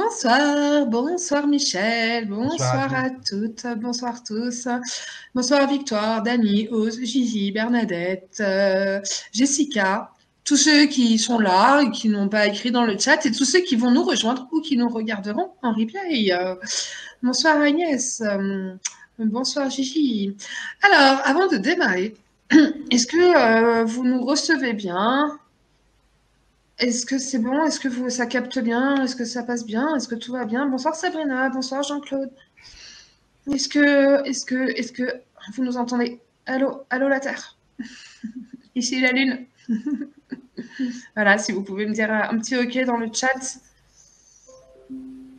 Bonsoir, bonsoir Michel, Bonsoir à bonsoir tous. à toutes, bonsoir tous, bonsoir Victoire, Dani, Ose, Gigi, Bernadette, Jessica, tous ceux qui sont là et qui n'ont pas écrit dans le chat et tous ceux qui vont nous rejoindre ou qui nous regarderont en replay. Bonsoir Agnès, bonsoir Gigi. Alors, avant de démarrer, est-ce que vous nous recevez bien? Est-ce que c'est bon? Est-ce que ça capte bien? Est-ce que ça passe bien? Est-ce que tout va bien? Bonsoir Sabrina, bonsoir Jean-Claude. Est-ce que vous nous entendez? Allô, allô la Terre. Ici la Lune. Voilà, si vous pouvez me dire un petit OK dans le chat,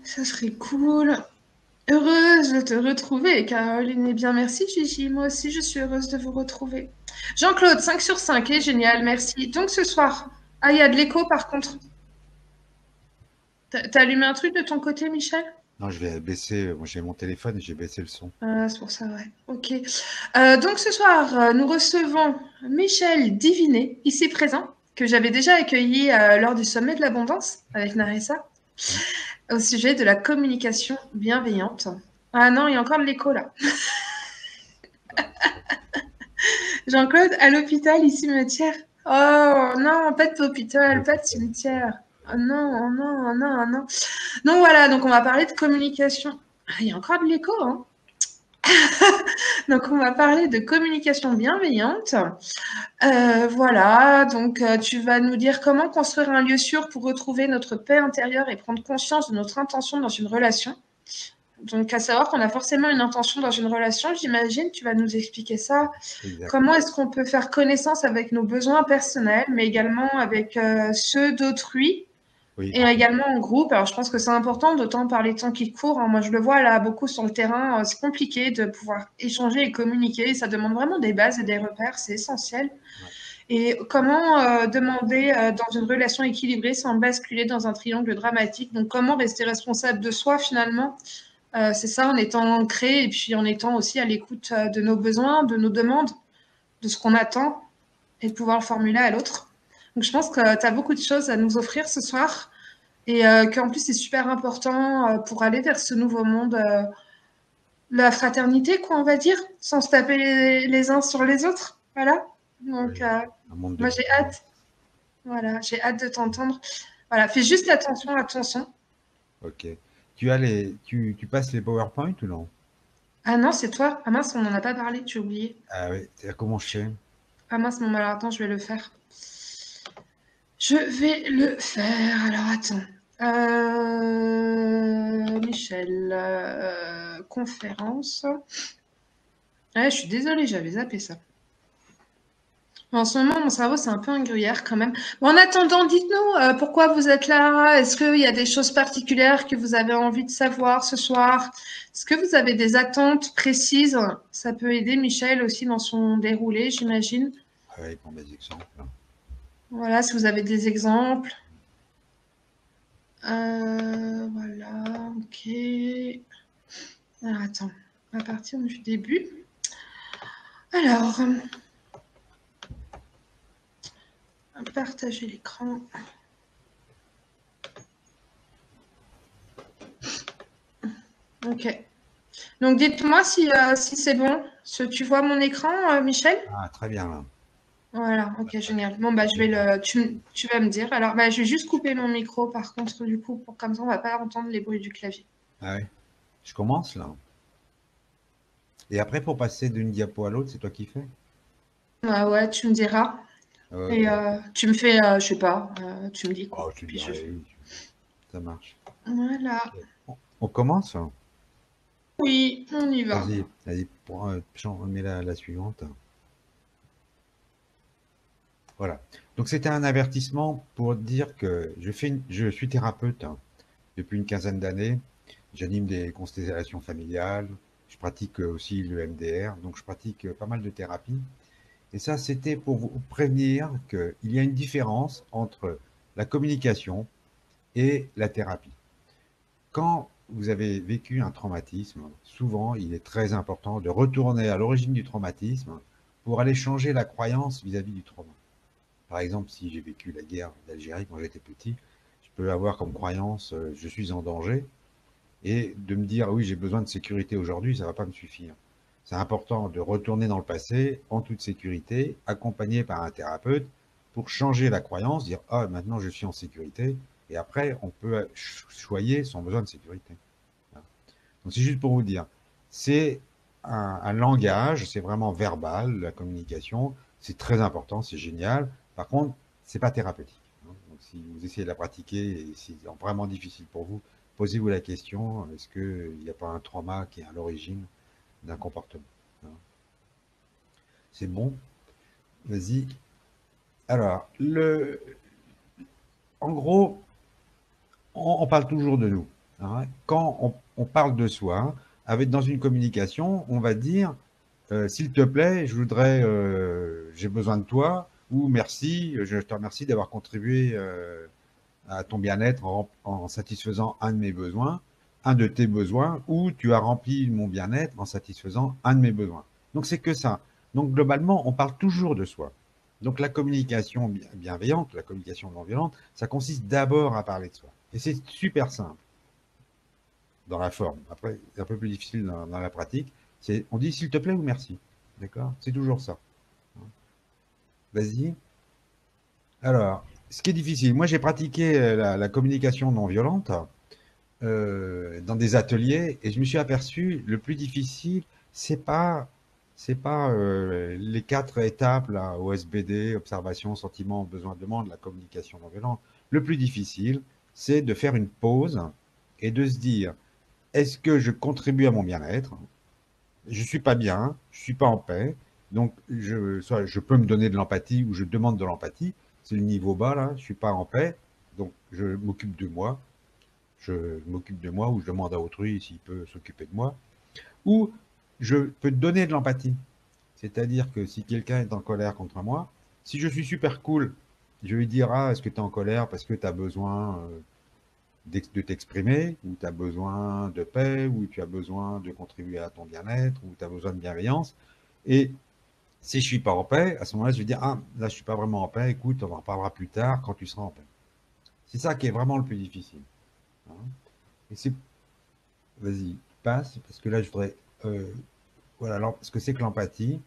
ça serait cool. Heureuse de te retrouver, Caroline. Eh bien, merci Gigi. Moi aussi, je suis heureuse de vous retrouver. Jean-Claude, 5 sur 5, génial, merci. Donc ce soir, ah, il y a de l'écho par contre. T'as allumé un truc de ton côté, Michel? Non, je vais baisser. Moi, j'ai mon téléphone et j'ai baissé le son. C'est pour ça, ouais. Ok. Donc ce soir, nous recevons Michel Divinet, ici présent, que j'avais déjà accueilli lors du sommet de l'abondance avec Narissa, Mm. au sujet de la communication bienveillante. Ah non, il y a encore de l'écho là. Jean-Claude, à l'hôpital, ici, cimetière. Oh non, pas d'hôpital, pas de cimetière. Oh non, oh non, oh non, oh non. Donc voilà, donc on va parler de communication. Ah, il y a encore de l'écho, hein. Donc on va parler de communication bienveillante. Voilà, donc tu vas nous dire comment construire un lieu sûr pour retrouver notre paix intérieure et prendre conscience de notre intention dans une relation. Donc à savoir qu'on a forcément une intention dans une relation, j'imagine, tu vas nous expliquer ça. Exact. Comment est-ce qu'on peut faire connaissance avec nos besoins personnels, mais également avec ceux d'autrui Oui, et également en groupe. Alors je pense que c'est important, d'autant par les temps qui courent, hein. Moi je le vois là beaucoup sur le terrain, c'est compliqué de pouvoir échanger et communiquer. Ça demande vraiment des bases et des repères, c'est essentiel. ouais, Et comment demander dans une relation équilibrée sans basculer dans un triangle dramatique. Donc comment rester responsable de soi finalement. C'est ça, en étant ancré et puis en étant aussi à l'écoute de nos besoins, de nos demandes, de ce qu'on attend et de pouvoir le formuler à l'autre. Donc je pense que tu as beaucoup de choses à nous offrir ce soir et qu'en plus c'est super important pour aller vers ce nouveau monde, la fraternité, quoi, on va dire, sans se taper les uns sur les autres. Voilà. Donc oui. Un monde de moi j'ai bienveillance. hâte. Voilà, j'ai hâte de t'entendre. Voilà, fais juste attention à ton son. Ok. Tu passes les PowerPoint ou non? Ah non, c'est toi. Ah mince, on n'en a pas parlé, tu as oublié. Ah oui. C'est comment je fais? Ah mince, mon malheur, attends, je vais le faire. Je vais le faire. Alors attends. Michel, conférence. Ouais, je suis désolée, j'avais zappé ça. En ce moment, mon cerveau, c'est un peu un gruyère quand même. Bon, en attendant, dites-nous pourquoi vous êtes là. Est-ce qu'il y a des choses particulières que vous avez envie de savoir ce soir? Est-ce que vous avez des attentes précises? Ça peut aider Michel aussi dans son déroulé, j'imagine. Ah oui, pour mes exemples. Voilà, si vous avez des exemples. Voilà, ok. Alors, attends, on va partir du début. Alors, partager l'écran. Ok. Donc, dites-moi si c'est bon. Tu vois mon écran, Michel? Ah, très bien là. Voilà, Ah, ok, très bien. génial. Bon, bah, Je vois. tu vas me dire. Alors, bah, je vais juste couper mon micro, par contre, du coup, pour comme ça, on va pas entendre les bruits du clavier. Ah oui. Je commence là. Et après, pour passer d'une diapo à l'autre, c'est toi qui fais? Ah ouais, tu me diras. Et Ok. tu me fais, je sais pas, tu me dis quoi. Oh, je te Puis je dirai, fais. oui. Ça marche. Voilà. Ok. On commence? Oui, on y va. Vas-y, vas-y. On met la suivante. Voilà. Donc c'était un avertissement pour dire que je suis thérapeute hein, depuis une quinzaine d'années. J'anime des constellations familiales. Je pratique aussi le MDR, donc je pratique pas mal de thérapies. Et ça, c'était pour vous prévenir qu'il y a une différence entre la communication et la thérapie. Quand vous avez vécu un traumatisme, souvent, il est très important de retourner à l'origine du traumatisme pour aller changer la croyance vis-à-vis du trauma. Par exemple, si j'ai vécu la guerre d'Algérie quand j'étais petit, peux avoir comme croyance je suis en danger, et de me dire oui, j'ai besoin de sécurité aujourd'hui, ça ne va pas me suffire. C'est important de retourner dans le passé en toute sécurité, accompagné par un thérapeute, pour changer la croyance, dire ah, maintenant je suis en sécurité, et après on peut choyer son besoin de sécurité. Donc c'est juste pour vous dire, c'est un langage, c'est vraiment verbal, la communication, c'est très important, c'est génial. Par contre, c'est pas thérapeutique. Donc si vous essayez de la pratiquer et si c'est vraiment difficile pour vous, posez-vous la question, est-ce qu'il n'y a pas un trauma qui est à l'origine d'un comportement? C'est bon? Vas-y. Alors, en gros, on parle toujours de nous. Hein. Quand on parle de soi, dans une communication, on va dire s'il te plaît, j'ai besoin de toi, ou merci, je te remercie d'avoir contribué à ton bien-être en satisfaisant un de mes besoins, un de tes besoins, ou tu as rempli mon bien-être en satisfaisant un de mes besoins. Donc c'est que ça. Donc globalement, on parle toujours de soi. Donc la communication bienveillante, la communication non violente, ça consiste d'abord à parler de soi. Et c'est super simple dans la forme. Après, c'est un peu plus difficile dans la pratique. On dit s'il te plaît ou merci. D'accord? C'est toujours ça. Vas-y. Alors, ce qui est difficile, moi j'ai pratiqué la communication non violente dans des ateliers et je me suis aperçu, le plus difficile, c'est pas les 4 étapes là, OSBD, observation, sentiment, besoin, demande, la communication non violente. Le plus difficile, c'est de faire une pause et de se dire, est-ce que je contribue à mon bien-être? Je suis pas bien, je suis pas en paix, donc soit je peux me donner de l'empathie ou je demande de l'empathie, c'est le niveau bas là, je suis pas en paix, donc je m'occupe de moi, ou je demande à autrui s'il peut s'occuper de moi, ou je peux donner de l'empathie, c'est-à-dire que si quelqu'un est en colère contre moi, si je suis super cool, je vais lui dire ah est-ce que tu es en colère parce que tu as besoin de t'exprimer, ou tu as besoin de paix, ou tu as besoin de contribuer à ton bien-être, ou tu as besoin de bienveillance. Et si je suis pas en paix, à ce moment-là, je vais dire, ah, là, je suis pas vraiment en paix, écoute, on en parlera plus tard quand tu seras en paix. C'est ça qui est vraiment le plus difficile. Hein. Et c'est, vas-y, passe, parce que là, je voudrais, voilà, ce que c'est que l'empathie.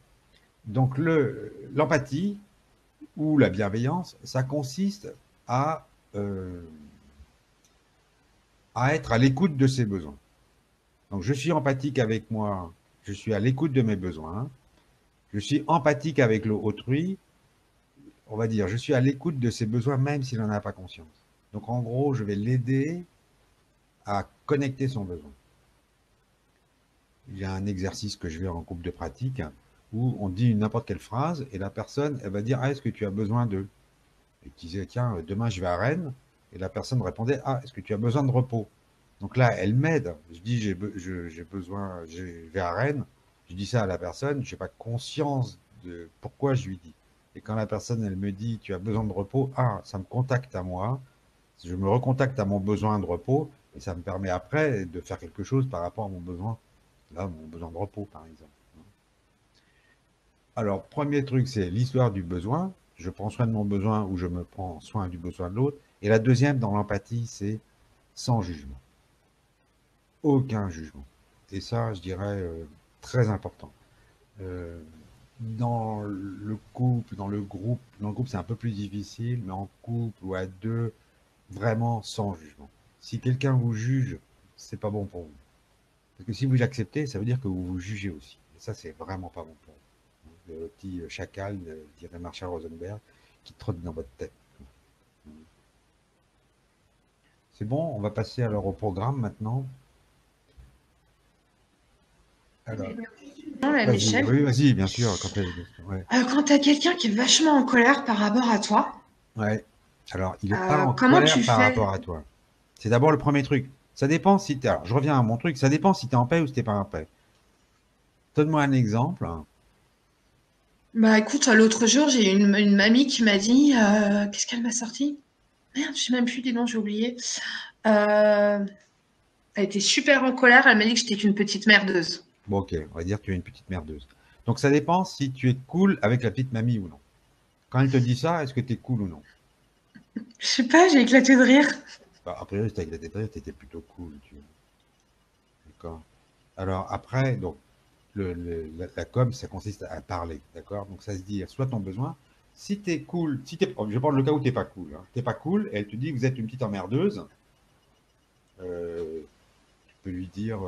Donc, l'empathie, ou la bienveillance, ça consiste à, euh, à être à l'écoute de ses besoins. Donc, je suis empathique avec moi, je suis à l'écoute de mes besoins, je suis empathique avec l'autrui, on va dire, je suis à l'écoute de ses besoins même s'il n'en a pas conscience. Donc, en gros, je vais l'aider à connecter son besoin. Il y a un exercice que je fais en groupe de pratique où on dit n'importe quelle phrase et la personne, elle va dire, ah, est-ce que tu as besoin de... Et tu disais, tiens, demain je vais à Rennes. Et la personne répondait, ah, est-ce que tu as besoin de repos? Donc là, elle m'aide. Je dis, j'ai besoin, je vais à Rennes. Je dis ça à la personne, je n'ai pas conscience de pourquoi je lui dis. Et quand la personne, elle me dit, tu as besoin de repos, ah, ça me contacte à moi. Je me recontacte à mon besoin de repos et ça me permet après de faire quelque chose par rapport à mon besoin. Là, mon besoin de repos, par exemple. Alors, premier truc, c'est l'histoire du besoin. Je prends soin de mon besoin ou je me prends soin du besoin de l'autre. Et la deuxième, dans l'empathie, c'est sans jugement. Aucun jugement. Et ça, je dirais, très important. Euh, dans le couple, dans le groupe, c'est un peu plus difficile, mais en couple ou à deux, vraiment sans jugement. Si quelqu'un vous juge, c'est pas bon pour vous. Parce que si vous l'acceptez, ça veut dire que vous vous jugez aussi. Et ça, c'est vraiment pas bon pour vous. Le petit chacal, dirait Marshall Rosenberg, qui trotte dans votre tête. C'est bon, on va passer alors au programme maintenant. Alors, Non, mais vas-y, Michel, oui, vas-y, bien sûr, ouais. quand tu as quelqu'un qui est vachement en colère par rapport à toi, Ouais. Alors, il n'est pas en comment colère tu par fais? rapport à toi. C'est d'abord le premier truc. Ça dépend si tu es. Alors, je reviens à mon truc. Ça dépend si tu es en paix ou si tu n'es pas en paix. Donne-moi un exemple. Bah écoute, l'autre jour, j'ai une mamie qui m'a dit, qu'est-ce qu'elle m'a sorti? Merde, je sais même plus des noms, j'ai oublié. Elle était super en colère, elle m'a dit que j'étais qu'une petite merdeuse. Bon, ok, on va dire que tu es une petite merdeuse. Donc, ça dépend si tu es cool avec la petite mamie ou non. Quand elle te dit ça, est-ce que tu es cool ou non? Je sais pas, j'ai éclaté de rire. Bah, a priori, c'était avec la tête rire, t'étais plutôt cool, tu vois. D'accord. Alors après, donc, la com, ça consiste à parler, d'accord? Donc ça se dit, soit ton besoin, si t'es cool, si t'es, je vais prendre le cas où t'es pas cool, hein. T'es pas cool, et elle te dit que vous êtes une petite emmerdeuse, tu peux lui dire,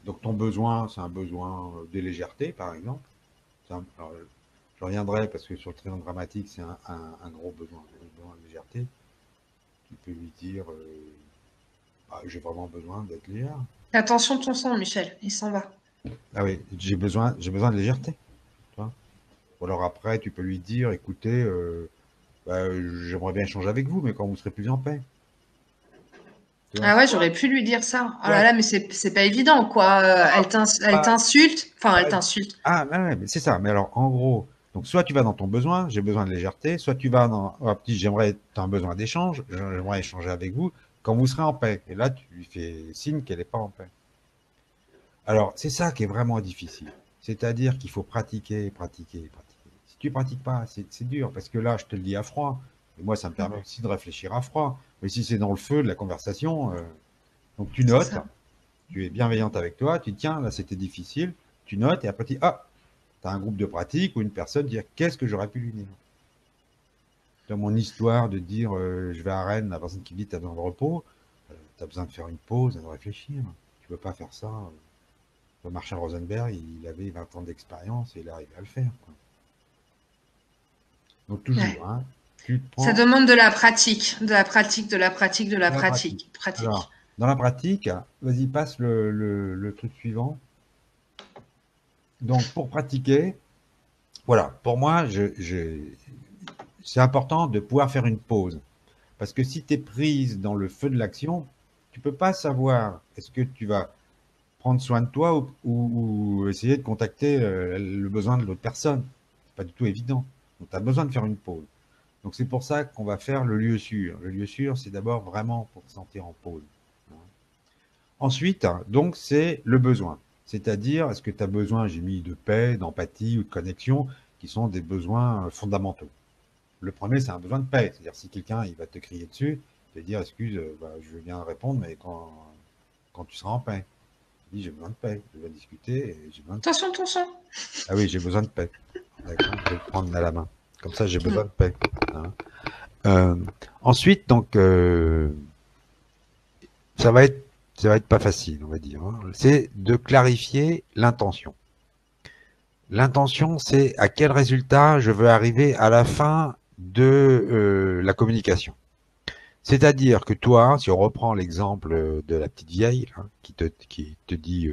donc ton besoin, c'est un besoin de légèreté, par exemple. Alors, je reviendrai parce que sur le triangle dramatique, c'est un gros besoin, un besoin de légèreté. Tu peux lui dire, ah, j'ai vraiment besoin d'être légère. Attention ton sang, Michel, il s'en va. Ah oui, j'ai besoin de légèreté. Tu vois. Ou alors après, tu peux lui dire, écoutez, bah, j'aimerais bien échanger avec vous, mais quand vous serez plus en paix. Tu vois. Ah ouais, j'aurais pu lui dire ça. Oh là Ouais. là, mais c'est pas évident, quoi. Ah, Elle ah, t'insulte. Enfin, elle ouais. t'insulte. Ah, ouais, ouais, mais c'est ça. Mais alors, en gros, donc soit tu vas dans ton besoin, j'ai besoin de légèreté, soit tu vas dans, oh, petit, j'aimerais, tu as un besoin d'échange, j'aimerais échanger avec vous quand vous serez en paix. Et là, tu lui fais signe qu'elle n'est pas en paix. Alors, c'est ça qui est vraiment difficile. C'est-à-dire qu'il faut pratiquer, pratiquer, pratiquer. Si tu pratiques pas, c'est dur, parce que là, je te le dis à froid. Et moi, ça me permet aussi de réfléchir à froid. Mais si c'est dans le feu de la conversation, donc tu C'est notes, ça. tu es bienveillante avec toi, tu dis, tiens, là, c'était difficile, tu notes, et après tu dis, ah, tu as un groupe de pratique ou une personne dire, qu'est-ce que j'aurais pu lui dire? Dans mon histoire de dire, je vais à Rennes, la personne qui me dit, tu as besoin de repos, tu as besoin de faire une pause, de réfléchir. Tu peux pas faire ça. Marshall Rosenberg, il avait 20 ans d'expérience et il arrivait à le faire, quoi. Donc Ouais. toujours, hein, tu te Ça prends demande de la pratique, de la pratique, de la pratique, de la dans la pratique. pratique. Pratique. Alors, dans la pratique, vas-y, passe le truc suivant. Donc, pour pratiquer, voilà, pour moi, c'est important de pouvoir faire une pause. Parce que si tu es prise dans le feu de l'action, tu peux pas savoir est-ce que tu vas prendre soin de toi ou essayer de contacter le besoin de l'autre personne. C'est pas du tout évident. Donc, tu as besoin de faire une pause. Donc c'est pour ça qu'on va faire le lieu sûr. Le lieu sûr, c'est d'abord vraiment pour te sentir en pause. Ensuite, donc, c'est le besoin. C'est-à-dire, est-ce que tu as besoin, j'ai mis de paix, d'empathie ou de connexion, qui sont des besoins fondamentaux. Le premier, c'est un besoin de paix. C'est-à-dire, si quelqu'un il va te crier dessus, tu vas dire, excuse, bah, je veux bien répondre, mais quand tu seras en paix. Tu dis, j'ai besoin de paix, je vais discuter, et j'ai besoin de paix. Attention ton sang. Ah oui, j'ai besoin de paix. D'accord, je vais le prendre à la main. Comme ça, j'ai Mm. besoin de paix. Hein. Euh, ensuite, donc, ça va être, ça va être pas facile, on va dire, hein. C'est de clarifier l'intention. L'intention, c'est à quel résultat je veux arriver à la fin de la communication. C'est-à-dire que toi, si on reprend l'exemple de la petite vieille là, qui te dit,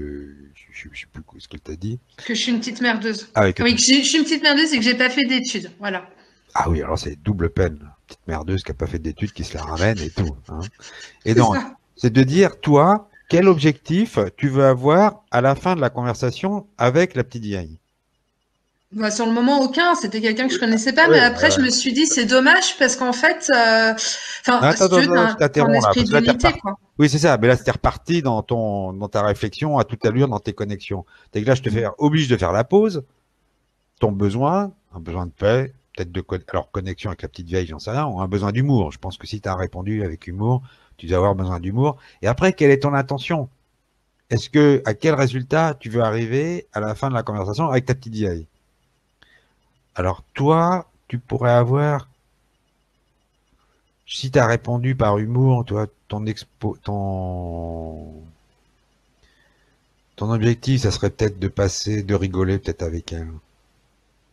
je sais plus ce qu'elle t'a dit. Que je suis une petite merdeuse. Ah, oui, Oui, je suis une petite merdeuse et que j'ai pas fait d'études. Voilà. ah oui, alors c'est double peine. Petite merdeuse qui n'a pas fait d'études, qui se la ramène et tout. Hein. Et C'est donc, ça. c'est de dire, toi, quel objectif tu veux avoir à la fin de la conversation avec la petite vieille. Bah, sur le moment, aucun. C'était quelqu'un que je connaissais pas, mais Oui, après, je me suis dit, c'est dommage parce qu'en fait, enfin, attends, si tu attends, veux, attends, je t'as un t'interromps là, esprit parce que là, t'es d'unité, reparti. quoi. Oui, c'est ça, mais là, c'était reparti dans ta réflexion à toute allure, dans tes connexions. C'est que là, je te fais oblige de faire la pause, ton besoin, un besoin de paix, peut-être alors connexion avec la petite vieille, j'en sais rien, ou un besoin d'humour. Je pense que si tu as répondu avec humour, tu dois avoir besoin d'humour. Et après, quelle est ton intention? Est-ce que, à quel résultat tu veux arriver à la fin de la conversation avec ta petite vieille? Alors, toi, tu pourrais avoir, si tu as répondu par humour, toi, ton objectif, ça serait peut-être de passer, de rigoler peut-être avec elle.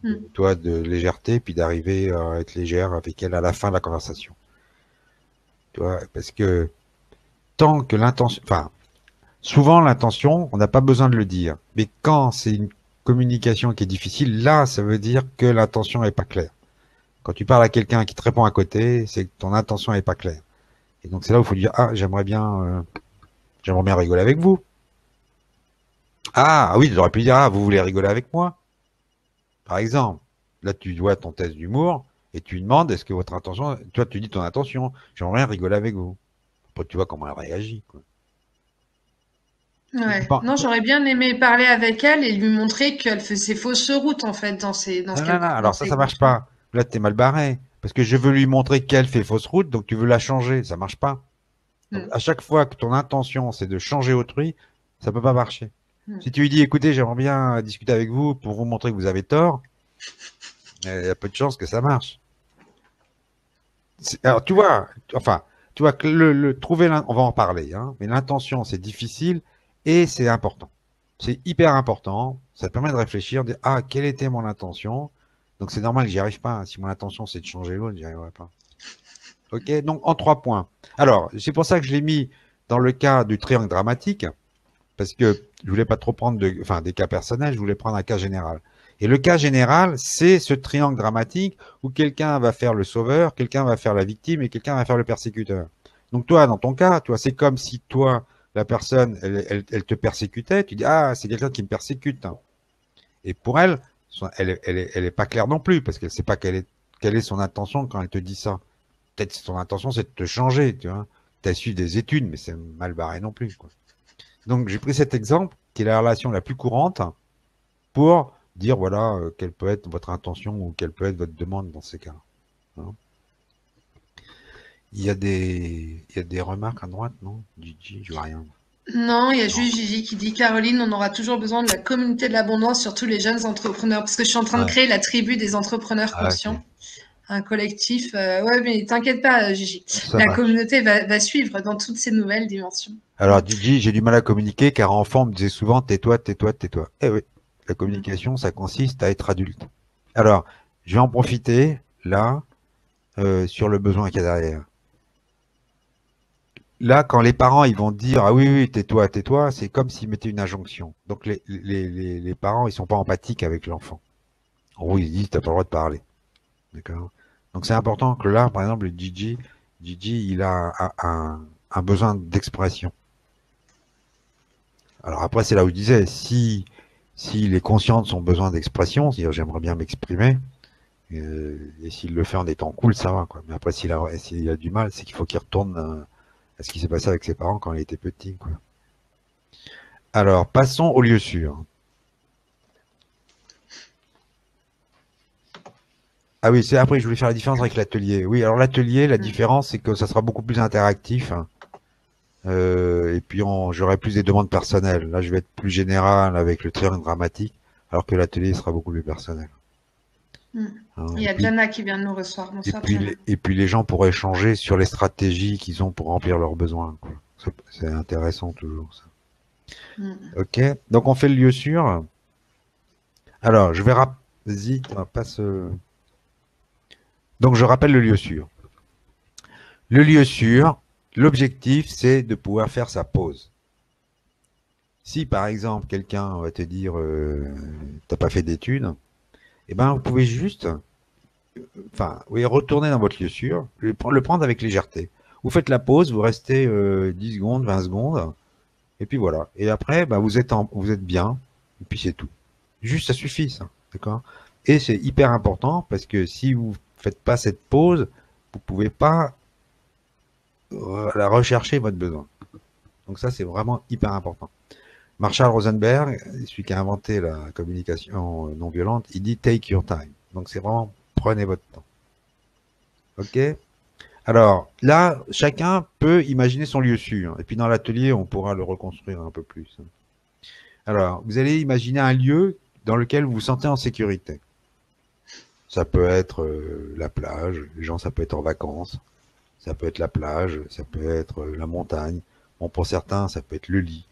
Mm. Toi, de légèreté, puis d'arriver à être légère avec elle à la fin de la conversation. Tu vois, parce que tant que l'intention, enfin, souvent l'intention, on n'a pas besoin de le dire. Mais quand c'est une communication qui est difficile, là, ça veut dire que l'intention n'est pas claire. Quand tu parles à quelqu'un qui te répond à côté, c'est que ton intention n'est pas claire. Et donc c'est là où il faut dire, ah, j'aimerais bien rigoler avec vous. Ah oui, tu aurais pu dire, ah, vous voulez rigoler avec moi, par exemple. Là, tu vois ton test d'humour et tu lui demandes, est-ce que votre intention, toi, tu dis ton intention, j'aimerais bien rigoler avec vous. Après, tu vois comment elle réagit, quoi. Ouais. Non, j'aurais bien aimé parler avec elle et lui montrer qu'elle faisait fausse route, en fait, dans ce Non, qu'elle, non, non, dans alors ses ça marche contenus. pas. Là, t'es mal barré. Parce que je veux lui montrer qu'elle fait fausse route, donc tu veux la changer, ça marche pas. Donc, Mm. à chaque fois que ton intention, c'est de changer autrui, ça peut pas marcher. Mm. Si tu lui dis, écoutez, j'aimerais bien discuter avec vous pour vous montrer que vous avez tort, il y a peu de chances que ça marche. Alors, tu vois, enfin, tu vois que trouver, on va en parler, hein, mais l'intention, c'est difficile et c'est important. C'est hyper important. Ça te permet de réfléchir, de dire, ah, quelle était mon intention? Donc, c'est normal que j'y arrive pas. Si mon intention, c'est de changer l'autre, j'y arriverai pas. Ok? Donc, en 3 points. Alors, c'est pour ça que je l'ai mis dans le cas du triangle dramatique, parce que je voulais pas trop prendre des cas personnels, je voulais prendre un cas général. Et le cas général, c'est ce triangle dramatique où quelqu'un va faire le sauveur, quelqu'un va faire la victime et quelqu'un va faire le persécuteur. Donc toi, dans ton cas, toi, c'est comme si toi, la personne, elle te persécutait, tu dis, ah, c'est quelqu'un qui me persécute. Et pour elle, elle est pas claire non plus, parce qu'elle sait pas quelle est son intention quand elle te dit ça. Peut-être que son intention, c'est de te changer, tu vois. T'as su des études, mais c'est mal barré non plus, quoi. Donc j'ai pris cet exemple, qui est la relation la plus courante, pour dire voilà quelle peut être votre intention ou quelle peut être votre demande dans ces cas. Hein. Il y a des remarques à droite, non? Gigi, je vois rien. Non, il y a Non. juste Gigi qui dit Caroline, on aura toujours besoin de la communauté de l'abondance, surtout les jeunes entrepreneurs, parce que je suis en train de Ouais. créer la tribu des entrepreneurs Ah, ok. conscients, un collectif. Ouais, mais t'inquiète pas, Gigi, Ça la marche. communauté va suivre dans toutes ces nouvelles dimensions. Mm, Alors Gigi, j'ai du mal à communiquer car enfant, on me disait souvent tais-toi, tais-toi, tais-toi. Eh oui, la mm. communication, ça consiste à être adulte. Alors, je vais en profiter là sur le besoin qu'il y a derrière. Là, quand les parents ils vont dire ah oui oui tais-toi tais-toi, c'est comme s'ils mettaient une injonction. Donc les parents ils sont pas empathiques avec l'enfant. En gros ils disent t'as pas le droit de parler, d'accord. Donc c'est important que là par exemple le Gigi il a un besoin d'expression. Alors après c'est là où je disais s'il est conscient de son besoin d'expression, c'est-à-dire j'aimerais bien m'exprimer et s'il le fait en étant cool ça va quoi. Mais après s'il a du mal c'est qu'il faut qu'il retourne à ce qui s'est passé avec ses parents quand il était petit quoi. Alors, passons au lieu sûr. Ah oui, c'est après je voulais faire la différence avec l'atelier. Oui, alors l'atelier, la Mm. différence, c'est que ça sera beaucoup plus interactif. Et puis j'aurai plus des demandes personnelles. Là, je vais être plus général avec le triangle dramatique, alors que l'atelier sera beaucoup plus personnel. Mm. Hein. Il y a Jana qui vient de nous recevoir. Bonsoir, Jana. Et puis les gens pourraient échanger sur les stratégies qu'ils ont pour remplir leurs besoins, quoi. C'est intéressant toujours ça. Mm. Ok, donc on fait le lieu sûr. Alors, je vais vas-y, on passe. Donc je rappelle le lieu sûr. Le lieu sûr, l'objectif, c'est de pouvoir faire sa pause. Si par exemple quelqu'un va te dire t'as pas fait d'études, eh ben vous pouvez juste, enfin, oui, retourner dans votre lieu sûr, le prendre avec légèreté. Vous faites la pause, vous restez 10 secondes, 20 secondes, et puis voilà. Et après, ben, vous êtes bien, et puis c'est tout. Juste, ça suffit, ça, d'accord? Et c'est hyper important parce que si vous faites pas cette pause, vous pouvez pas la rechercher votre besoin. Donc ça, c'est vraiment hyper important. Marshall Rosenberg, celui qui a inventé la communication non violente, il dit take your time. Donc c'est vraiment prenez votre temps. Ok? Alors là, chacun peut imaginer son lieu sûr. Et puis dans l'atelier, on pourra le reconstruire un peu plus. Alors, vous allez imaginer un lieu dans lequel vous vous sentez en sécurité. Ça peut être la plage, les gens, ça peut être en vacances. Ça peut être la plage, ça peut être la montagne. Bon, pour certains, ça peut être le lit.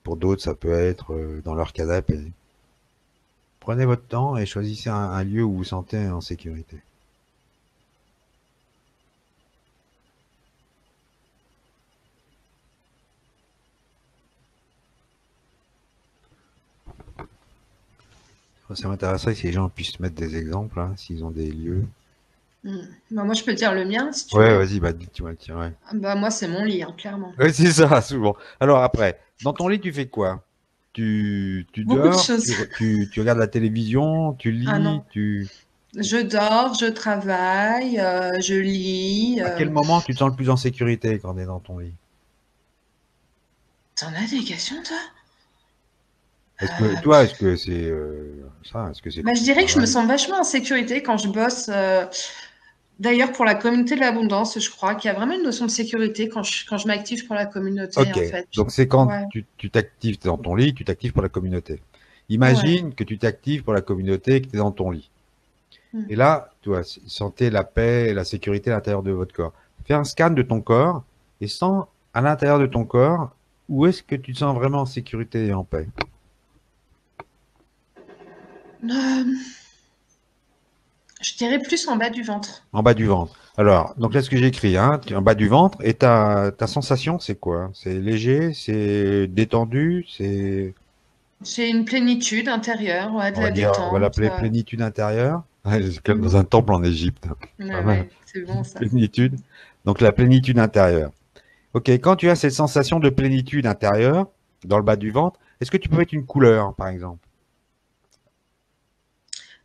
Pour d'autres, ça peut être dans leur canapé. Prenez votre temps et choisissez un lieu où vous vous sentez en sécurité. Ça m'intéresserait si les gens puissent mettre des exemples, hein, s'ils ont des lieux. Mm. Bah, moi, je peux te dire le mien, si tu Ouais, veux. vas-y, bah, tu vas le tirer. Ouais, Ah, bah, moi, c'est mon lit, hein, clairement. ouais c'est ça, souvent. Alors après, dans ton lit, tu fais quoi? Tu Beaucoup de dors, choses. tu regardes la Ah télévision, tu lis, non. Je dors, je travaille, je lis. À quel moment tu te sens le plus en sécurité quand tu es dans ton lit? T'en as des questions, toi? Est-ce que toi, est-ce que c'est ça? Est-ce que c'est Bah, quand je tu dirais que je me travailles? sens vachement en sécurité quand je bosse. D'ailleurs, pour la communauté de l'abondance, je crois qu'il y a vraiment une notion de sécurité quand je m'active pour la communauté, Ok, en fait. donc c'est quand Ouais, tu t'actives dans ton lit, tu t'actives pour la communauté. ouais. Imagine que tu t'actives pour la communauté et que tu es dans ton lit. Mm. Et là, tu vois, sentez la paix et la sécurité à l'intérieur de votre corps. Fais un scan de ton corps et sens à l'intérieur de ton corps où est-ce que tu te sens vraiment en sécurité et en paix. Euh, je dirais plus en bas du ventre. En bas du ventre. Alors, donc là, ce que j'ai écrit, hein, en bas du ventre, et ta sensation, c'est quoi? C'est léger, c'est détendu, c'est, J'ai une plénitude intérieure, ouais, de on va la dire, on va détente. l'appeler plénitude intérieure. Ouais, c'est comme dans Mm. un temple en Égypte. Pas Ouais, mal. ouais, c'est bon ça. Plénitude. Donc la plénitude intérieure. Ok, quand tu as cette sensation de plénitude intérieure, dans le bas du ventre, est-ce que tu peux mettre une couleur, par exemple?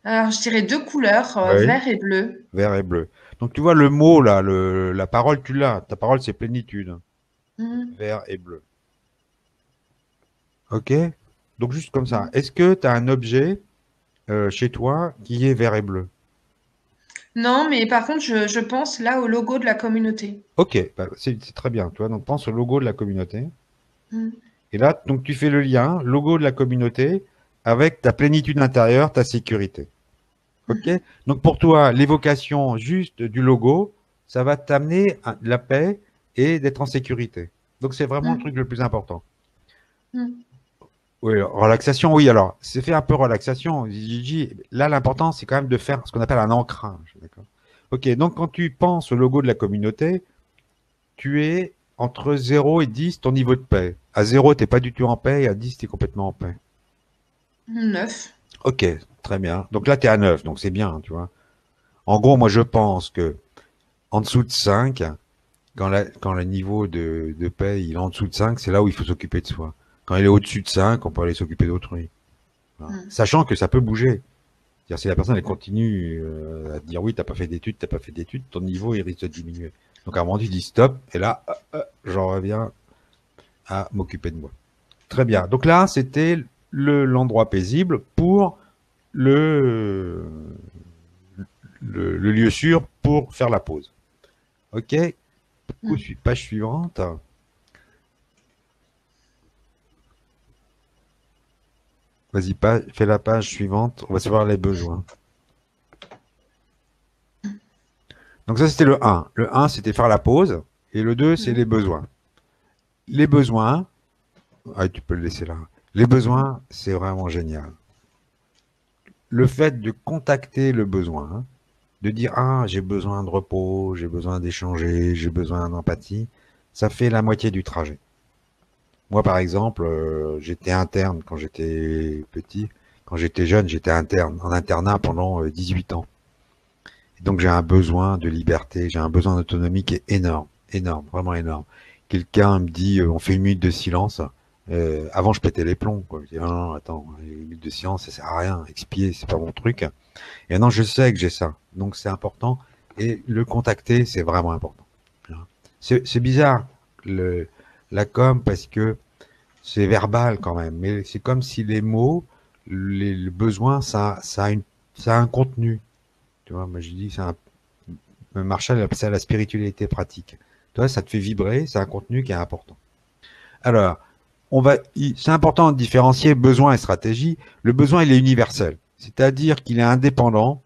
Alors, je dirais deux couleurs, Oui. vert et bleu. Vert et bleu. Donc tu vois le mot là, la parole, tu l'as. Ta parole, c'est plénitude. Mm. Vert et bleu. Ok? Donc juste comme ça. Mm. Est-ce que tu as un objet chez toi qui est vert et bleu? Non, mais par contre, je pense là au logo de la communauté. Ok, bah, c'est très bien. Tu vois, donc pense au logo de la communauté. Mm. Et là, donc tu fais le lien, logo de la communauté, avec ta plénitude intérieure, ta sécurité. Ok? Mhm. Donc pour toi, l'évocation juste du logo, ça va t'amener à la paix et d'être en sécurité. Donc c'est vraiment le Mm. truc le plus important. Mm. Oui, relaxation, oui, alors, c'est fait un peu relaxation, Gigi. Là, l'important, c'est quand même de faire ce qu'on appelle un ancrage. D'accord? Ok, donc quand tu penses au logo de la communauté, tu es entre 0 et 10, ton niveau de paix. À 0, t'es pas du tout en paix, et à 10, tu es complètement en paix. 9. Ok, très bien. Donc là, tu es à 9, donc c'est bien, tu vois. En gros, moi, je pense que en dessous de 5, quand le niveau de paix il est en dessous de 5, c'est là où il faut s'occuper de soi. Quand il est au-dessus de 5, on peut aller s'occuper d'autrui. Voilà. Mm. Sachant que ça peut bouger. C'est-à-dire, si la personne elle continue à te dire oui, t'as pas fait d'études, t'as pas fait d'études, ton niveau il risque de diminuer. Donc à un moment tu dis stop, et là, j'en reviens à m'occuper de moi. Très bien. Donc là, c'était l'endroit paisible pour le, le lieu sûr pour faire la pause. Ok. Mm. Page suivante. Vas-y, fais la page suivante. On va savoir les besoins. Donc ça, c'était le 1. Le 1, c'était faire la pause. Et le 2, c'est Mm. les besoins. Les besoins, ah, tu peux le laisser là. Les besoins, c'est vraiment génial. Le fait de contacter le besoin, hein, de dire ah j'ai besoin de repos, j'ai besoin d'échanger, j'ai besoin d'empathie, ça fait la moitié du trajet. Moi par exemple, j'étais interne quand j'étais petit, quand j'étais jeune, j'étais interne en internat pendant 18 ans. Et donc j'ai un besoin de liberté, j'ai un besoin d'autonomie qui est énorme, énorme, vraiment énorme. Quelqu'un me dit on fait une minute de silence. Avant je pétais les plombs, quoi. Je dis non, non, attends, une minute de silence ça sert à rien, expier c'est pas mon truc. Et maintenant, je sais que j'ai ça. Donc, c'est important. Et le contacter, c'est vraiment important. C'est bizarre, la com, parce que c'est verbal quand même. Mais c'est comme si les mots, le besoin, ça a un contenu. Tu vois, moi, je dis, Marshall appelle ça la spiritualité pratique. Tu vois, ça te fait vibrer, c'est un contenu qui est important. Alors, c'est important de différencier besoin et stratégie. Le besoin, il est universel. C'est-à-dire qu'il est indépendant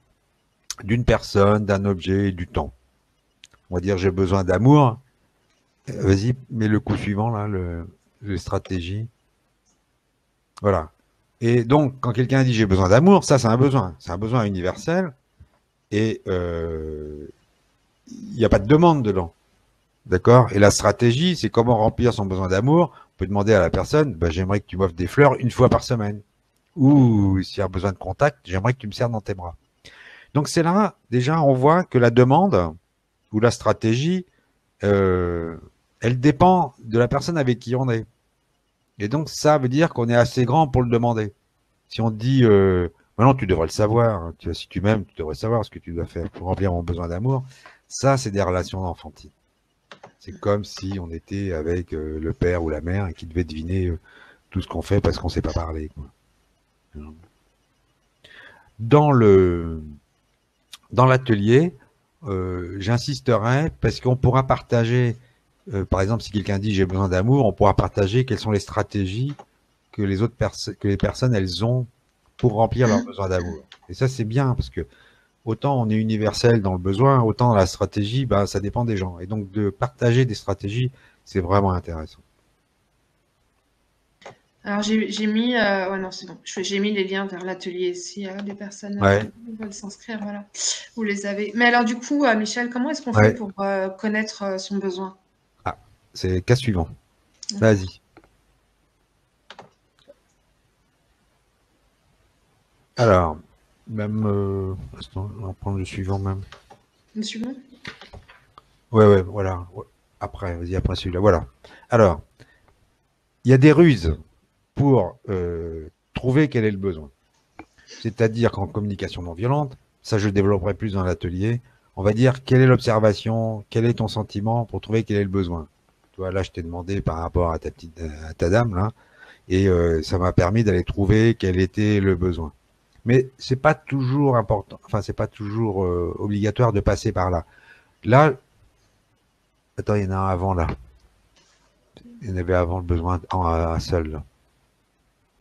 d'une personne, d'un objet, du temps. On va dire j'ai besoin d'amour. Vas-y, mets le coup suivant là, le stratégie. Voilà. Et donc, quand quelqu'un dit j'ai besoin d'amour, ça c'est un besoin. C'est un besoin universel et il n'y a pas de demande dedans. D'accord. Et la stratégie, c'est comment remplir son besoin d'amour. On peut demander à la personne, bah, j'aimerais que tu m'offres des fleurs une fois par semaine. Ou s'il y a besoin de contact, j'aimerais que tu me serres dans tes bras. Donc c'est là, déjà, on voit que la demande ou la stratégie, euh, elle dépend de la personne avec qui on est. Et donc, ça veut dire qu'on est assez grand pour le demander. Si on te dit, maintenant tu devrais le savoir, hein, tu vois, si tu m'aimes, tu devrais savoir ce que tu dois faire pour remplir mon besoin d'amour. Ça, c'est des relations enfantines. C'est comme si on était avec le père ou la mère et qui devait deviner tout ce qu'on fait parce qu'on ne sait pas parler. Quoi. Dans le dans l'atelier, j'insisterai parce qu'on pourra partager, par exemple, si quelqu'un dit j'ai besoin d'amour, on pourra partager quelles sont les stratégies que les autres personnes, que les personnes elles ont pour remplir leurs besoins d'amour. Et ça c'est bien parce que autant on est universel dans le besoin, autant dans la stratégie, bah ça dépend des gens. Et donc de partager des stratégies, c'est vraiment intéressant. Alors j'ai mis, ouais non c'est bon, j'ai mis les liens vers l'atelier si des personnes Ouais, veulent s'inscrire, voilà. Vous les avez. Mais alors du coup, Michel, comment est-ce qu'on fait ouais. pour connaître son besoin? Ah, c'est le cas suivant. Vas-y. Alors, même, attends, on va prendre le suivant même. Le suivant? Ouais, ouais, voilà. Ouais. Après, vas-y, après celui-là. Voilà. Alors, il y a des ruses pour trouver quel est le besoin. C'est-à-dire qu'en communication non violente, ça je développerai plus dans l'atelier, on va dire quelle est l'observation, quel est ton sentiment pour trouver quel est le besoin. Tu vois, là je t'ai demandé par rapport à à ta dame là, et ça m'a permis d'aller trouver quel était le besoin. Mais c'est pas toujours important, enfin c'est pas toujours obligatoire de passer par là. Là, attends, il y en a un avant là. Il y en avait avant le besoin en seul. Là.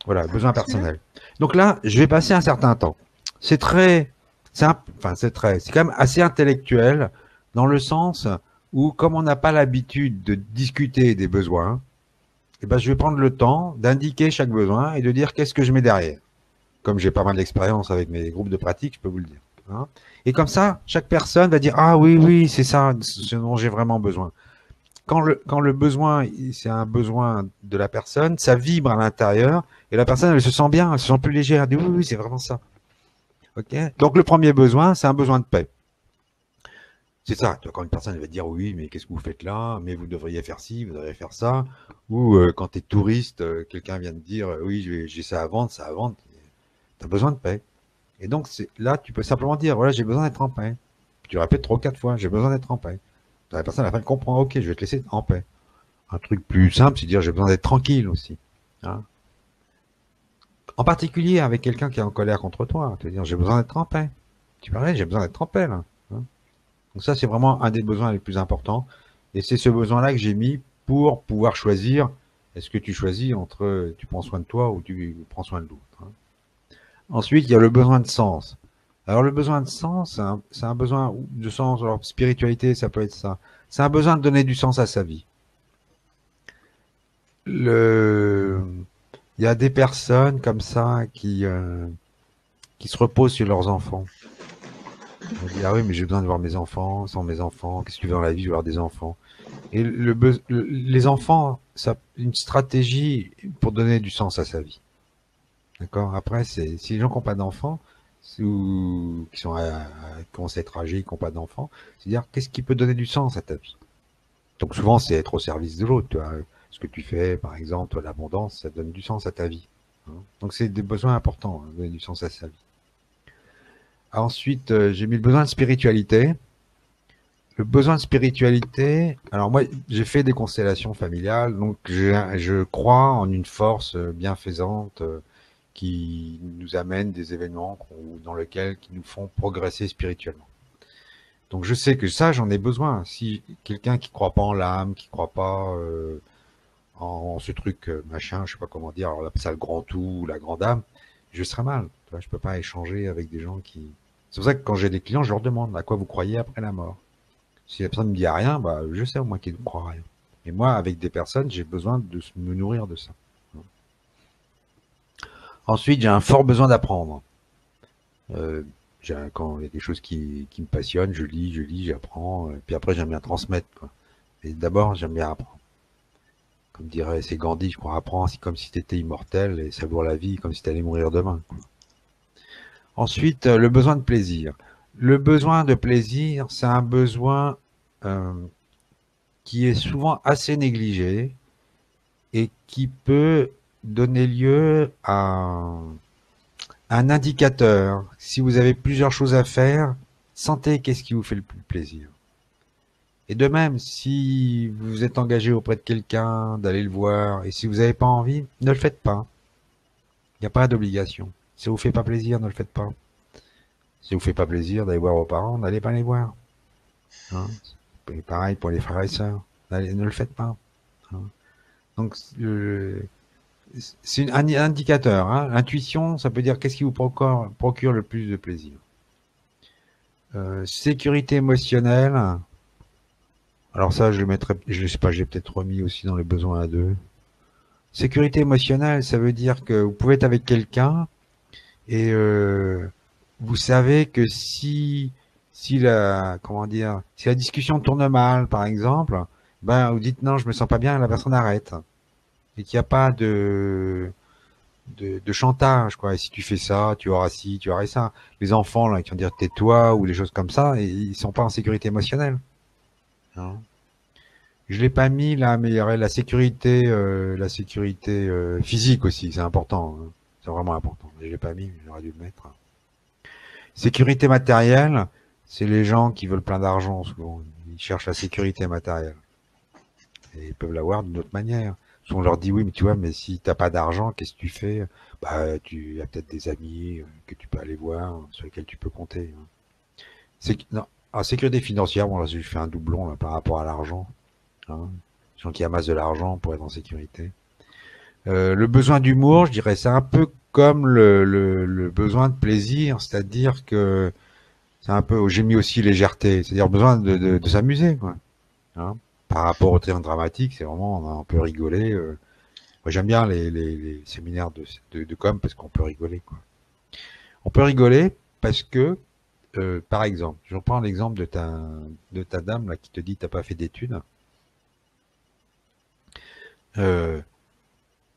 Voilà, besoin Celui-là? personnel. Donc là, je vais passer un certain temps. C'est très, c'est quand même assez intellectuel dans le sens où, comme on n'a pas l'habitude de discuter des besoins, eh ben, je vais prendre le temps d'indiquer chaque besoin et de dire qu'est-ce que je mets derrière. Comme j'ai pas mal d'expérience avec mes groupes de pratique, je peux vous le dire. Hein. Et comme ça, chaque personne va dire ah oui oui c'est ça ce dont j'ai vraiment besoin. Quand le besoin, c'est un besoin de la personne, ça vibre à l'intérieur et la personne, elle se sent bien, elle se sent plus légère. Elle dit oui, oui, c'est vraiment ça. Ok. Donc le premier besoin, c'est un besoin de paix. C'est ça. Quand une personne va te dire oui, mais qu'est-ce que vous faites là? Mais vous devriez faire ci, vous devriez faire ça. Ou quand tu es touriste, quelqu'un vient de dire oui, j'ai ça à vendre. Tu as besoin de paix. Et donc là, tu peux simplement dire voilà, j'ai besoin d'être en paix. Tu répètes 3 ou 4 fois, j'ai besoin d'être en paix. La personne à la fin comprend, ok, je vais te laisser en paix. Un truc plus simple, c'est dire j'ai besoin d'être tranquille aussi. Hein. En particulier avec quelqu'un qui est en colère contre toi, te dire j'ai besoin d'être en paix. Tu parlais, j'ai besoin d'être en paix là. Hein. Donc ça c'est vraiment un des besoins les plus importants. Et c'est ce besoin-là que j'ai mis pour pouvoir choisir. Est-ce que tu choisis entre tu prends soin de toi ou tu prends soin de l'autre. Hein. Ensuite, il y a le besoin de sens. Alors le besoin de sens, c'est un besoin de sens. Alors spiritualité, ça peut être ça. C'est un besoin de donner du sens à sa vie. Le Il y a des personnes comme ça qui se reposent sur leurs enfants. On dit, ah oui, mais j'ai besoin de voir mes enfants, sans mes enfants, qu'est-ce que tu veux dans la vie, je veux voir des enfants. Et les enfants, ça, une stratégie pour donner du sens à sa vie. D'accord. Après, c'est si les gens qui n'ont pas d'enfants, ou qui sont qui commencent à être âgés, qui n'ont pas d'enfants, c'est-à-dire qu'est-ce qui peut donner du sens à ta vie. Donc souvent, c'est être au service de l'autre. Tu vois. Ce que tu fais, par exemple, l'abondance, ça donne du sens à ta vie. Hein. Donc c'est des besoins importants, hein, donner du sens à sa vie. Ensuite, j'ai mis le besoin de spiritualité. Le besoin de spiritualité, alors moi, j'ai fait des constellations familiales, donc je crois en une force bienfaisante qui nous amène des événements dans lesquels qui nous font progresser spirituellement. Donc je sais que ça, j'en ai besoin. Si quelqu'un qui croit pas en l'âme, qui croit pas en ce truc machin, je sais pas comment dire, alors on appelle ça le grand tout ou la grande âme, je serais mal. Tu vois, je peux pas échanger avec des gens qui. C'est pour ça que quand j'ai des clients, je leur demande à quoi vous croyez après la mort. Si la personne me dit à rien, bah je sais au moins qu'il ne croit à rien. Et moi, avec des personnes, j'ai besoin de me nourrir de ça. Ensuite, j'ai un fort besoin d'apprendre. Euh, quand il y a des choses qui me passionnent, je lis, j'apprends. Puis après, j'aime bien transmettre. Quoi. Et d'abord, j'aime bien apprendre. Comme dirait c'est Gandhi, je crois, apprends c'est comme si tu étais immortel et savoure la vie comme si tu allais mourir demain. Quoi. Ensuite, le besoin de plaisir. Le besoin de plaisir, c'est un besoin euh, qui est souvent assez négligé et qui peut donner lieu à un indicateur. Si vous avez plusieurs choses à faire, sentez qu'est-ce qui vous fait le plus plaisir. Et de même, si vous êtes engagé auprès de quelqu'un, d'aller le voir, et si vous n'avez pas envie, ne le faites pas. Il n'y a pas d'obligation. Si ça vous fait pas plaisir, ne le faites pas. Si ça vous fait pas plaisir d'aller voir vos parents, n'allez pas les voir. Hein. Et pareil pour les frères et sœurs. Allez, ne le faites pas. Hein. Donc, c'est un indicateur. Hein. L'intuition, ça peut dire qu'est-ce qui vous procure le plus de plaisir. Sécurité émotionnelle. Alors ça, je le mettrais, je sais pas, j'ai peut-être remis aussi dans les besoins à deux. Sécurité émotionnelle, ça veut dire que vous pouvez être avec quelqu'un et vous savez que si la comment dire, si la discussion tourne mal, par exemple, ben vous dites non, je me sens pas bien, la personne arrête et qu'il n'y a pas de chantage, quoi. Et si tu fais ça, tu auras ci, tu auras ça. Les enfants là qui vont dire tais-toi ou des choses comme ça, et ils sont pas en sécurité émotionnelle. Hein. Je l'ai pas mis là, mais il y aurait la sécurité physique aussi, c'est important. Hein. C'est vraiment important. Je l'ai pas mis, mais j'aurais dû le mettre. Sécurité matérielle, c'est les gens qui veulent plein d'argent souvent. Ils cherchent la sécurité matérielle. Et ils peuvent l'avoir d'une autre manière. Souvent on leur dit oui, mais tu vois, mais si t'as pas d'argent, qu'est-ce que tu fais? Bah, tu as peut-être des amis que tu peux aller voir, sur lesquels tu peux compter. Hein. Non. Ah, sécurité financière, bon là, j'ai fait un doublon là, par rapport à l'argent. Hein. Les gens qui amassent de l'argent pour être en sécurité. Le besoin d'humour, je dirais, c'est un peu comme le besoin de plaisir, c'est-à-dire que c'est un peu, j'ai mis aussi légèreté, c'est-à-dire besoin de s'amuser, quoi. Hein. Par rapport au théâtre dramatique, c'est vraiment, on a un peu rigolé. Moi, j'aime bien les séminaires de com parce qu'on peut rigoler, quoi. On peut rigoler parce que, par exemple, je reprends l'exemple de ta dame là qui te dit t'as pas fait d'études.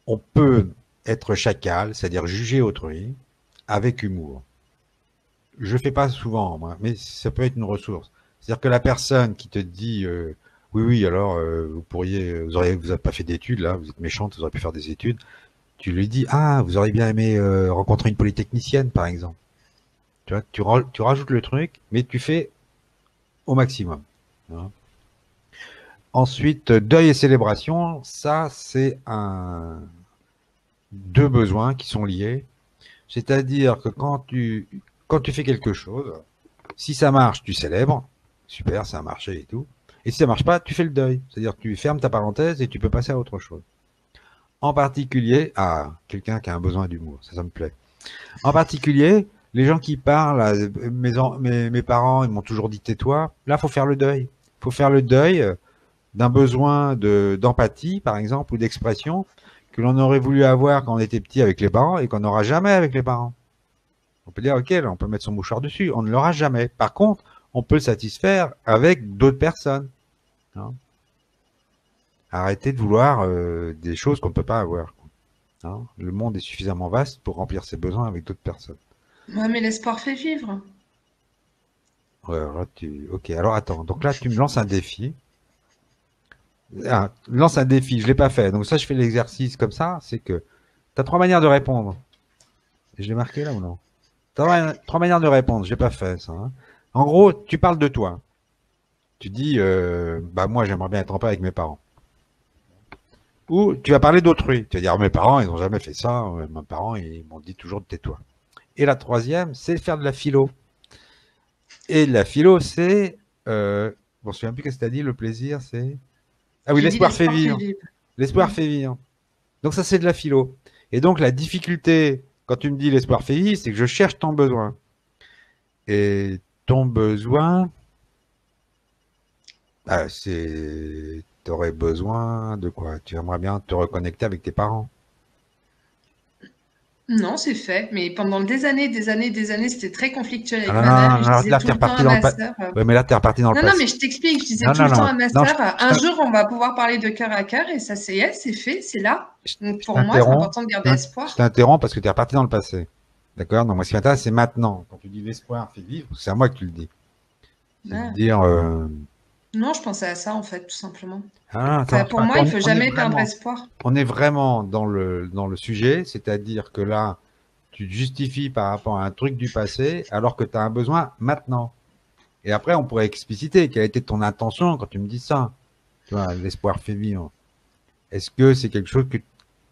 On peut être chacal, c'est-à-dire juger autrui, avec humour. Je fais pas souvent, moi, mais ça peut être une ressource. C'est-à-dire que la personne qui te dit oui, oui, alors vous avez pas fait d'études là, vous êtes méchante, vous auriez pu faire des études. Tu lui dis ah, vous auriez bien aimé rencontrer une polytechnicienne, par exemple. Tu vois, tu rajoutes le truc, mais tu fais au maximum. Hein. Ensuite, deuil et célébration, ça c'est deux besoins qui sont liés. C'est-à-dire que quand tu fais quelque chose, si ça marche, tu célèbres, super, ça a marché et tout. Et si ça marche pas, tu fais le deuil. C'est-à-dire que tu fermes ta parenthèse et tu peux passer à autre chose. En particulier, quelqu'un qui a un besoin d'humour, ça me plaît. En particulier, les gens qui parlent, mes parents, ils m'ont toujours dit tais-toi. Là, faut faire le deuil. Faut faire le deuil d'un besoin d'empathie, par exemple, ou d'expression que l'on aurait voulu avoir quand on était petit avec les parents et qu'on n'aura jamais avec les parents. On peut dire, ok, là, on peut mettre son mouchoir dessus, on ne l'aura jamais. Par contre, on peut le satisfaire avec d'autres personnes. Hein. Arrêtez de vouloir des choses qu'on ne peut pas avoir. Hein. Le monde est suffisamment vaste pour remplir ses besoins avec d'autres personnes. Ouais, mais l'espoir fait vivre. Ouais, alors ok, alors attends. Donc là, tu me lances un défi. Lance un défi, je l'ai pas fait. Donc ça, je fais l'exercice comme ça, c'est que tu as trois manières de répondre. Et je l'ai marqué là ou non? Trois manières de répondre, j'ai pas fait ça. Hein. En gros, tu parles de toi. Tu dis, bah moi j'aimerais bien être en paix avec mes parents. Ou tu vas parler d'autrui. Tu vas dire, mes parents, ils n'ont jamais fait ça. Mes parents, ils m'ont dit toujours de tais-toi. Et la troisième, c'est faire de la philo. Et la philo, c'est, bon, je me souviens plus qu'est-ce que tu as dit. Le plaisir, c'est ah oui, l'espoir fait vivre. L'espoir fait vivre. Donc ça, c'est de la philo. Et donc la difficulté, quand tu me dis l'espoir fait vivre, c'est que je cherche ton besoin. Et ton besoin, c'est, t'aurais besoin de quoi? Tu aimerais bien te reconnecter avec tes parents. Non, c'est fait. Mais pendant des années, c'était très conflictuel Ah avec non, ma mère. Et je non, disais là, tout t'es le temps reparti à dans le ma passé. sœur. Ouais, mais là, t'es reparti dans le Non, non, passé. mais je t'explique. Je disais Non, tout non, le temps non, à ma non, sœur, un jour, on va pouvoir parler de cœur à cœur. Et ça, c'est fait, c'est là. Donc, je pour moi, c'est t'interromps. important de garder Je espoir. t'interromps parce que t'es reparti dans le passé. D'accord? Donc, moi, ce qui m'intéresse, c'est maintenant. Quand tu dis l'espoir fait vivre, c'est à moi que tu le dis. C'est de Ouais. dire, Non, je pensais à ça, en fait, tout simplement. attends, Pour moi, il faut jamais perdre espoir. on est vraiment dans le sujet, c'est-à-dire que là, tu te justifies par rapport à un truc du passé alors que tu as un besoin maintenant. Et après, on pourrait expliciter quelle était ton intention quand tu me dis ça. Tu vois, l'espoir fait vivre. Est-ce que c'est quelque chose que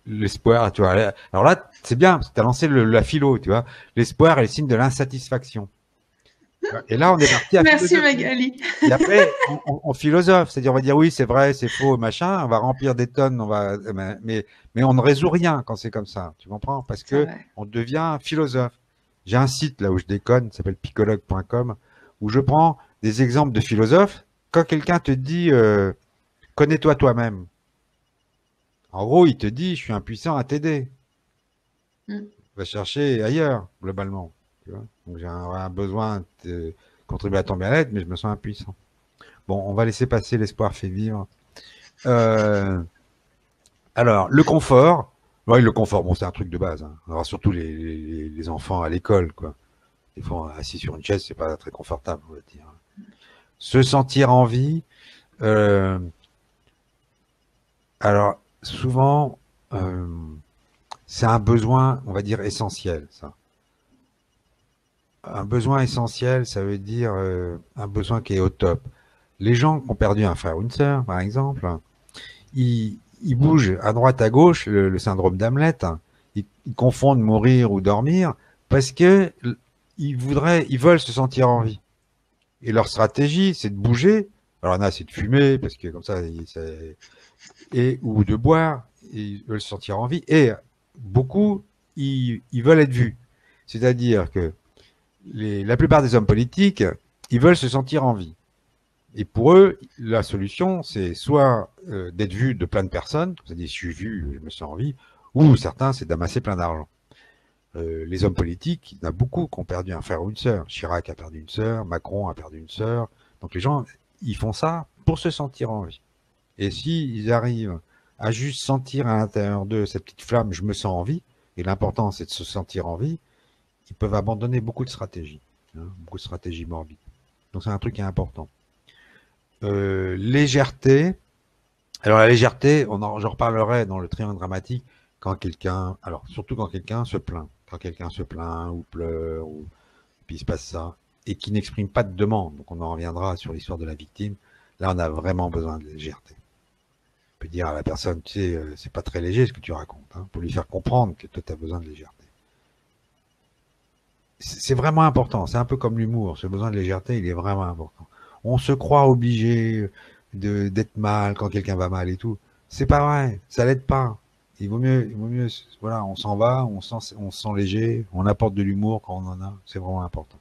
l'espoir, tu vois, alors là, c'est bien, parce que tu as lancé la philo, tu vois. L'espoir est le signe de l'insatisfaction. Et là, on est parti à Merci philosopher. Magali. Et après, on philosophe, c'est-à-dire on va dire oui, c'est vrai, c'est faux, machin, on va remplir des tonnes, mais on ne résout rien quand c'est comme ça, tu comprends? Parce C'est que vrai. on devient philosophe. J'ai un site là où je déconne, ça s'appelle picologue.com, où je prends des exemples de philosophes. Quand quelqu'un te dit connais-toi toi-même, en gros, il te dit je suis impuissant à t'aider. Mm. Va chercher ailleurs, globalement. Tu vois, donc j'ai un besoin de contribuer à ton bien-être, mais je me sens impuissant. Bon, on va laisser passer l'espoir fait vivre. Euh, alors, le confort. Oui, le confort, bon, c'est un truc de base. Hein. Alors, surtout les enfants à l'école, quoi. Des fois, assis sur une chaise, c'est pas très confortable, on va dire. Se sentir en vie. Euh, alors, souvent, euh, c'est un besoin, on va dire, essentiel, ça. Un besoin essentiel, ça veut dire un besoin qui est au top. Les gens qui ont perdu un frère ou une sœur, par exemple, ils bougent à droite, à gauche, le syndrome d'Hamlet. Ils confondent mourir ou dormir parce que ils veulent se sentir en vie. Et leur stratégie, c'est de bouger. Alors, il y en a, c'est de fumer parce que comme ça, et ou de boire. Ils veulent se sentir en vie. Et beaucoup, ils veulent être vus. C'est-à-dire que la plupart des hommes politiques, ils veulent se sentir en vie. Et pour eux, la solution, c'est soit d'être vu de plein de personnes, c'est-à-dire je suis vu, je me sens en vie, ou certains, c'est d'amasser plein d'argent. Les hommes politiques, il y en a beaucoup qui ont perdu un frère ou une sœur. Chirac a perdu une sœur, Macron a perdu une sœur. Donc les gens, ils font ça pour se sentir en vie. Et s'ils arrivent à juste sentir à l'intérieur d'eux cette petite flamme, je me sens en vie, et l'important c'est de se sentir en vie, ils peuvent abandonner beaucoup de stratégies, hein, beaucoup de stratégies morbides. Donc c'est un truc qui est important. Légèreté. Alors la légèreté, j'en reparlerai dans le triangle dramatique quand quelqu'un, alors surtout quand quelqu'un se plaint, quand quelqu'un se plaint ou pleure ou puis il se passe ça et qui n'exprime pas de demande. Donc on en reviendra sur l'histoire de la victime. Là, on a vraiment besoin de légèreté. On peut dire à la personne, tu sais, c'est pas très léger ce que tu racontes, hein, pour lui faire comprendre que toi tu as besoin de légèreté. C'est vraiment important. C'est un peu comme l'humour. Ce besoin de légèreté, il est vraiment important. On se croit obligé d'être mal quand quelqu'un va mal et tout. C'est pas vrai. Ça l'aide pas. Il vaut mieux, voilà, on s'en va, on se sent léger, on apporte de l'humour quand on en a. C'est vraiment important.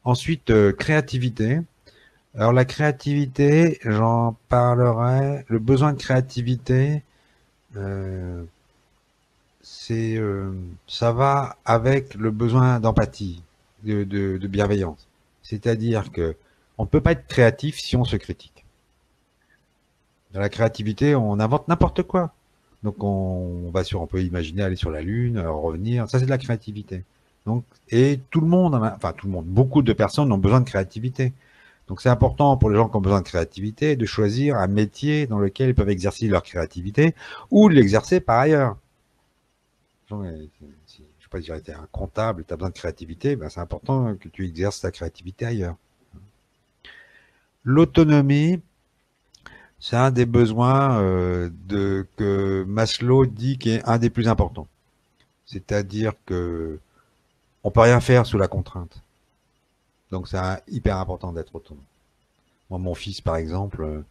Ensuite, créativité. Alors la créativité, j'en parlerai. Le besoin de créativité, euh, ça va avec le besoin d'empathie, de bienveillance. C'est-à-dire que on ne peut pas être créatif si on se critique. Dans la créativité, on invente n'importe quoi. Donc on peut imaginer aller sur la Lune, revenir. Ça c'est de la créativité. Donc et tout le monde, enfin tout le monde, beaucoup de personnes ont besoin de créativité. Donc c'est important pour les gens qui ont besoin de créativité de choisir un métier dans lequel ils peuvent exercer leur créativité ou de l'exercer par ailleurs. Je sais pas dire, tu es un comptable, tu as besoin de créativité, ben c'est important que tu exerces ta créativité ailleurs. L'autonomie, c'est un des besoins que Maslow dit qui est un des plus importants. C'est-à-dire que on peut rien faire sous la contrainte. Donc c'est hyper important d'être autonome. Moi, mon fils, par exemple,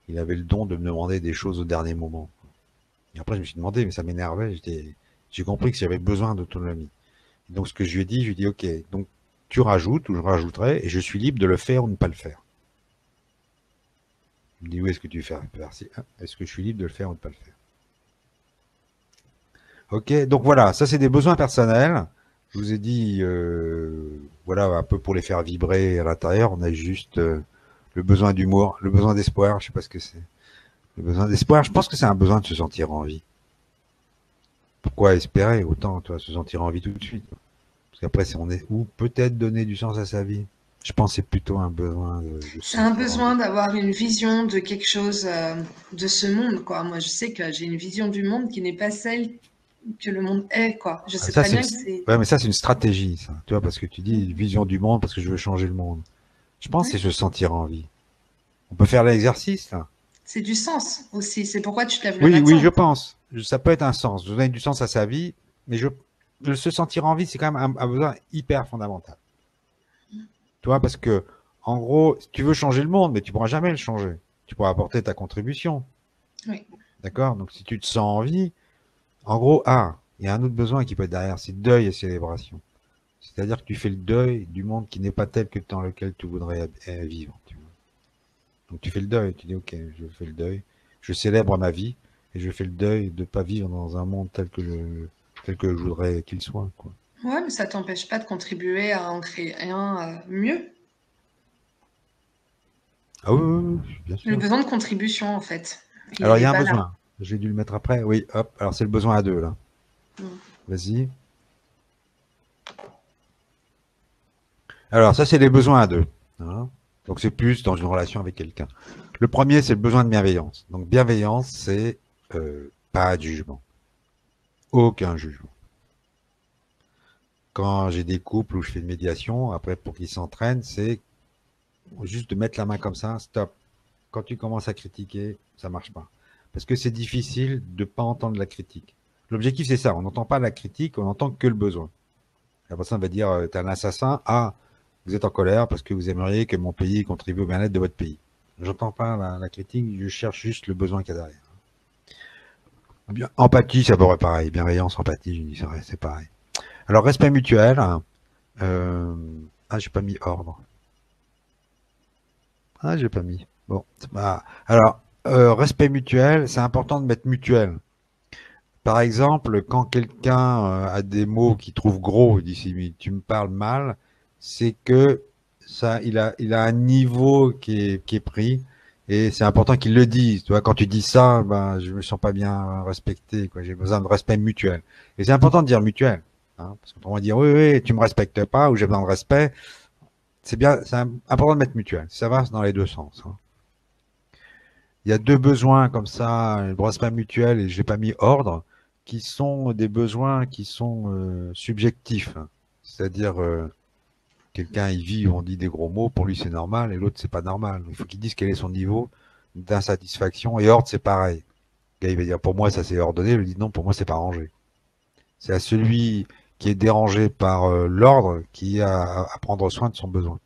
il avait le don de me demander des choses au dernier moment. Et après, je me suis demandé, mais ça m'énervait. J'ai compris que j'avais besoin d'autonomie. Donc, ce que je lui ai dit, ok, donc tu rajoutes ou je rajouterai, et je suis libre de le faire ou ne pas le faire. Il me dit, où est-ce que tu fais? Est-ce que je suis libre de le faire ou de ne pas le faire? Ok, donc voilà, ça c'est des besoins personnels. Je vous ai dit, voilà, un peu pour les faire vibrer à l'intérieur, on a juste le besoin d'humour, le besoin d'espoir, je sais pas ce que c'est. Le besoin d'espoir, je pense que c'est un besoin de se sentir en vie. Pourquoi espérer autant, toi, se sentir en vie tout de suite? Parce qu'après, ou peut-être donner du sens à sa vie. Je pense que c'est plutôt un besoin de se C'est un sentir en besoin vie. d'avoir une vision de quelque chose de ce monde, quoi. Moi, je sais que j'ai une vision du monde qui n'est pas celle que le monde est, quoi. Je Ah, sais ça, très bien que c'est. ouais, mais ça, c'est une stratégie, ça. Tu vois, parce que tu dis vision du monde parce que je veux changer le monde. Je pense que Ouais. c'est se sentir en vie. On peut faire l'exercice, là. C'est du sens aussi. C'est pourquoi tu te lèves le Oui, oui, je matin. pense. Ça peut être un sens. Donner du sens à sa vie, mais se sentir en vie, c'est quand même un besoin hyper fondamental. Tu vois, parce que, en gros, tu veux changer le monde, mais tu pourras jamais le changer. Tu pourras apporter ta contribution. Oui. D'accord? Donc, si tu te sens en vie, en gros, il y a un autre besoin qui peut être derrière, c'est deuil et célébration. C'est-à-dire que tu fais le deuil du monde qui n'est pas tel que dans lequel tu voudrais vivre. Tu vois. Donc, tu fais le deuil, tu dis, ok, je fais le deuil, je célèbre ma vie, et je fais le deuil de ne pas vivre dans un monde tel que je voudrais qu'il soit, quoi. Ouais, mais ça t'empêche pas de contribuer à en créer un mieux. Ah oui, oui, oui, bien Le sûr. besoin de contribution, en fait, il Alors, il y est a un pas là. besoin. J'ai dû le mettre après. Oui, hop. Alors, c'est le besoin à deux, là. Mm. Vas-y. Alors, ça, c'est les besoins à deux. Hein. Donc, c'est plus dans une relation avec quelqu'un. Le premier, c'est le besoin de bienveillance. Donc, bienveillance, c'est pas de jugement. Aucun jugement. Quand j'ai des couples où je fais une médiation, après, pour qu'ils s'entraînent, c'est juste de mettre la main comme ça, stop. Quand tu commences à critiquer, ça marche pas. Parce que c'est difficile de pas entendre la critique. L'objectif, c'est ça. On n'entend pas la critique, on n'entend que le besoin. La personne va dire, t'es un assassin. Ah, vous êtes en colère parce que vous aimeriez que mon pays contribue au bien-être de votre pays. J'entends pas la critique, je cherche juste le besoin qu'il y a derrière. Bien, empathie, c'est à peu près pareil. Bienveillance, empathie, je dis c'est pareil. Alors, respect mutuel. Euh, j'ai pas mis ordre. J'ai pas mis. Bon, alors, respect mutuel, c'est important de mettre mutuel. Par exemple, quand quelqu'un a des mots qu'il trouve gros, il dit si tu me parles mal, c'est que ça, il a un niveau qui est pris et c'est important qu'il le dise. Tu vois, quand tu dis ça, ben, je me sens pas bien respecté, quoi. J'ai besoin de respect mutuel. Et c'est important de dire mutuel, hein, parce qu'on va dire oui, oui, tu me respectes pas ou j'ai besoin de respect. C'est bien, c'est important de mettre mutuel. Ça va dans les deux sens. Hein. Il y a deux besoins comme ça, le respect mutuel et j'ai pas mis ordre, qui sont des besoins qui sont subjectifs. C'est-à-dire, quelqu'un il vit, on dit des gros mots, pour lui c'est normal, et l'autre c'est pas normal. Il faut qu'il dise quel est son niveau d'insatisfaction. Et ordre c'est pareil. Le gars il va dire pour moi ça c'est ordonné, il lui dit non pour moi c'est pas rangé. C'est à celui qui est dérangé par l'ordre qui a à prendre soin de son besoin.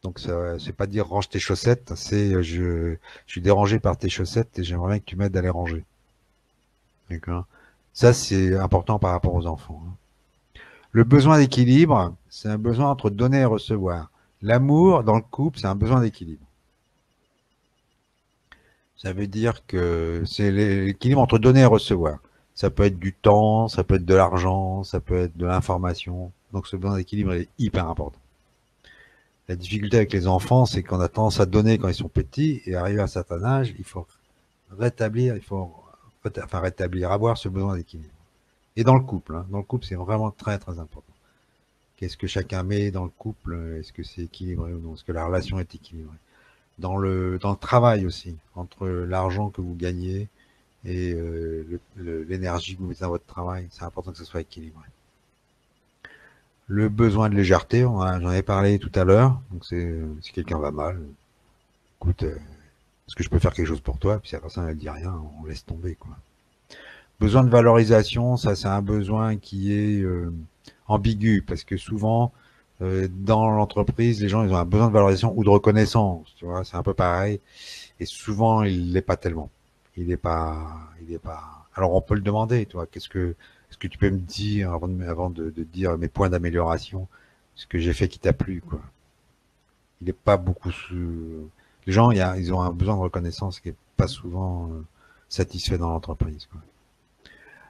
Donc ça, c'est pas dire range tes chaussettes, c'est je suis dérangé par tes chaussettes et j'aimerais bien que tu m'aides à les ranger. D'accord. Ça c'est important par rapport aux enfants. Hein. Le besoin d'équilibre, c'est un besoin entre donner et recevoir. L'amour dans le couple, c'est un besoin d'équilibre. Ça veut dire que c'est l'équilibre entre donner et recevoir. Ça peut être du temps, ça peut être de l'argent, ça peut être de l'information. Donc ce besoin d'équilibre est hyper important. La difficulté avec les enfants, c'est qu'on a tendance à donner quand ils sont petits et arrivé à un certain âge, il faut rétablir, avoir ce besoin d'équilibre. Et dans le couple, hein, dans le couple, c'est vraiment très très important. Qu'est-ce que chacun met dans le couple? Est-ce que c'est équilibré ou non? Est-ce que la relation est équilibrée? Dans le travail aussi, entre l'argent que vous gagnez et l'énergie que vous mettez dans votre travail, c'est important que ce soit équilibré. Le besoin de légèreté, j'en ai parlé tout à l'heure. Donc c'est si quelqu'un va mal, écoute, est-ce que je peux faire quelque chose pour toi? Puis si la personne elle dit rien, on laisse tomber quoi. Besoin de valorisation, ça c'est un besoin qui est ambigu parce que souvent dans l'entreprise, les gens ils ont un besoin de valorisation ou de reconnaissance. Tu vois, c'est un peu pareil. Et souvent il l'est pas tellement. Il est pas. Alors on peut le demander. Tu vois, est-ce que tu peux me dire avant de dire mes points d'amélioration, ce que j'ai fait qui t'a plu quoi. Il est pas beaucoup. Les gens ils ont un besoin de reconnaissance qui est pas souvent satisfait dans l'entreprise. Quoi.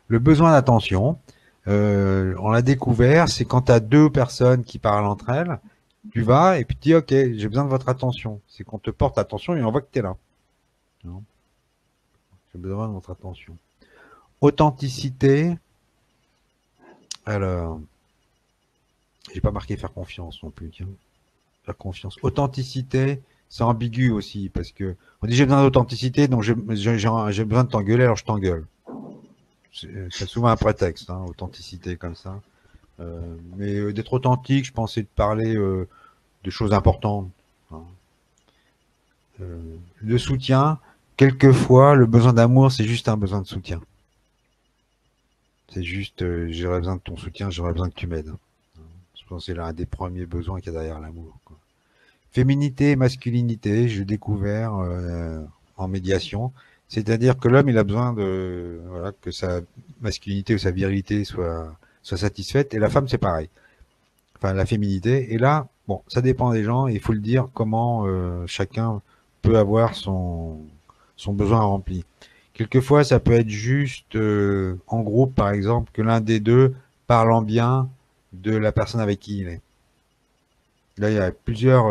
Le besoin d'attention, on l'a découvert, c'est quand tu as deux personnes qui parlent entre elles, tu vas et puis tu dis ok, j'ai besoin de votre attention. C'est qu'on te porte attention et on voit que tu es là. J'ai besoin de votre attention. Authenticité, alors, j'ai pas marqué faire confiance non plus. Tiens. Faire confiance. Authenticité, c'est ambigu aussi parce que on dit j'ai besoin d'authenticité, donc j'ai besoin de t'engueuler, alors je t'engueule. C'est souvent un prétexte, hein, authenticité comme ça. Mais d'être authentique, je pensais de parler de choses importantes. Hein. Le soutien, quelquefois, le besoin d'amour, c'est juste un besoin de soutien. C'est juste, j'aurais besoin de ton soutien, j'aurais besoin que tu m'aides. Je pense que c'est l'un des premiers besoins qu'il y a derrière l'amour, quoi. Féminité et masculinité, j'ai découvert en médiation. C'est-à-dire que l'homme, il a besoin de, voilà, que sa masculinité ou sa virilité soit satisfaite. Et la femme, c'est pareil. Enfin, la féminité. Et là, bon, ça dépend des gens. Il faut le dire comment chacun peut avoir son besoin rempli. Quelquefois, ça peut être juste en groupe, par exemple, que l'un des deux parle en bien de la personne avec qui il est. Là, il y a plusieurs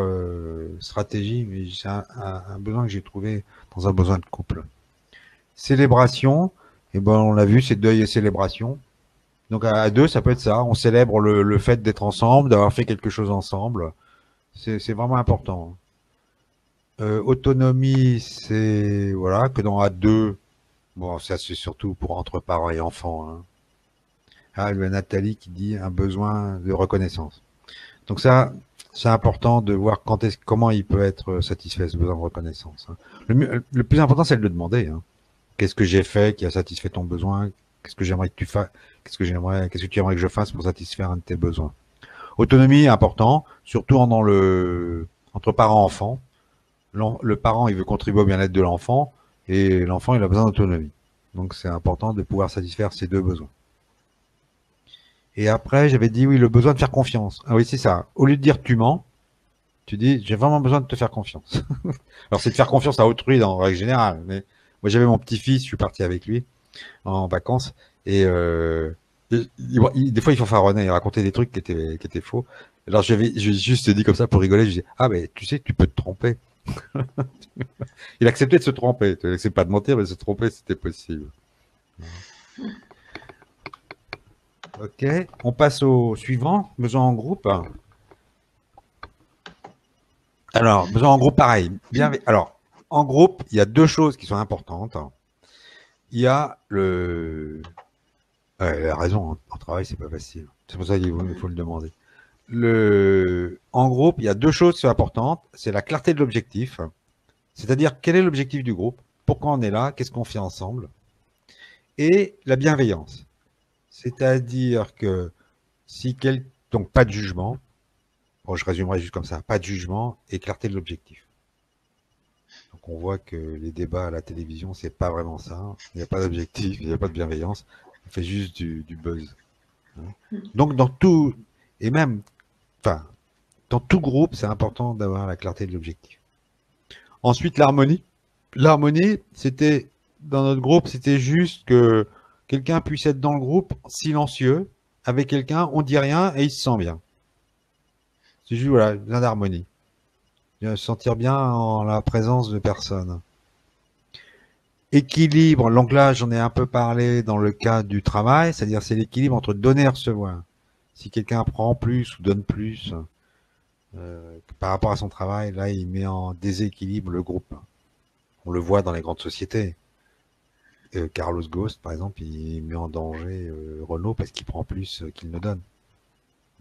stratégies, mais c'est un besoin que j'ai trouvé dans un besoin de couple. Célébration, et ben on l'a vu, c'est deuil et célébration. Donc à deux, ça peut être ça. On célèbre le fait d'être ensemble, d'avoir fait quelque chose ensemble. C'est vraiment important. Autonomie, c'est voilà que dans à deux, bon ça c'est surtout pour entre parents et enfants. Hein. Ah, il y a Nathalie qui dit un besoin de reconnaissance. Donc ça, c'est important de voir comment il peut être satisfait ce besoin de reconnaissance. Hein. Le plus important, c'est de le demander. Hein. Qu'est-ce que j'ai fait qui a satisfait ton besoin? Qu'est-ce que j'aimerais que tu fasses? Qu'est-ce que tu aimerais que je fasse pour satisfaire un de tes besoins? Autonomie, important, surtout entre parents-enfants. Le parent, il veut contribuer au bien-être de l'enfant et l'enfant, il a besoin d'autonomie. Donc, c'est important de pouvoir satisfaire ces deux besoins. Et après, j'avais dit, oui, le besoin de faire confiance. Ah oui, c'est ça. Au lieu de dire tu mens, tu dis, j'ai vraiment besoin de te faire confiance. Alors, c'est de faire confiance à autrui dans règle générale. Mais moi, j'avais mon petit-fils, je suis parti avec lui en vacances. Et des fois, il fanfaronnait, il racontait des trucs qui étaient faux. Alors, j'ai juste dit comme ça pour rigoler. Je dis, ah, mais tu sais, tu peux te tromper. Il acceptait de se tromper. Il acceptait pas de mentir, mais de se tromper, c'était possible. Ok, on passe au suivant, besoin en groupe. Alors, besoin en groupe, pareil. Alors, en groupe, il y a deux choses qui sont importantes. Il y a elle a raison, hein. En travail, c'est pas facile. C'est pour ça qu'il faut le demander. En groupe, il y a deux choses qui sont importantes. C'est la clarté de l'objectif. C'est-à-dire, quel est l'objectif du groupe? Pourquoi on est là? Qu'est-ce qu'on fait ensemble? Et la bienveillance. C'est-à-dire que donc pas de jugement. Bon, je résumerai juste comme ça. Pas de jugement et clarté de l'objectif. Donc on voit que les débats à la télévision, c'est pas vraiment ça. Il n'y a pas d'objectif, il n'y a pas de bienveillance. On fait juste du buzz. Donc dans tout, et même, enfin, dans tout groupe, c'est important d'avoir la clarté de l'objectif. Ensuite, l'harmonie. L'harmonie, dans notre groupe, c'était juste que quelqu'un puisse être dans le groupe silencieux, avec quelqu'un, on dit rien et il se sent bien. C'est juste, voilà, besoin d'harmonie. Se sentir bien en la présence de personnes. Équilibre, donc là, j'en ai un peu parlé dans le cas du travail, c'est-à-dire c'est l'équilibre entre donner et recevoir. Si quelqu'un prend plus ou donne plus par rapport à son travail, là, il met en déséquilibre le groupe. On le voit dans les grandes sociétés. Carlos Ghosn, par exemple, il met en danger Renault parce qu'il prend plus qu'il ne donne.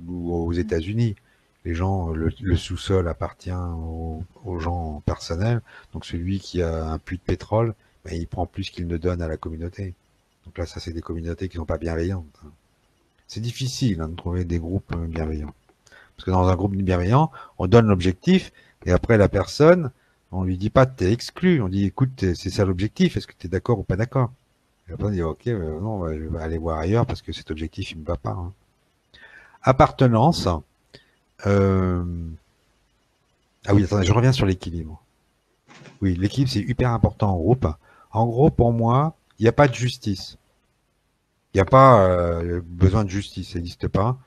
Ou aux États-Unis, les gens, le sous-sol appartient aux gens personnels. Donc celui qui a un puits de pétrole, ben, il prend plus qu'il ne donne à la communauté. Donc là, ça, c'est des communautés qui sont pas bienveillantes. C'est difficile de trouver des groupes bienveillants. Parce que dans un groupe bienveillant, on donne l'objectif et après la personne, on lui dit pas t'es exclu. On dit écoute, c'est ça l'objectif. Est-ce que tu es d'accord ou pas d'accord? Et après on dit ok, non, je vais aller voir ailleurs parce que cet objectif il me va pas. Hein. Appartenance. Ah oui, attendez, je reviens sur l'équilibre. Oui, l'équilibre, c'est hyper important en groupe. En gros, pour moi, il n'y a pas de justice. Il n'y a pas besoin de justice, ça n'existe pas.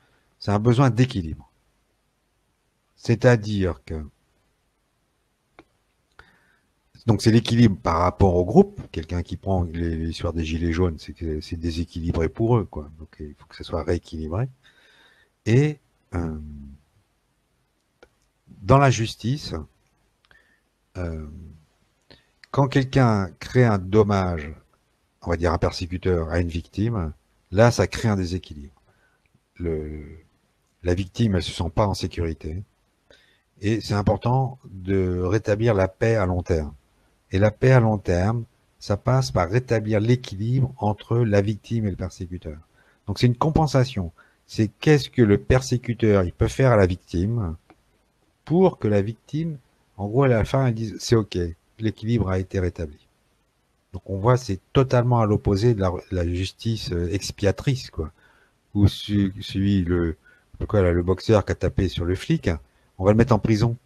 C'est un besoin d'équilibre. C'est-à-dire que donc c'est l'équilibre par rapport au groupe. Quelqu'un qui prend l'histoire des gilets jaunes, c'est que c'est déséquilibré pour eux, quoi. Donc il faut que ça soit rééquilibré. Et dans la justice, quand quelqu'un crée un dommage, on va dire un persécuteur à une victime, là, ça crée un déséquilibre. La victime, elle se sent pas en sécurité. Et c'est important de rétablir la paix à long terme. Et la paix à long terme, ça passe par rétablir l'équilibre entre la victime et le persécuteur. Donc c'est une compensation. c'est qu'est-ce que le persécuteur il peut faire à la victime pour que la victime, en gros, à la fin, elle dise c'est ok, l'équilibre a été rétabli. Donc on voit, c'est totalement à l'opposé de la justice expiatrice, quoi. Ou celui, le boxeur qui a tapé sur le flic, on va le mettre en prison.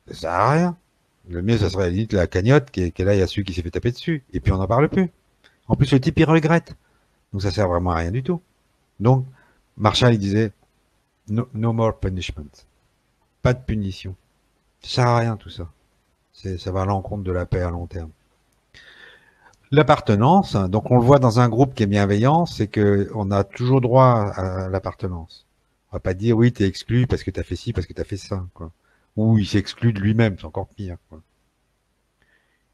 Ça sert à rien. Le mieux, ça serait à la limite la cagnotte qu'elle aille à celui qui s'est fait taper dessus. Et puis on n'en parle plus. En plus, le type, il regrette. Donc ça sert vraiment à rien du tout. Donc, Marshall, il disait, no more punishment. Pas de punition. Ça sert à rien tout ça. Ça va à l'encontre de la paix à long terme. L'appartenance, donc on le voit dans un groupe qui est bienveillant, c'est que on a toujours droit à l'appartenance. On va pas dire oui, t'es exclu parce que t'as fait ci, parce que t'as fait ça, quoi. Ou il s'exclut de lui-même, c'est encore pire, quoi.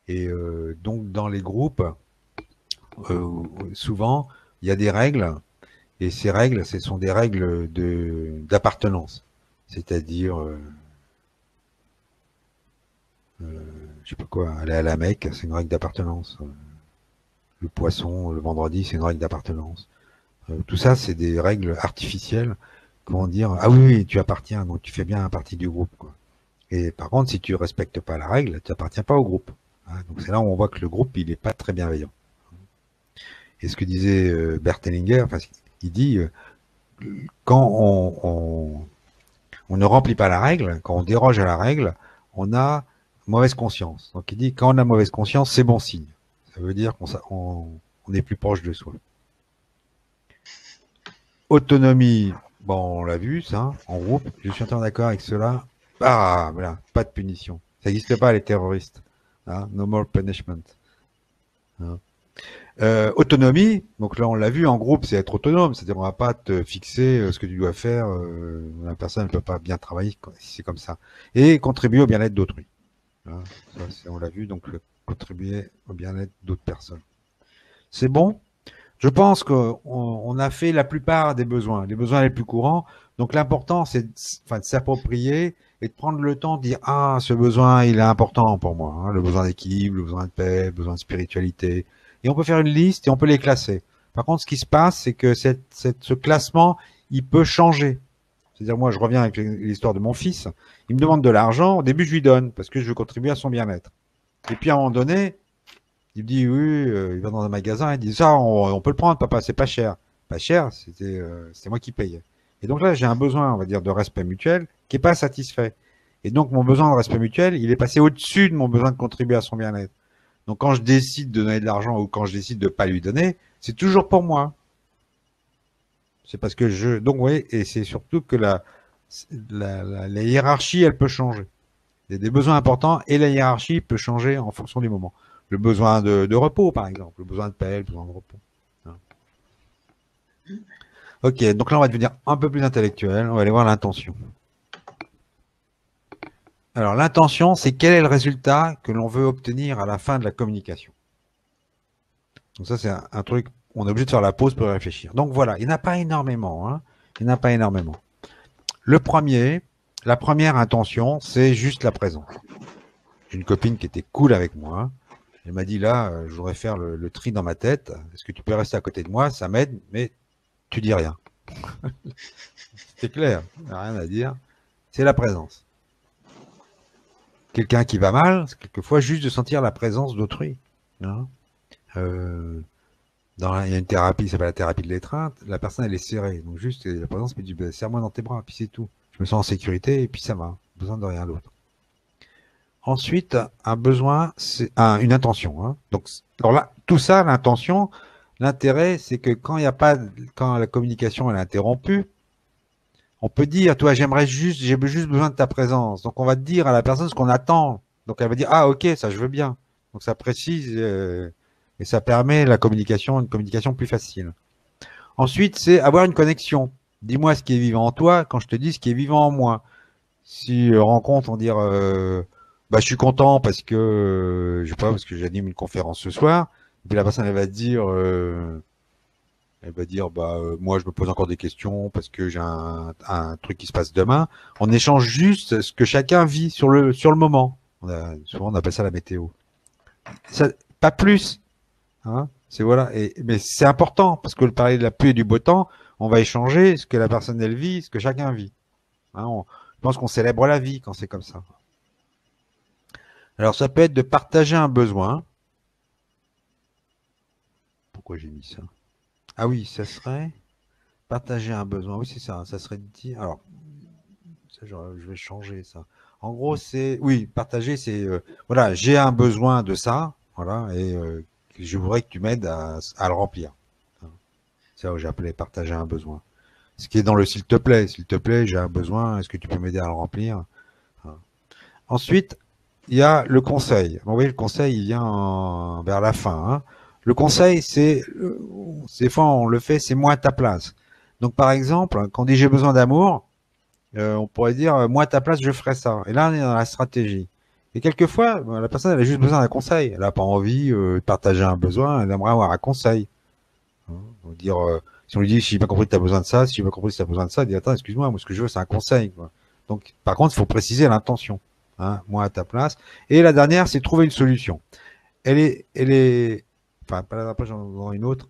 Et donc dans les groupes, souvent il y a des règles, et ces règles, ce sont des règles d'appartenance, c'est-à-dire je sais pas quoi, aller à la Mecque, c'est une règle d'appartenance. Le poisson, le vendredi, c'est une règle d'appartenance. Tout ça, c'est des règles artificielles qui vont dire ah oui, oui, tu appartiens, donc tu fais bien partie du groupe, quoi. Et par contre, si tu respectes pas la règle, tu n'appartiens pas au groupe. Hein, donc c'est là où on voit que le groupe, il n'est pas très bienveillant. Et ce que disait Bert Hellinger, enfin, il dit quand on ne remplit pas la règle, quand on déroge à la règle, on a mauvaise conscience. Donc il dit quand on a mauvaise conscience, c'est bon signe. Ça veut dire qu'on est plus proche de soi. Autonomie, bon, on l'a vu, ça, en groupe. Je suis entièrement d'accord avec cela. Ah, voilà, pas de punition. Ça n'existe pas, les terroristes. Hein, no more punishment. Hein. Autonomie, donc là on l'a vu, en groupe, c'est être autonome. C'est-à-dire on va pas te fixer ce que tu dois faire. La personne ne peut pas bien travailler si c'est comme ça. Et contribuer au bien-être d'autrui. Hein, ça, on l'a vu, donc contribuer au bien-être d'autres personnes. C'est bon. Je pense qu'on a fait la plupart des besoins, les besoins les plus courants. Donc l'important, c'est de s'approprier et de prendre le temps de dire ah, ce besoin, il est important pour moi. Hein, le besoin d'équilibre, le besoin de paix, le besoin de spiritualité. Et on peut faire une liste et on peut les classer. Par contre, ce qui se passe, c'est que ce classement, il peut changer. C'est-à-dire, moi, je reviens avec l'histoire de mon fils. Il me demande de l'argent. Au début, je lui donne parce que je veux contribuer à son bien-être. Et puis, à un moment donné, il me dit, oui, il va dans un magasin, il dit, ça, on peut le prendre, papa, c'est pas cher. Pas cher, c'était moi qui payais. Et donc là, j'ai un besoin, on va dire, de respect mutuel qui est pas satisfait. Et donc, mon besoin de respect mutuel, il est passé au-dessus de mon besoin de contribuer à son bien-être. Donc, quand je décide de donner de l'argent ou quand je décide de pas lui donner, c'est toujours pour moi. C'est parce que donc, oui, et c'est surtout que la hiérarchie, elle peut changer. Il y a des besoins importants et la hiérarchie peut changer en fonction du moment. Le besoin de repos, par exemple, le besoin de paix, le besoin de repos. Ok, donc là, on va devenir un peu plus intellectuel. On va aller voir l'intention. Alors, l'intention, c'est quel est le résultat que l'on veut obtenir à la fin de la communication. Donc ça, c'est un truc, on est obligé de faire la pause pour réfléchir. Donc voilà, il n'y en a pas énormément. Hein. Il n'y en a pas énormément. La première intention, c'est juste la présence. J'ai une copine qui était cool avec moi. Elle m'a dit là, je voudrais faire le tri dans ma tête. Est-ce que tu peux rester à côté de moi? Ça m'aide, mais tu dis rien. C'est clair, il n'y a rien à dire. C'est la présence. Quelqu'un qui va mal, c'est quelquefois juste de sentir la présence d'autrui. Hein, il y a une thérapie, ça s'appelle la thérapie de l'étreinte. La personne, elle est serrée. Donc juste, la présence me dit, serre-moi dans tes bras, puis c'est tout. Je me sens en sécurité, et puis ça va. Besoin de rien d'autre. Ensuite, un besoin, c'est une intention. Hein. Donc, alors là, tout ça, l'intention, l'intérêt, c'est que quand la communication elle est interrompue, on peut dire, toi, j'ai juste besoin de ta présence. Donc, on va dire à la personne ce qu'on attend. Donc, elle va dire, ah, ok, ça, je veux bien. Donc, ça précise et ça permet une communication plus facile. Ensuite, c'est avoir une connexion. Dis-moi ce qui est vivant en toi quand je te dis ce qui est vivant en moi. Si rencontre, on dire, je suis content parce que, je sais pas, parce que j'anime une conférence ce soir. Et puis la personne, elle va dire, moi, je me pose encore des questions parce que j'ai un truc qui se passe demain. On échange juste ce que chacun vit sur le moment. Souvent, on appelle ça la météo. Ça, pas plus. Hein, c'est voilà. Mais c'est important parce que le parler de la pluie et du beau temps, on va échanger ce que la personne elle vit, ce que chacun vit. Hein, je pense qu'on célèbre la vie quand c'est comme ça. Alors ça peut être de partager un besoin. Pourquoi j'ai mis ça? Ah oui, ça serait partager un besoin. Oui, c'est ça. Ça serait de dire. Alors, ça, je vais changer ça. En gros, c'est oui, partager, c'est voilà, j'ai un besoin de ça, voilà, et je voudrais que tu m'aides à le remplir. C'est ça que j'ai appelé partager un besoin. Ce qui est dans le s'il te plaît, j'ai un besoin, est-ce que tu peux m'aider à le remplir? Ensuite, il y a le conseil. Bon, oui, le conseil, il vient vers la fin. Hein. Le conseil, c'est fois on le fait, c'est moi à ta place. Donc, par exemple, quand on dit j'ai besoin d'amour, on pourrait dire moi à ta place, je ferais ça. Et là, on est dans la stratégie. Et quelquefois, la personne, elle a juste besoin d'un conseil. Elle n'a pas envie de partager un besoin, elle aimerait avoir un conseil. Hein. On va dire, si on lui dit, si j'ai pas compris que tu as besoin de ça, si j'ai pas compris que tu as besoin de ça, il dit, attends, excuse-moi, moi, ce que je veux, c'est un conseil. Quoi. Donc, par contre, il faut préciser l'intention. Hein, moi à ta place. Et la dernière, c'est trouver une solution. Enfin, pas la après, j'en ai une autre.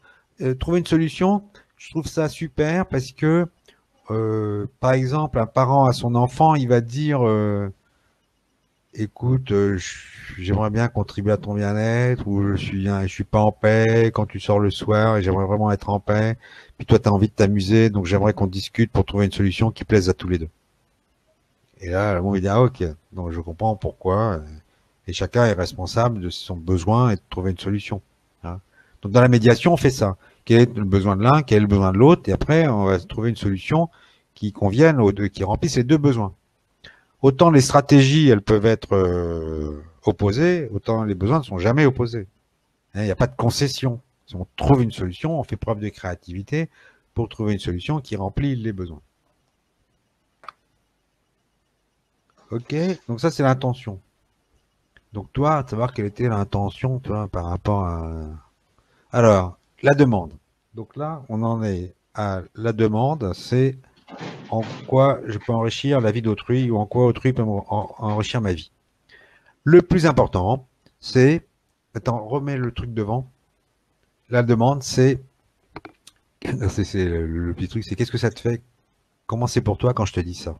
Trouver une solution, je trouve ça super parce que, par exemple, un parent à son enfant, il va dire, écoute, j'aimerais bien contribuer à ton bien-être, ou je suis pas en paix quand tu sors le soir et j'aimerais vraiment être en paix. Puis toi, tu as envie de t'amuser, donc j'aimerais qu'on discute pour trouver une solution qui plaise à tous les deux. Et là, on va dire, ah, ok, donc je comprends pourquoi. Et chacun est responsable de son besoin et de trouver une solution. Hein. Donc dans la médiation, on fait ça. Quel est le besoin de l'un, quel est le besoin de l'autre, et après, on va trouver une solution qui convienne aux deux, qui remplisse les deux besoins. Autant les stratégies, elles peuvent être opposées, autant les besoins ne sont jamais opposés. Il n'y a pas de concession. Si on trouve une solution, on fait preuve de créativité pour trouver une solution qui remplit les besoins. Ok, donc ça c'est l'intention. Donc toi, savoir quelle était l'intention, toi, par rapport à... Alors, la demande. Donc là, on en est à la demande, c'est en quoi je peux enrichir la vie d'autrui ou en quoi autrui peut enrichir ma vie. Le plus important, c'est... Attends, remets le truc devant. La demande, c'est... C'est le petit truc, c'est qu'est-ce que ça te fait? Comment c'est pour toi quand je te dis ça?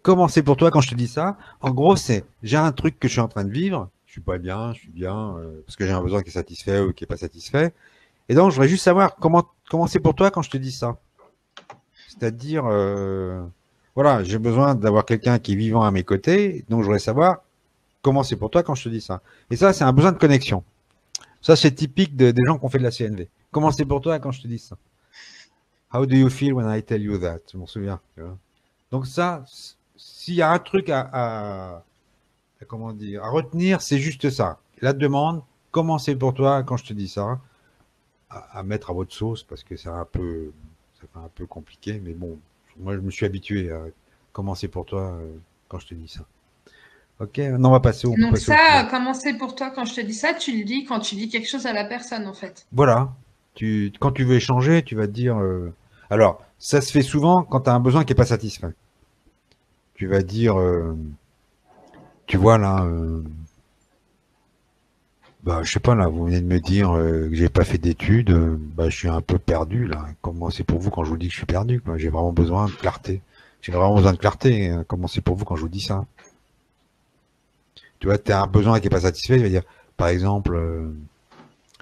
Comment c'est pour toi quand je te dis ça? En gros, c'est j'ai un truc que je suis en train de vivre, je suis pas bien, je suis bien, parce que j'ai un besoin qui est satisfait ou qui est pas satisfait. Et donc, je voudrais juste savoir comment c'est pour toi quand je te dis ça. C'est-à-dire, voilà, j'ai besoin d'avoir quelqu'un qui est vivant à mes côtés, donc je voudrais savoir comment c'est pour toi quand je te dis ça. Et ça, c'est un besoin de connexion. Ça, c'est typique des gens qui ont fait de la CNV. Comment c'est pour toi quand je te dis ça? How do you feel when I tell you that? Je m'en souviens. Tu vois. Donc ça, s'il y a un truc comment dire, à retenir, c'est juste ça. La demande, comment c'est pour toi quand je te dis ça? À mettre à votre sauce parce que ça fait un peu compliqué, mais bon, moi je me suis habitué à comment c'est pour toi quand je te dis ça. Ok, maintenant on va passer, on peut Donc passer au ça, suivant. comment c'est pour toi quand je te dis ça? Tu le dis quand tu dis quelque chose à la personne, en fait. Voilà, quand tu veux échanger, tu vas te dire. Alors, ça se fait souvent quand tu as un besoin qui n'est pas satisfait. Tu vas dire, tu vois là, bah, je sais pas là, vous venez de me dire que j'ai pas fait d'études, bah, je suis un peu perdu là. Comment c'est pour vous quand je vous dis que je suis perdu, quoi? J'ai vraiment besoin de clarté. J'ai vraiment besoin de clarté. Hein. Comment c'est pour vous quand je vous dis ça? Tu vois, tu as un besoin qui est pas satisfait, je vais dire, par exemple,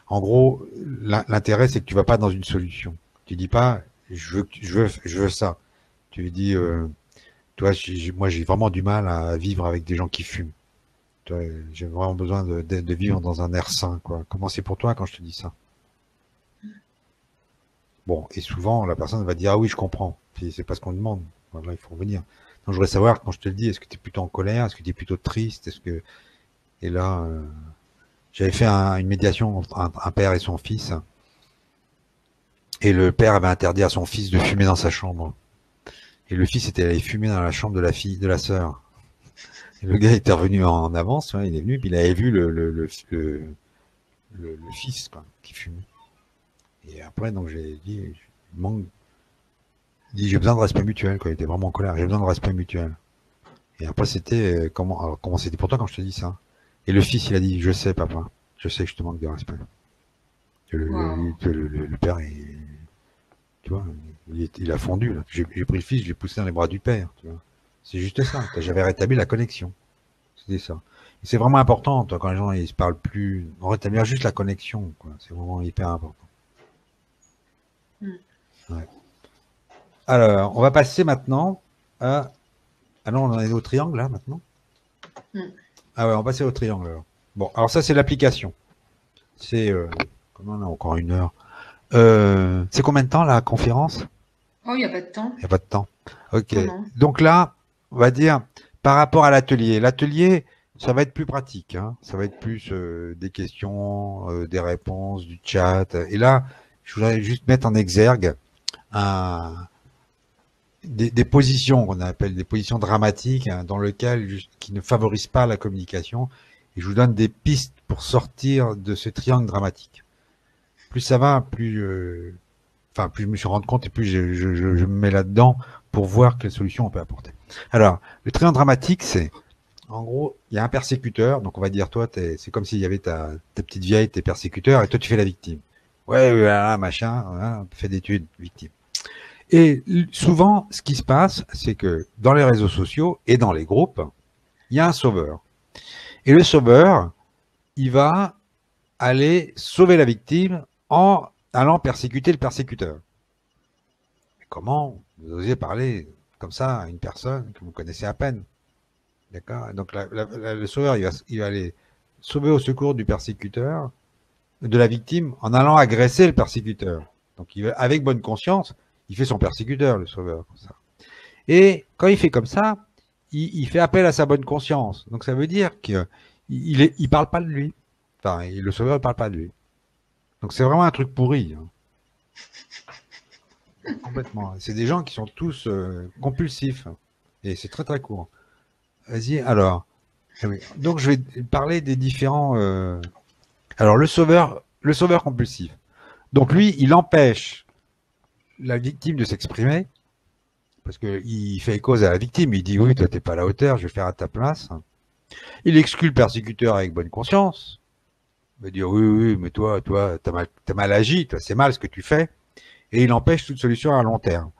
en gros, l'intérêt c'est que tu vas pas dans une solution. Tu dis pas, je veux ça. Tu dis, toi, moi j'ai vraiment du mal à vivre avec des gens qui fument. J'ai vraiment besoin de vivre dans un air sain, quoi. Comment c'est pour toi quand je te dis ça? Bon, et souvent, la personne va dire, ah oui, je comprends. Puis c'est pas ce qu'on demande. Voilà, il faut revenir. Donc, je voudrais savoir, quand je te le dis, est-ce que tu es plutôt en colère? Est-ce que tu es plutôt triste? Et là, j'avais fait une médiation entre un père et son fils. Et le père avait interdit à son fils de fumer dans sa chambre. Et le fils était allé fumer dans la chambre de la fille, de la sœur. Et le gars était revenu en avance, ouais, il est venu, puis il avait vu le fils, quoi, qui fumait. Et après, donc, j'ai dit, j'ai besoin de respect mutuel, quoi. Il était vraiment en colère. J'ai besoin de respect mutuel. Et après, c'était, comment c'était pour toi quand je te dis ça? Et le fils, il a dit, je sais, papa. Je sais que je te manque de respect. Que Wow. le père, tu vois, il a fondu, là. J'ai pris le fils, je l'ai poussé dans les bras du père, tu vois. C'est juste ça. J'avais rétabli la connexion. C'était ça. Et c'est vraiment important, toi, quand les gens ils se parlent plus, on rétablit juste la connexion, quoi. C'est vraiment hyper important. Mm. Ouais. Alors, on va passer maintenant à... Ah non, on en est au triangle, là, maintenant. Mm. Ah ouais, on va passer au triangle, alors. Bon, alors ça, c'est l'application. C'est... comment on a encore 1 heure? C'est combien de temps, la conférence? Oh, il n'y a pas de temps. Il n'y a pas de temps. Ok. Non, non. Donc là, on va dire, par rapport à l'atelier. L'atelier, ça va être plus pratique. Hein. Ça va être plus des questions, des réponses, du chat. Et là, je voudrais juste mettre en exergue des positions qu'on appelle des positions dramatiques, hein, dans lesquelles qui ne favorisent pas la communication. Et je vous donne des pistes pour sortir de ce triangle dramatique. Plus ça va, plus je me suis rendu compte et plus je me mets là-dedans pour voir quelle solution on peut apporter. Alors, le triangle dramatique, c'est, en gros, il y a un persécuteur, donc on va dire, toi, c'est comme s'il y avait ta petite vieille, tes persécuteurs, et toi, tu fais la victime. Ouais, voilà, machin, voilà, fait d'études, victime. Et souvent, ce qui se passe, c'est que dans les réseaux sociaux et dans les groupes, il y a un sauveur. Et le sauveur, il va aller sauver la victime en allant persécuter le persécuteur. Mais comment vous osez parler comme ça à une personne que vous connaissez à peine? D'accord. Donc le sauveur, il va aller sauver au secours du persécuteur, de la victime, en allant agresser le persécuteur. Donc avec bonne conscience, il fait son persécuteur, le sauveur. Comme ça. Et quand il fait comme ça, il fait appel à sa bonne conscience. Donc ça veut dire qu'il parle pas de lui. Enfin, le sauveur ne parle pas de lui. Donc c'est vraiment un truc pourri. Hein. Complètement. C'est des gens qui sont tous compulsifs. Et c'est très très court. Vas-y, alors. Ah oui. Donc je vais parler des différents. Alors le sauveur compulsif. Donc lui, il empêche la victime de s'exprimer parce que il fait cause à la victime. Il dit oui, toi t'es pas à la hauteur, je vais faire à ta place. Il exclut le persécuteur avec bonne conscience. Il va dire oui, oui, mais toi, t'as mal agi, toi, c'est mal ce que tu fais. Et il empêche toute solution à long terme.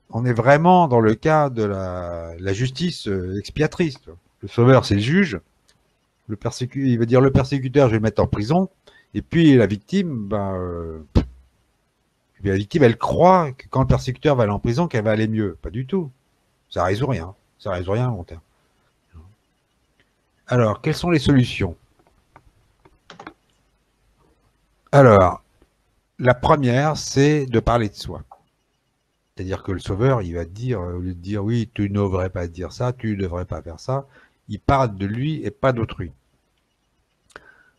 On est vraiment dans le cas de la justice expiatrice. Le sauveur, c'est le juge. Il va dire le persécuteur, je vais le mettre en prison. Et puis la victime, la victime, elle croit que quand le persécuteur va aller en prison, qu'elle va aller mieux. Pas du tout. Ça résout rien. Ça résout rien à long terme. Alors, quelles sont les solutions? Alors, la première, c'est de parler de soi. C'est-à-dire que le sauveur, il va te dire, au lieu de dire oui, tu ne devrais pas dire ça, tu ne devrais pas faire ça, il parle de lui et pas d'autrui.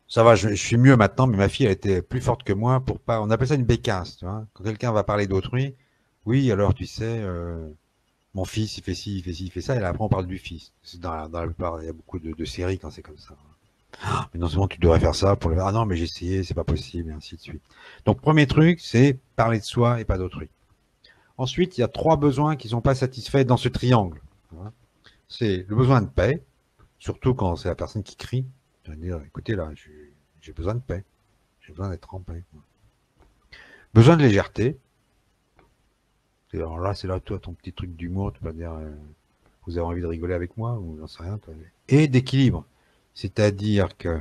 Ça va, je suis mieux maintenant, mais ma fille, elle était plus forte que moi pour pas. On appelle ça une bécasse, tu vois. Quand quelqu'un va parler d'autrui, oui, alors tu sais, mon fils, il fait ci, il fait ci, il fait ça, et là, après on parle du fils. C'est dans la plupart, il y a beaucoup de séries quand c'est comme ça. Mais non seulement tu devrais faire ça pour le. Ah non, mais j'ai essayé, c'est pas possible, et ainsi de suite. Donc, premier truc, c'est parler de soi et pas d'autrui. Ensuite, il y a 3 besoins qui ne sont pas satisfaits dans ce triangle. C'est le besoin de paix, surtout quand c'est la personne qui crie. Je vais dire, écoutez, là, j'ai besoin de paix. J'ai besoin d'être en paix. Besoin de légèreté. Alors là, c'est là, toi, ton petit truc d'humour, tu vas dire, vous avez envie de rigoler avec moi, ou j'en sais rien. Toi. Et d'équilibre. C'est-à-dire que,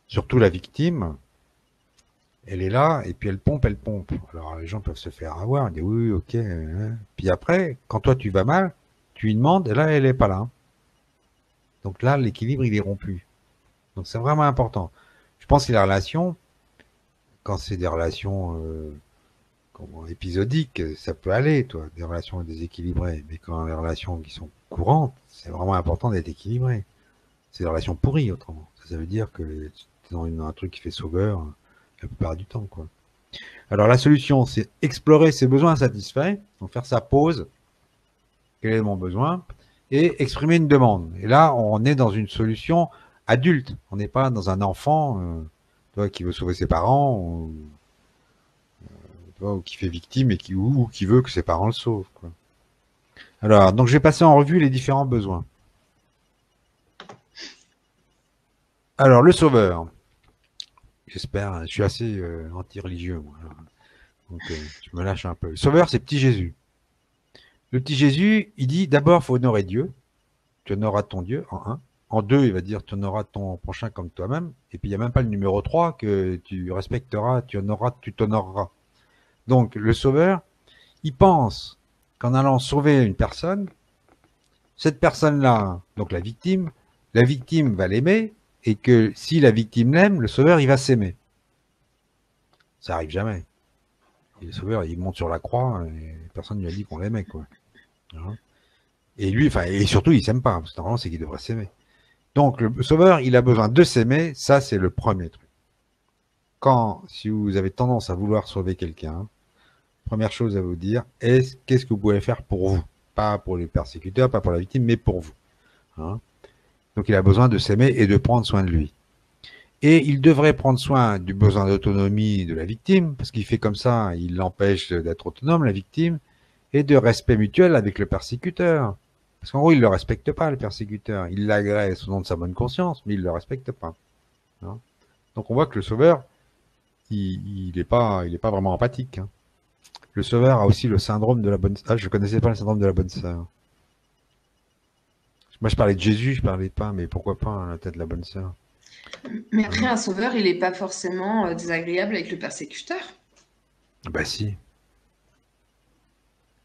surtout la victime, elle est là, et puis elle pompe, elle pompe. Alors les gens peuvent se faire avoir, dire oui, ok. Puis après, quand toi tu vas mal, tu lui demandes, et là elle est pas là. Donc là, l'équilibre il est rompu. Donc c'est vraiment important. Je pense que les relations, quand c'est des relations épisodiques, ça peut aller, toi, des relations déséquilibrées. Mais quand les relations qui sont courantes, c'est vraiment important d'être équilibré. C'est des relations pourries autrement. Ça veut dire que tu es dans un truc qui fait sauveur la plupart du temps, quoi. Alors la solution, c'est explorer ses besoins insatisfaits, donc faire sa pause, quel est mon besoin, et exprimer une demande. Et là, on est dans une solution adulte. On n'est pas dans un enfant qui veut sauver ses parents ou qui fait victime et ou qui veut que ses parents le sauvent. Quoi. Alors, donc je vais passer en revue les différents besoins. Alors, le sauveur. J'espère, je suis assez anti-religieux, moi. Donc, je me lâche un peu. Le sauveur, c'est petit Jésus. Le petit Jésus, il dit d'abord, il faut honorer Dieu. Tu honoreras ton Dieu en un. En deux, il va dire tu honoreras ton prochain comme toi-même. Et puis, il n'y a même pas le numéro 3 que tu respecteras, tu honoreras, tu t'honoreras. Donc, le sauveur, il pense qu'en allant sauver une personne, cette personne-là, donc la victime va l'aimer, et que si la victime l'aime, le sauveur, il va s'aimer. Ça arrive jamais. Et le sauveur, il monte sur la croix, et personne ne lui a dit qu'on l'aimait, quoi. Hein. Et lui, enfin, et surtout, il s'aime pas, parce que normalement, c'est qu'il devrait s'aimer. Donc, le sauveur, il a besoin de s'aimer, ça, c'est le premier truc. Si vous avez tendance à vouloir sauver quelqu'un, première chose à vous dire, qu'est-ce que vous pouvez faire pour vous? Pas pour les persécuteurs, pas pour la victime, mais pour vous. Hein. Donc, il a besoin de s'aimer et de prendre soin de lui. Et il devrait prendre soin du besoin d'autonomie de la victime, parce qu'il fait comme ça, il l'empêche d'être autonome, la victime, et de respect mutuel avec le persécuteur. Parce qu'en gros, il ne le respecte pas, le persécuteur. Il l'agresse au nom de sa bonne conscience, mais il ne le respecte pas. Hein. Donc on voit que le sauveur, il n'est pas vraiment empathique. Hein. Le sauveur a aussi le syndrome de la bonne sœur. Ah, je connaissais pas le syndrome de la bonne sœur. Moi, je parlais de Jésus, je parlais pas, mais pourquoi pas hein, la tête de la bonne sœur. Mais après, un sauveur, il n'est pas forcément désagréable avec le persécuteur. Bah si,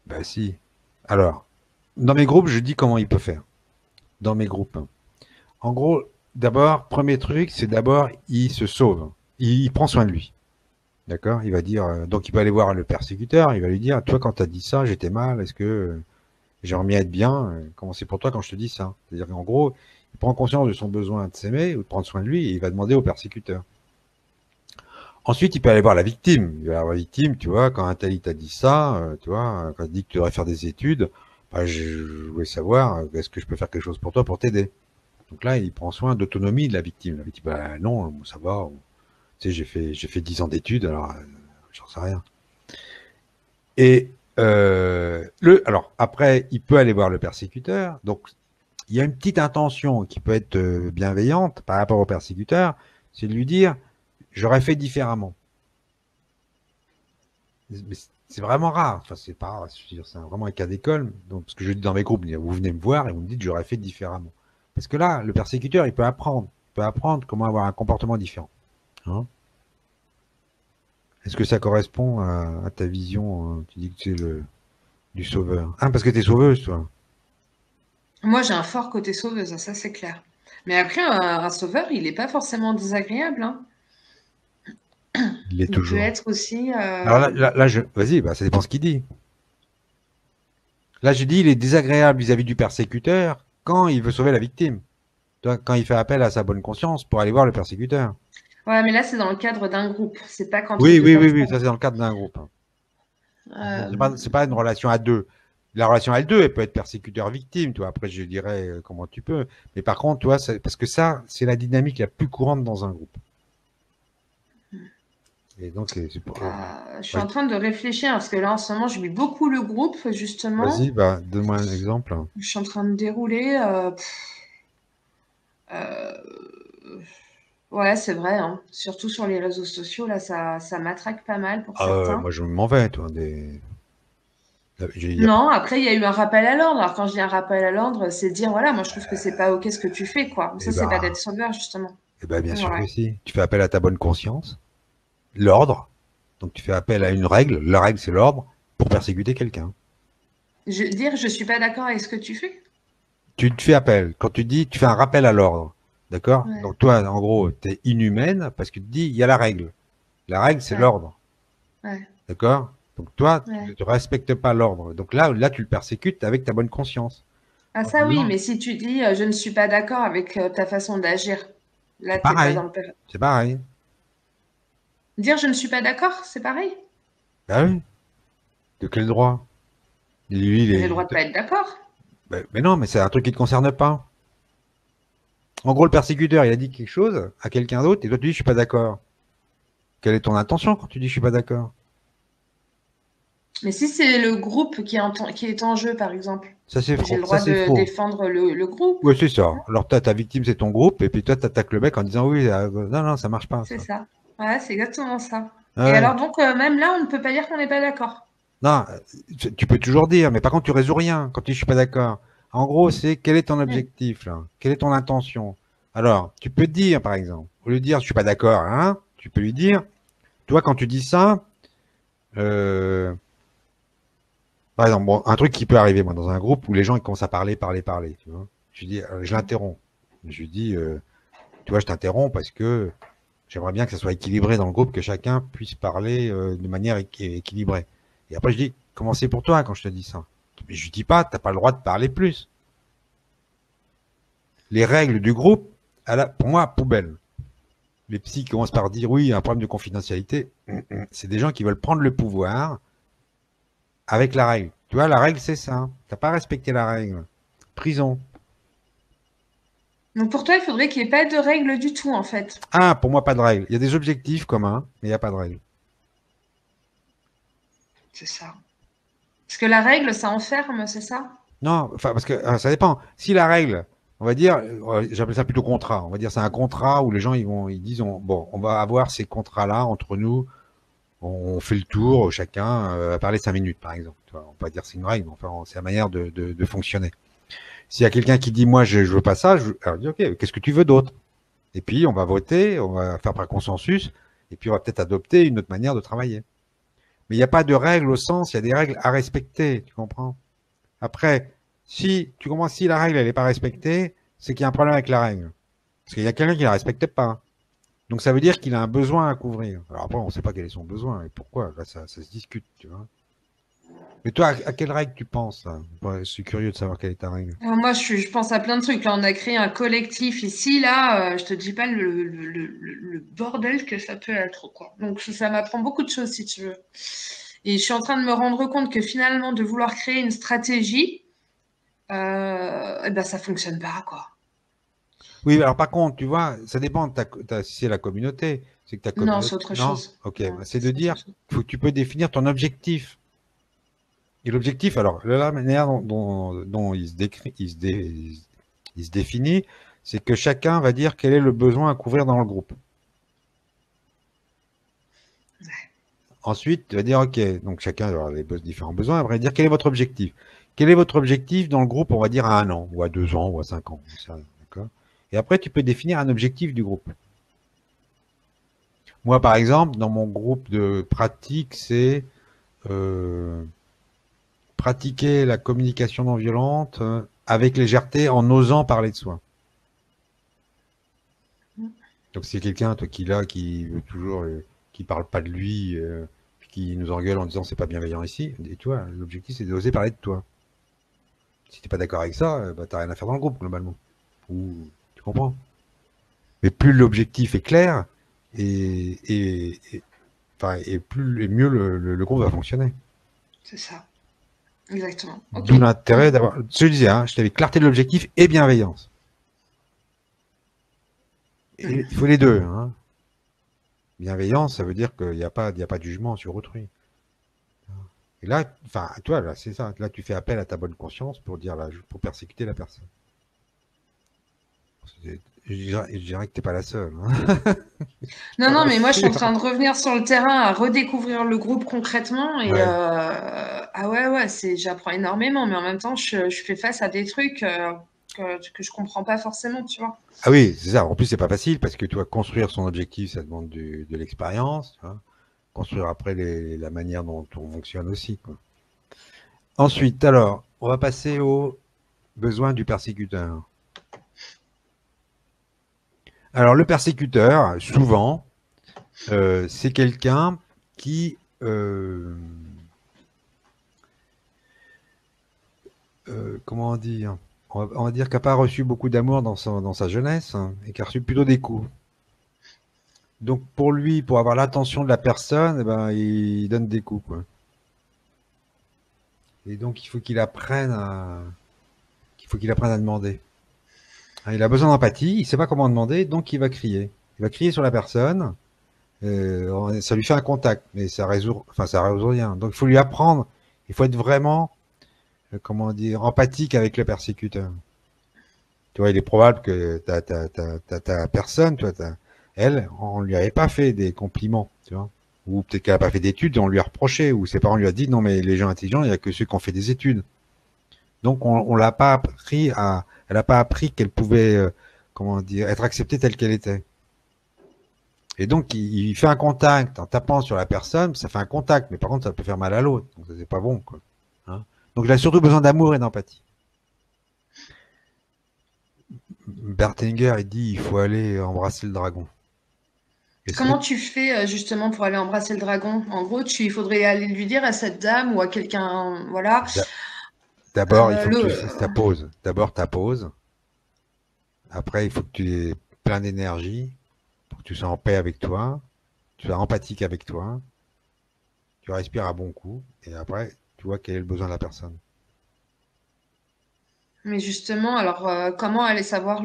bah si. Alors, dans mes groupes, je dis comment il peut faire. Dans mes groupes. En gros, d'abord, premier truc, c'est d'abord, il se sauve. Il prend soin de lui. D'accord? Il va dire, donc il va aller voir le persécuteur, il va lui dire, toi, quand t'as dit ça, j'étais mal, est-ce que j'ai remis à être bien? Comment c'est pour toi quand je te dis ça? C'est-à-dire qu'en gros, il prend conscience de son besoin de s'aimer ou de prendre soin de lui et il va demander au persécuteur. Ensuite, il peut aller voir la victime. Il va voir la victime, tu vois, quand un tel il t'a dit ça, tu vois, quand il dit que tu devrais faire des études, bah, je voulais savoir, est-ce que je peux faire quelque chose pour toi pour t'aider? Donc là, il prend soin d'autonomie de la victime. La victime, bah non, ça va. Tu sais, j'ai fait 10 ans d'études, alors j'en sais rien. Et alors après, il peut aller voir le persécuteur. Donc il y a une petite intention qui peut être bienveillante par rapport au persécuteur, c'est de lui dire, j'aurais fait différemment. Mais c'est vraiment rare. Enfin, c'est pas, c'est vraiment un cas d'école. Donc, ce que je dis dans mes groupes, vous venez me voir et vous me dites, j'aurais fait différemment. Parce que là, le persécuteur, il peut apprendre. Il peut apprendre comment avoir un comportement différent. Hein. Est-ce que ça correspond à ta vision tu dis que c'est du sauveur. Ah, parce que t'es sauveuse, toi. Moi, j'ai un fort côté sauveuse, ça c'est clair. Mais après, un sauveur, il n'est pas forcément désagréable. Hein. Il l'est Il peut toujours. être aussi. Alors vas-y, bah, ça dépend ce qu'il dit. Là, je dis, il est désagréable vis-à-vis du persécuteur quand il veut sauver la victime. Quand il fait appel à sa bonne conscience pour aller voir le persécuteur. Ouais, mais là, c'est dans le cadre d'un groupe. C'est pas qu'entre Oui, deux oui, oui, oui, personnes. ça c'est dans le cadre d'un groupe. Euh, C'est pas une relation à deux. La relation à deux, elle peut être persécuteur-victime, toi. Après, je dirais comment tu peux. Mais par contre, toi, parce que ça, c'est la dynamique la plus courante dans un groupe. Et donc, c'est pour. je suis Ouais. en train de réfléchir parce que là, en ce moment, je lis beaucoup le groupe, justement. Vas-y, bah, donne-moi un exemple. Je suis en train de dérouler. Ouais, c'est vrai. Hein. Surtout sur les réseaux sociaux, là, ça matraque pas mal pour certains. Moi, je m'en vais, toi. Il y a Non, après, il y a eu un rappel à l'ordre. Alors, quand je dis un rappel à l'ordre, c'est dire, voilà, moi, je trouve que c'est pas OK ce que tu fais, quoi. Eh Ça, c'est pas ben, d'être sauveur, justement. bien sûr Ouais. que si. Tu fais appel à ta bonne conscience, l'ordre. Donc tu fais appel à une règle. La règle, c'est l'ordre pour persécuter quelqu'un. Dire, je suis pas d'accord avec ce que tu fais. Tu te fais appel. Quand tu dis, tu fais un rappel à l'ordre. D'accord? Ouais, Donc toi, en gros, tu es inhumaine parce que tu te dis, il y a la règle. La règle, c'est ouais, l'ordre. ouais, D'accord? Donc toi, tu ouais. ne respectes pas l'ordre. Donc là, tu le persécutes avec ta bonne conscience. Ah, En ça, oui, disant, mais si tu dis, je ne suis pas d'accord avec ta façon d'agir, là, c'est t'es pas dans pareil. le C'est pareil. Dire je ne suis pas d'accord, c'est pareil. Ben oui. De quel droit? Lui, J'ai le droit de pas être d'accord. mais non, mais c'est un truc qui te concerne pas. En gros, le persécuteur, il a dit quelque chose à quelqu'un d'autre et toi tu dis je suis pas d'accord. Quelle est ton intention quand tu dis je suis pas d'accord? Mais si c'est le groupe qui est en jeu, par exemple, Ça c'est j'ai faux. le Ça droit c'est de faux. défendre le groupe. Ouais, c'est ça. Alors ta victime c'est ton groupe et puis toi t'attaques le mec en disant oui, non non, ça marche pas C'est ça. ça. Ouais, c'est exactement ça. Et Ouais. alors donc, même là, on ne peut pas dire qu'on n'est pas d'accord. Non, tu peux toujours dire, mais par contre, tu résous rien quand tu dis je suis pas d'accord. En gros, c'est quel est ton Mmh. objectif, là? Quelle est ton intention? Alors, tu peux te dire, par exemple, au lieu de dire je suis pas d'accord, hein, tu peux lui dire, toi, quand tu dis ça, euh, par exemple, bon, un truc qui peut arriver, moi, dans un groupe où les gens ils commencent à parler, tu vois. Je dis, je l'interromps. Je lui dis, tu vois, je t'interromps parce que j'aimerais bien que ça soit équilibré dans le groupe, que chacun puisse parler de manière équilibrée. Et après, je dis, comment c'est pour toi quand je te dis ça? Mais je lui dis pas, t'as pas le droit de parler plus. Les règles du groupe, pour moi, poubelle. Les psys qui commencent par dire, oui, il y a un problème de confidentialité, c'est des gens qui veulent prendre le pouvoir avec la règle. Tu vois, la règle, c'est ça. T'as pas respecté la règle. Prison. Donc pour toi, il faudrait qu'il y ait pas de règles du tout, en fait. Ah, pour moi, pas de règle. Il y a des objectifs communs, mais il n'y a pas de règle. C'est ça. Parce que la règle, ça enferme, c'est ça? Non, enfin, parce que ça dépend. Si la règle, on va dire, j'appelle ça plutôt contrat. On va dire c'est un contrat où les gens ils disent bon, on va avoir ces contrats-là entre nous. On fait le tour, chacun va parler 5 minutes, par exemple. Tu vois, on peut pas dire c'est une règle, mais enfin c'est la manière de fonctionner. S'il y a quelqu'un qui dit moi je veux pas ça, alors je dis ok, qu'est-ce que tu veux d'autre? Et puis on va voter, on va faire par consensus, et puis on va peut-être adopter une autre manière de travailler. Mais il n'y a pas de règles au sens, il y a des règles à respecter, tu comprends? Après, si tu comprends, si la règle elle n'est pas respectée, c'est qu'il y a un problème avec la règle. Parce qu'il y a quelqu'un qui la respecte pas. Donc ça veut dire qu'il a un besoin à couvrir. Alors après, on ne sait pas quel est son besoin et pourquoi. Là, ça se discute, tu vois. Mais toi, à quelle règle tu penses là? Ouais, je suis curieux de savoir quelle est ta règle. Alors moi, je pense à plein de trucs. Là, on a créé un collectif ici. Là, je te dis pas le bordel que ça peut être, quoi. Donc, ça m'apprend beaucoup de choses, si tu veux. Et je suis en train de me rendre compte que finalement, de vouloir créer une stratégie, eh ben, ça fonctionne pas, quoi. Oui, alors par contre, tu vois, ça dépend de si c'est la communauté. C'est que ta Non, c'est communauté. autre Non? chose. Ok, Non, bah, c'est de c'est autre dire, chose. faut que tu peux définir ton objectif. Et l'objectif, alors, la manière dont il se définit, c'est que chacun va dire quel est le besoin à couvrir dans le groupe. Ensuite, tu vas dire, OK, donc chacun va avoir les différents besoins. Après, dire quel est votre objectif. Quel est votre objectif dans le groupe, on va dire à 1 an, ou à 2 ans, ou à 5 ans. D'accord. Et après, tu peux définir un objectif du groupe. Moi, par exemple, dans mon groupe de pratique, c'est euh, pratiquer la communication non violente avec légèreté en osant parler de soi. Donc, si c'est quelqu'un, toi, qui veut toujours, qui parle pas de lui, qui nous engueule en disant c'est pas bienveillant ici, et toi, l'objectif, c'est d'oser parler de toi. Si t'es pas d'accord avec ça, bah, t'as rien à faire dans le groupe, globalement. Ou, tu comprends? Mais plus l'objectif est clair, enfin, et plus, et mieux le groupe va fonctionner. C'est ça. Exactement. Ok. D'où l'intérêt d'avoir, je disais, hein, je t'avais clarté de l'objectif et bienveillance. Et il faut les deux, hein. Bienveillance, ça veut dire qu'il y a pas de jugement sur autrui. Et là, enfin, toi, là, c'est ça. Là, tu fais appel à ta bonne conscience pour dire, là, pour persécuter la personne. Je dirais que t'es pas la seule, hein. Je Non, te non, mais moi, je suis en rassure. train de revenir sur le terrain, à redécouvrir le groupe concrètement. Et Ouais. ah ouais, ouais, j'apprends énormément, mais en même temps, je fais face à des trucs que je comprends pas forcément, tu vois. Ah oui, c'est ça. En plus, c'est pas facile parce que tu vois, construire son objectif, ça demande de l'expérience, tu vois. Construire après la manière dont on fonctionne aussi, quoi. Ensuite, alors, on va passer aux besoins du persécuteur. Alors, le persécuteur, souvent, c'est quelqu'un qui, comment dire, on va dire qu'il n'a pas reçu beaucoup d'amour dans sa jeunesse, hein, et qui a reçu plutôt des coups. Donc, pour lui, pour avoir l'attention de la personne, eh ben, il donne des coups, quoi. Et donc, il faut qu'il apprenne à demander. Hein, il a besoin d'empathie, il ne sait pas comment demander, donc il va crier. Il va crier sur la personne, ça lui fait un contact, mais ça résout rien. Donc, il faut lui apprendre, il faut être vraiment, comment dire, empathique avec le persécuteur. Tu vois, il est probable que ta personne, elle, on lui avait pas fait des compliments, tu vois, Ou peut-être qu'elle n'a pas fait d'études et on lui a reproché. Ou ses parents lui a dit, non, mais les gens intelligents, il n'y a que ceux qui ont fait des études. Donc, on l'a pas appris elle n'a pas appris qu'elle pouvait, comment dire, être acceptée telle qu'elle était. Et donc, il fait un contact en tapant sur la personne, ça fait un contact, mais par contre, ça peut faire mal à l'autre. Donc, ça, c'est pas bon, quoi. Hein. Donc, il a surtout besoin d'amour et d'empathie. Bertinger, il dit, il faut aller embrasser le dragon. Et c'est vrai Comment tu fais justement pour aller embrasser le dragon? En gros, il faudrait aller lui dire à cette dame ou à quelqu'un, voilà, que d'abord, il faut que tu le, fasses ta pause. D'abord, ta pause. Après, il faut que tu aies plein d'énergie pour que tu sois en paix avec toi, tu sois empathique avec toi, tu respires à bon coup, et après, tu vois quel est le besoin de la personne. mais justement, alors comment aller savoir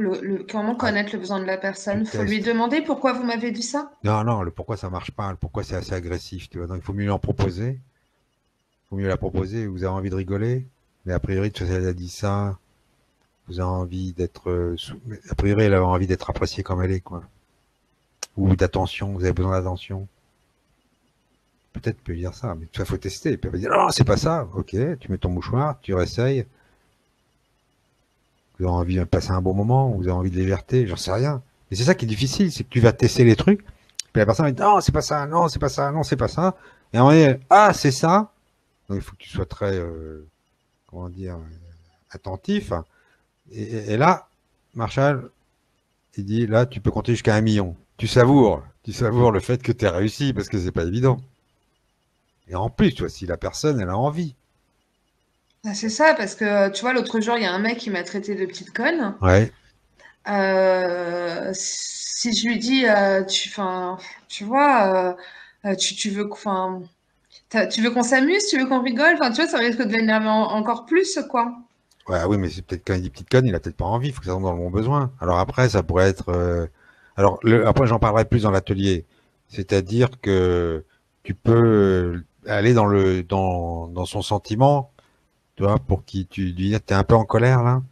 comment Ah, connaître le besoin de la tu personne? Faut lui testes. demander pourquoi vous m'avez dit ça? Non, non, le pourquoi ça marche pas, le pourquoi c'est assez agressif, tu vois. Donc, il faut mieux en proposer. Il faut mieux la proposer. Vous avez envie de rigoler, mais a priori, tu sais, elle a dit ça. Vous avez envie d'être, a priori, elle a envie d'être appréciée comme elle est, quoi. Ou d'attention. Vous avez besoin d'attention. Peut-être peut dire ça, mais il faut tester. Puis elle va dire non, c'est pas ça. Ok, tu mets ton mouchoir, tu réessayes. Vous avez envie de passer un bon moment, vous avez envie de légèreté, j'en sais rien. Et c'est ça qui est difficile, c'est que tu vas tester les trucs, puis la personne va dire non, c'est pas ça, non, c'est pas ça, non, c'est pas ça. Et à un moment donné, ah, c'est ça. Donc il faut que tu sois très, comment dire, attentif. Et là, Marshall, il dit là, tu peux compter jusqu'à 1 million. Tu savoures le fait que tu as réussi parce que c'est pas évident. Et en plus, tu vois, si la personne, elle a envie. Ah, c'est ça, parce que tu vois, l'autre jour, il y a un mec qui m'a traité de petite conne. Ouais. Si je lui dis, enfin, tu vois, tu veux, enfin, tu veux qu'on s'amuse, tu veux qu'on rigole, enfin, tu vois, ça risque de l'énerver encore plus, quoi. Ouais, oui, mais c'est peut-être quand il dit petite conne, il a peut-être pas envie, il faut que ça tombe dans le bon besoin. Alors après, ça pourrait être. Alors après, j'en parlerai plus dans l'atelier. C'est-à-dire que tu peux aller dans son sentiment, tu vois, pour qui tu lui dis, t'es un peu en colère là,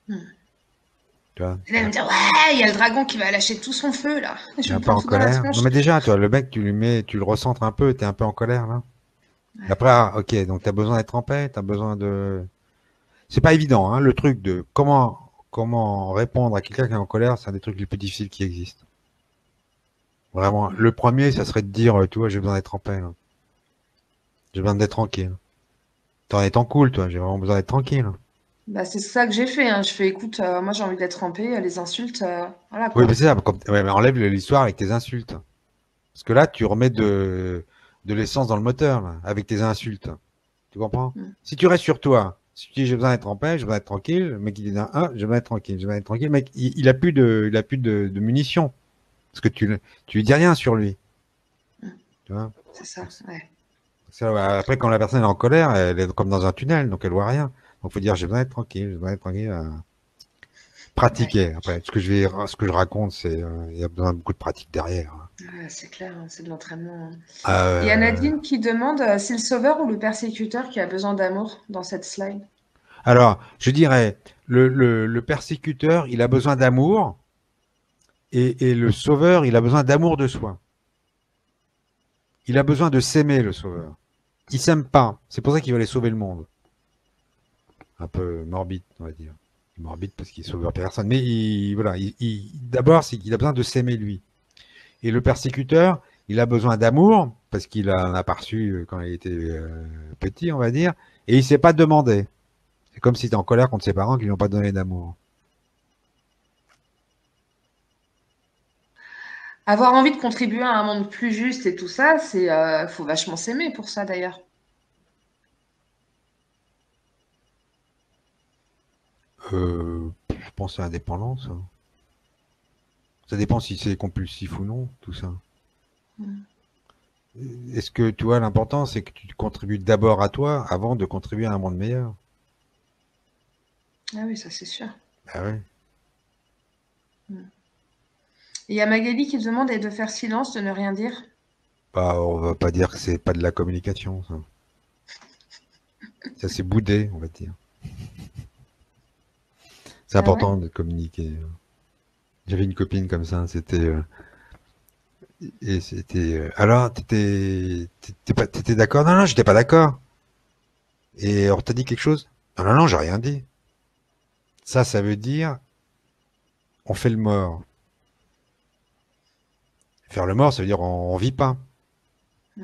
Hmm. tu vois, Et là, il me dit, ouais, il y a le dragon qui va lâcher tout son feu, là. Je t'es vais un me peu prendre en tout dans la colère. Non tronche. mais déjà, tu vois, le mec, tu lui mets, tu le recentres un peu, t'es un peu en colère là. Et après, ah, ok, donc t'as besoin d'être en paix, t'as besoin de. C'est pas évident, hein, le truc de comment répondre à quelqu'un qui est en colère, c'est un des trucs les plus difficiles qui existent. Vraiment. Le premier, ça serait de dire, tu vois, j'ai besoin d'être en paix, là. J'ai besoin d'être tranquille. T'en étant cool, toi, j'ai vraiment besoin d'être tranquille. Bah, c'est ça que j'ai fait, hein. Je fais, écoute, moi, j'ai envie d'être en paix, les insultes, voilà, Oui, mais quoi. c'est ça, ouais, mais enlève l'histoire avec tes insultes. Parce que là, tu remets de l'essence dans le moteur, là, avec tes insultes. Tu comprends? Hmm. Si tu restes sur toi, si tu dis j'ai besoin d'être en paix, j'ai besoin d'être tranquille, le mec il dit j'ai besoin d'être tranquille, j'ai besoin d'être tranquille, le mec, il a plus de munitions. Parce que tu lui dis rien sur lui. Hmm. Tu vois? C'est ça, ouais. Ça, ouais, après, quand la personne est en colère, elle est comme dans un tunnel, donc elle voit rien. Donc, faut dire, j'ai besoin d'être tranquille, j'ai besoin d'être tranquille. Ouais. Pratiquer. Après, ce que je raconte, c'est, il y a besoin de beaucoup de pratique derrière. Ouais, c'est clair, hein, c'est de l'entraînement, hein. Il y a Euh, Nadine qui demande c'est le sauveur ou le persécuteur qui a besoin d'amour dans cette slide. alors, je dirais, le persécuteur, il a besoin d'amour, et le sauveur, il a besoin d'amour de soi. Il a besoin de s'aimer, le sauveur. Il s'aime pas. C'est pour ça qu'il va aller sauver le monde. Un peu morbide, on va dire. Morbide parce qu'il sauveur personne. Mais voilà, d'abord, c'est qu'il a besoin de s'aimer lui. Et le persécuteur, il a besoin d'amour, parce qu'il en a pas reçu quand il était petit, on va dire, et il s'est pas demandé. C'est comme si tu es en colère contre ses parents qui lui ont pas donné d'amour. Avoir envie de contribuer à un monde plus juste et tout ça, c'est faut vachement s'aimer pour ça d'ailleurs. Je pense que c'est indépendant, ça. Ça dépend si c'est compulsif ou non, tout ça. Mm. Est-ce que, tu vois, l'important, c'est que tu contribues d'abord à toi avant de contribuer à un monde meilleur. Ah oui, ça c'est sûr. Ah ouais. Mm. Et il y a Magali qui demande de faire silence, de ne rien dire. Bah, on va pas dire que c'est pas de la communication, ça. Ça, c'est boudé, on va dire. C'est Ah ouais? important de communiquer. J'avais une copine comme ça, c'était Et c'était, alors, t'étais d'accord? Non, non, j'étais pas d'accord. Et on t'a dit quelque chose? Non, non, non, j'ai rien dit. Ça veut dire, on fait le mort. Faire le mort, ça veut dire on vit pas. Mm.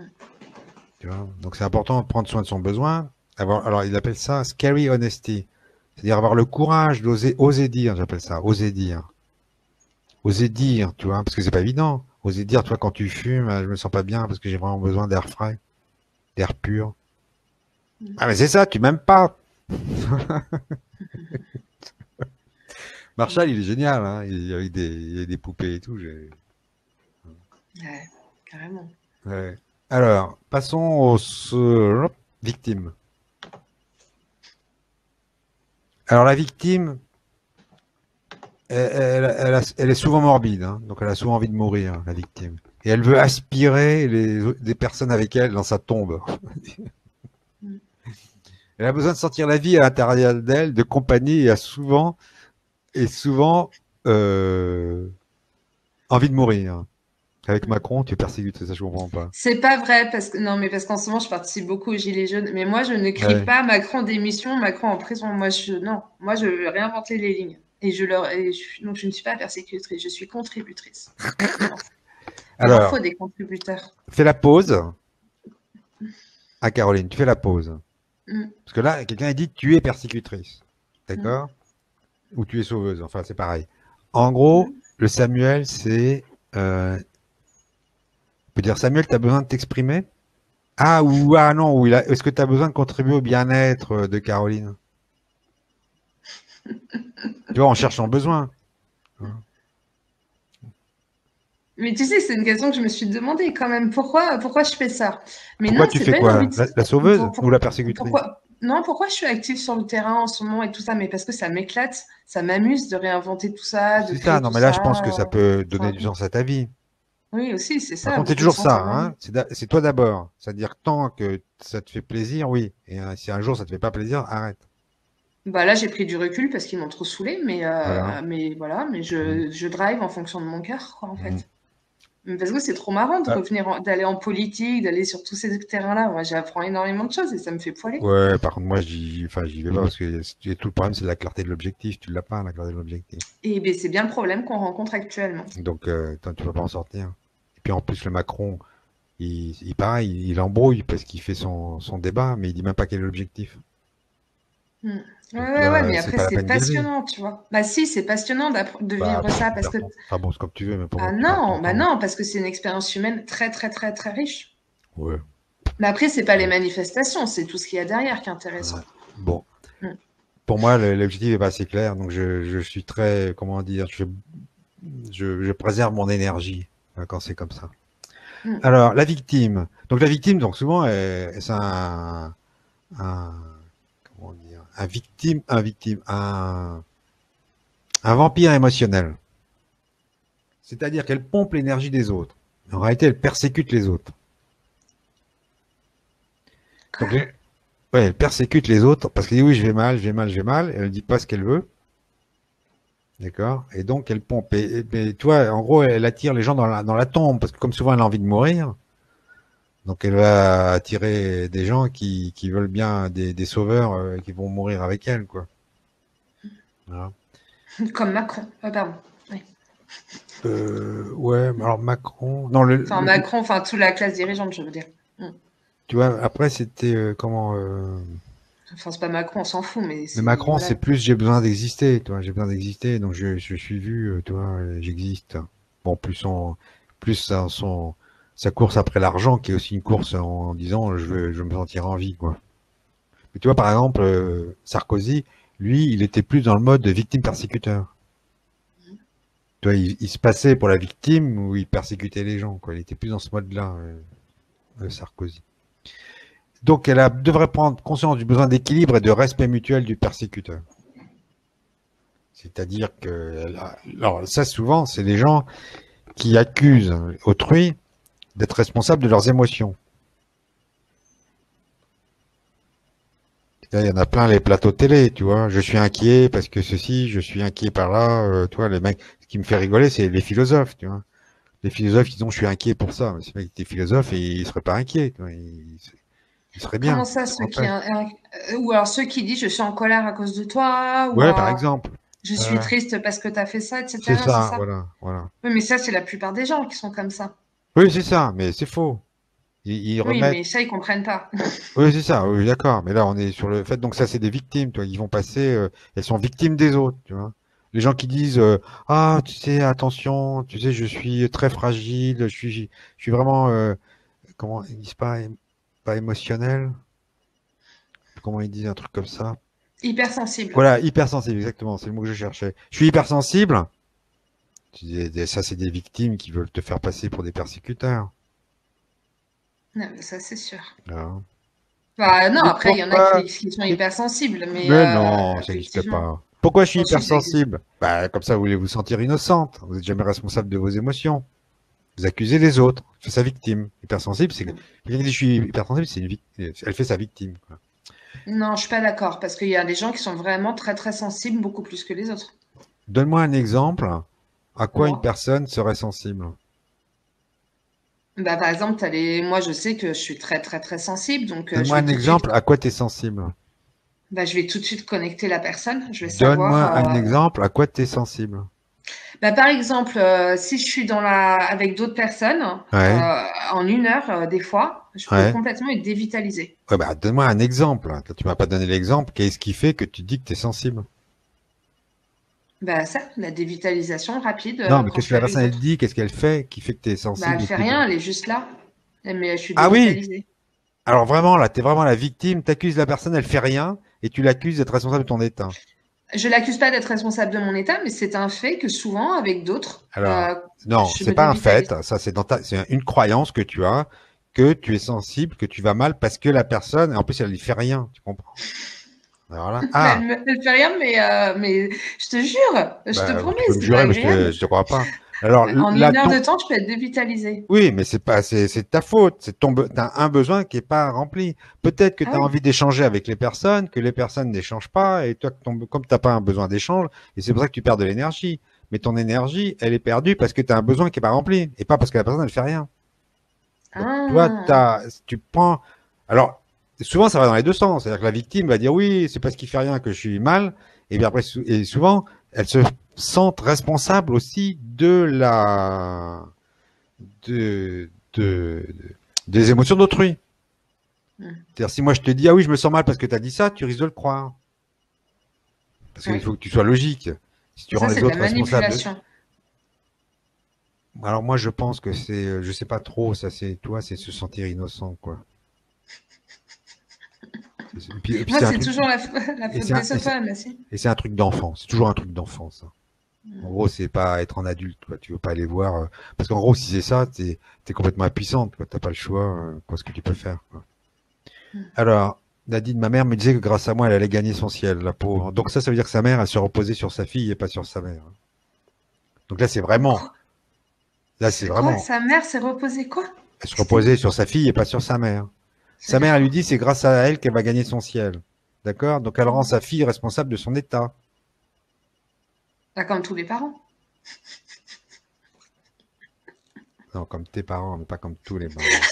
Tu vois. Donc c'est important de prendre soin de son besoin. Alors il appelle ça scary honesty. C'est-à-dire avoir le courage d'oser oser dire, j'appelle ça, oser dire. Oser dire, tu vois, parce que c'est pas évident. Oser dire, toi, quand tu fumes, je me sens pas bien parce que j'ai vraiment besoin d'air frais, d'air pur. Mm. Ah mais c'est ça, tu m'aimes pas. Marshall, il est génial, hein, avec des poupées et tout. Ouais, carrément. Ouais. Alors, passons aux victimes. Alors la victime, elle est souvent morbide, hein, donc elle a souvent envie de mourir, la victime. Et elle veut aspirer des personnes avec elle dans sa tombe. Mm. Elle a besoin de sentir la vie à l'intérieur d'elle, de compagnie, et a souvent euh, envie de mourir. Avec Mm. Macron, tu es persécuté, ça je comprends pas. C'est pas vrai parce que non mais parce qu'en ce moment je participe beaucoup aux Gilets jaunes mais moi je ne crie Ouais. pas Macron démission, Macron en prison. Moi je veux réinventer les lignes et donc je ne suis pas persécutrice, je suis contributrice. Il en faut Alors, des contributeurs. fais la pause. Ah Caroline, tu fais la pause. Mm. Parce que là, quelqu'un a dit tu es persécutrice. Mm. D'accord? Ou tu es sauveuse. Enfin, c'est pareil. En gros, Mm. le Samuel, c'est... on peut dire Samuel, tu as besoin de t'exprimer? Ah, ou ah non, est-ce que tu as besoin de contribuer au bien-être de Caroline? Tu vois, on cherche son besoin. Mais tu sais, c'est une question que je me suis demandé quand même. Pourquoi je fais ça? Mais Pourquoi non, tu c'est fais pas une envie quoi? de... La sauveuse ou la persécutrice? Pourquoi... Non, pourquoi je suis active sur le terrain en ce moment et tout ça? Mais parce que ça m'éclate, ça m'amuse de réinventer tout ça, de C'est ça. créer Non, tout mais là, je ça. pense que ça peut donner Enfin, du sens à ta vie. oui, aussi, c'est Par ça, contre, c'est beaucoup de toujours sens ça, à ma vie. hein. C'est toi d'abord. C'est-à-dire que tant que ça te fait plaisir, oui. Et si un jour ça te fait pas plaisir, arrête. Bah là, j'ai pris du recul parce qu'ils m'ont trop saoulé, Voilà. mais voilà, mais Mm, je drive en fonction de mon cœur, quoi, en mm. fait. Mais parce que c'est trop marrant de Ah, d'aller en politique, d'aller sur tous ces terrains-là. Moi, j'apprends énormément de choses et ça me fait poiler. ouais, par contre, moi, j'y vais pas parce que tout le problème, c'est la clarté de l'objectif. Tu l'as pas, la clarté de l'objectif. Et ben, c'est bien le problème qu'on rencontre actuellement. Donc, tu vas pas en sortir. Et puis, en plus, le Macron, pareil, il embrouille parce qu'il fait son débat, mais il dit même pas quel est l'objectif. Mm. Ouais, Donc ouais, ouais, là, mais c'est après, pas la c'est peine d'y aller. passionnant, tu vois. Bah si, c'est passionnant de Bah, vivre ça tu parce perds que... ton... Enfin bon, c'est comme tu veux, mais pour moi, tu perds ton Bah temps. non, parce que c'est une expérience humaine très, très, très, très riche. Ouais. Mais après, c'est pas les manifestations, c'est tout ce qu'il y a derrière qui est Ouais. intéressant. Bon. Mm. Pour moi, l'objectif est pas assez clair, donc je suis très, comment dire, je préserve mon énergie quand c'est comme ça. Mm. Alors, la victime. Donc la victime, donc souvent, c'est comment dire, un vampire émotionnel. C'est-à-dire qu'elle pompe l'énergie des autres. En réalité, elle persécute les autres. Quoi? Donc, ouais, elle persécute les autres parce qu'elle dit oui, je vais mal, je vais mal, je vais mal. Elle ne dit pas ce qu'elle veut. D'accord? Et donc, elle pompe. Mais tu vois, en gros, elle attire les gens dans la tombe parce que comme souvent, elle a envie de mourir. Donc, elle va attirer des gens qui veulent bien des sauveurs qui vont mourir avec elle, quoi. Voilà. Comme Macron. Ah, pardon. Oui. Ouais, alors Macron. Non, Enfin, Macron, enfin, toute la classe dirigeante, je veux dire. Mm. tu vois, après, c'était comment. Enfin, c'est pas Macron, on s'en fout, mais Mais c'est... Macron, Voilà. c'est plus j'ai besoin d'exister, tu vois, j'ai besoin d'exister, donc je suis vu, tu vois, j'existe. Bon, plus sa course après l'argent, qui est aussi une course en disant je veux me sentir en vie, quoi. Mais tu vois, par exemple, Sarkozy, lui, il était plus dans le mode de victime persécuteur. Tu vois, il se passait pour la victime ou il persécutait les gens, quoi. Il était plus dans ce mode-là, Sarkozy. Donc, devrait prendre conscience du besoin d'équilibre et de respect mutuel du persécuteur. C'est-à-dire que, alors ça souvent, c'est des gens qui accusent autrui d'être responsable de leurs émotions. Là, il y en a plein les plateaux télé, tu vois. Je suis inquiet parce que ceci, je suis inquiet par là. Tu vois, les mecs, ce qui me fait rigoler, c'est les philosophes, tu vois. Les philosophes, ils disent, je suis inquiet pour ça. Mais c'est vrai que t'es philosophe et il serait pas inquiet. Il serait Comment bien. ça, Il serait en paix. ou alors ceux qui disent je suis en colère à cause de toi, ou Ouais, par exemple. je suis Ouais. triste parce que tu as fait ça, C'est etc. C'est ça, ça? voilà, voilà. Oui, mais ça, c'est la plupart des gens qui sont comme ça. Oui, c'est ça, mais c'est faux. Ils Oui, remettent. mais ça, ils comprennent pas. Oui, c'est ça, oui, d'accord. Mais là, on est sur le fait, donc ça, c'est des victimes, toi. Ils vont passer, elles sont victimes des autres, tu vois. Les gens qui disent, ah, tu sais, attention, tu sais, je suis très fragile, je suis vraiment, comment ils disent pas émotionnel. Comment ils disent un truc comme ça? Hypersensible. Voilà, hypersensible, exactement, c'est le mot que je cherchais. Je suis hypersensible. Ça, c'est des victimes qui veulent te faire passer pour des persécuteurs. Non, mais ça, c'est sûr. Hein. Bah, non, Et après, il y en a pourquoi? qui sont hypersensibles, mais Mais non, ça n'existe effectivement. pas. Pourquoi je suis Oh, si, ça existe. hypersensible? Bah, comme ça, vous voulez vous sentir innocente. Vous n'êtes jamais responsable de vos émotions. Vous accusez les autres. C'est sa victime. Hypersensible, c'est quelqu'un qui dit je suis hypersensible, c'est une victime. Elle fait sa victime, quoi. Non, je suis pas d'accord, parce qu'il y a des gens qui sont vraiment très, très sensibles, beaucoup plus que les autres. Donne-moi un exemple à quoi une Moi. personne serait sensible. Bah, par exemple, moi, je sais que je suis très, très, très sensible, donc je Donne-moi vais un tout de suite, exemple à quoi tu es sensible. bah, je vais tout de suite connecter la personne. Je vais savoir. Donne-moi un exemple à quoi tu es sensible. Bah, par exemple, si je suis avec d'autres personnes, Ouais, en 1 heure, des fois, je peux ouais. complètement être dévitalisée. Ouais, bah, donne-moi un exemple. Toi, tu m'as pas donné l'exemple. Qu'est-ce qui fait que tu dis que tu es sensible? Bah, ça, la dévitalisation rapide, Non, mais quand qu'est-ce je que suis la avec personne, elle d'autres. dit? Qu'est-ce qu'elle fait qui fait que tu es Bah, elle sensible et fait que rien, elle est juste là. Mais je suis ah oui! dévitalisée. Alors vraiment, là, t'es vraiment la victime, t'accuses la personne, elle fait rien, et tu l'accuses d'être responsable de ton état. Je l'accuse pas d'être responsable de mon état, mais c'est un fait que souvent, avec d'autres, Alors, non, je c'est me pas un dévitalise. fait, ça c'est c'est une croyance que tu as, que tu es sensible, que tu vas mal parce que la personne, en plus elle y fait rien, tu comprends? Alors là, ah, Elle fait rien, mais je te jure, je te bah, promets, tu peux me c'est pas jurer, mais agréable. je te crois pas. Alors En là, 1 heure de temps, je peux être dévitalisée. oui, mais c'est ta faute. T'as un besoin qui est pas rempli. Peut-être que tu Ah as oui. envie d'échanger avec les personnes, que les personnes n'échangent pas, et toi, comme t'as pas un besoin d'échange, et c'est pour ça que tu perds de l'énergie. Mais ton énergie, elle est perdue parce que tu as un besoin qui est pas rempli, et pas parce que la personne, elle fait rien. Donc, toi, Ah. tu prends, alors, souvent, ça va dans les deux sens. C'est-à-dire que la victime va dire oui, c'est parce qu'il fait rien que je suis mal, et bien après, et souvent, elle se sent responsable aussi de, des émotions d'autrui. Hmm. C'est-à-dire, si moi je te dis, ah oui, je me sens mal parce que tu as dit ça, tu risques de le croire. Parce qu'il Oui. faut que tu sois logique. Si tu rends Ça, les c'est de la autres responsables. manipulation. Alors moi, je pense que c'est, je sais pas trop, ça c'est, toi, c'est se sentir innocent, quoi. Et puis Moi, c'est un c'est truc, toujours la et faute c'est des autres femmes, aussi. un truc d'enfant. C'est toujours un truc d'enfant, ça. En gros, c'est pas être en adulte, quoi. Tu veux pas aller voir, parce qu'en gros, si c'est ça, t'es complètement impuissante, quoi. T'as pas le choix, quoi, ce que tu peux faire, quoi. Alors, Nadine, ma mère me disait que grâce à moi, elle allait gagner son ciel, la pauvre. Donc ça veut dire que sa mère, elle se reposait sur sa fille et pas sur sa mère. Donc là, c'est C'est quoi? vraiment, Sa mère s'est reposée quoi? elle se reposait sur sa fille et pas sur sa mère. Sa mère, elle lui dit, c'est grâce à elle qu'elle va gagner son ciel. D'accord? Donc elle rend sa fille responsable de son état. Bah, comme tous les parents. Non, comme tes parents, mais pas comme tous les parents.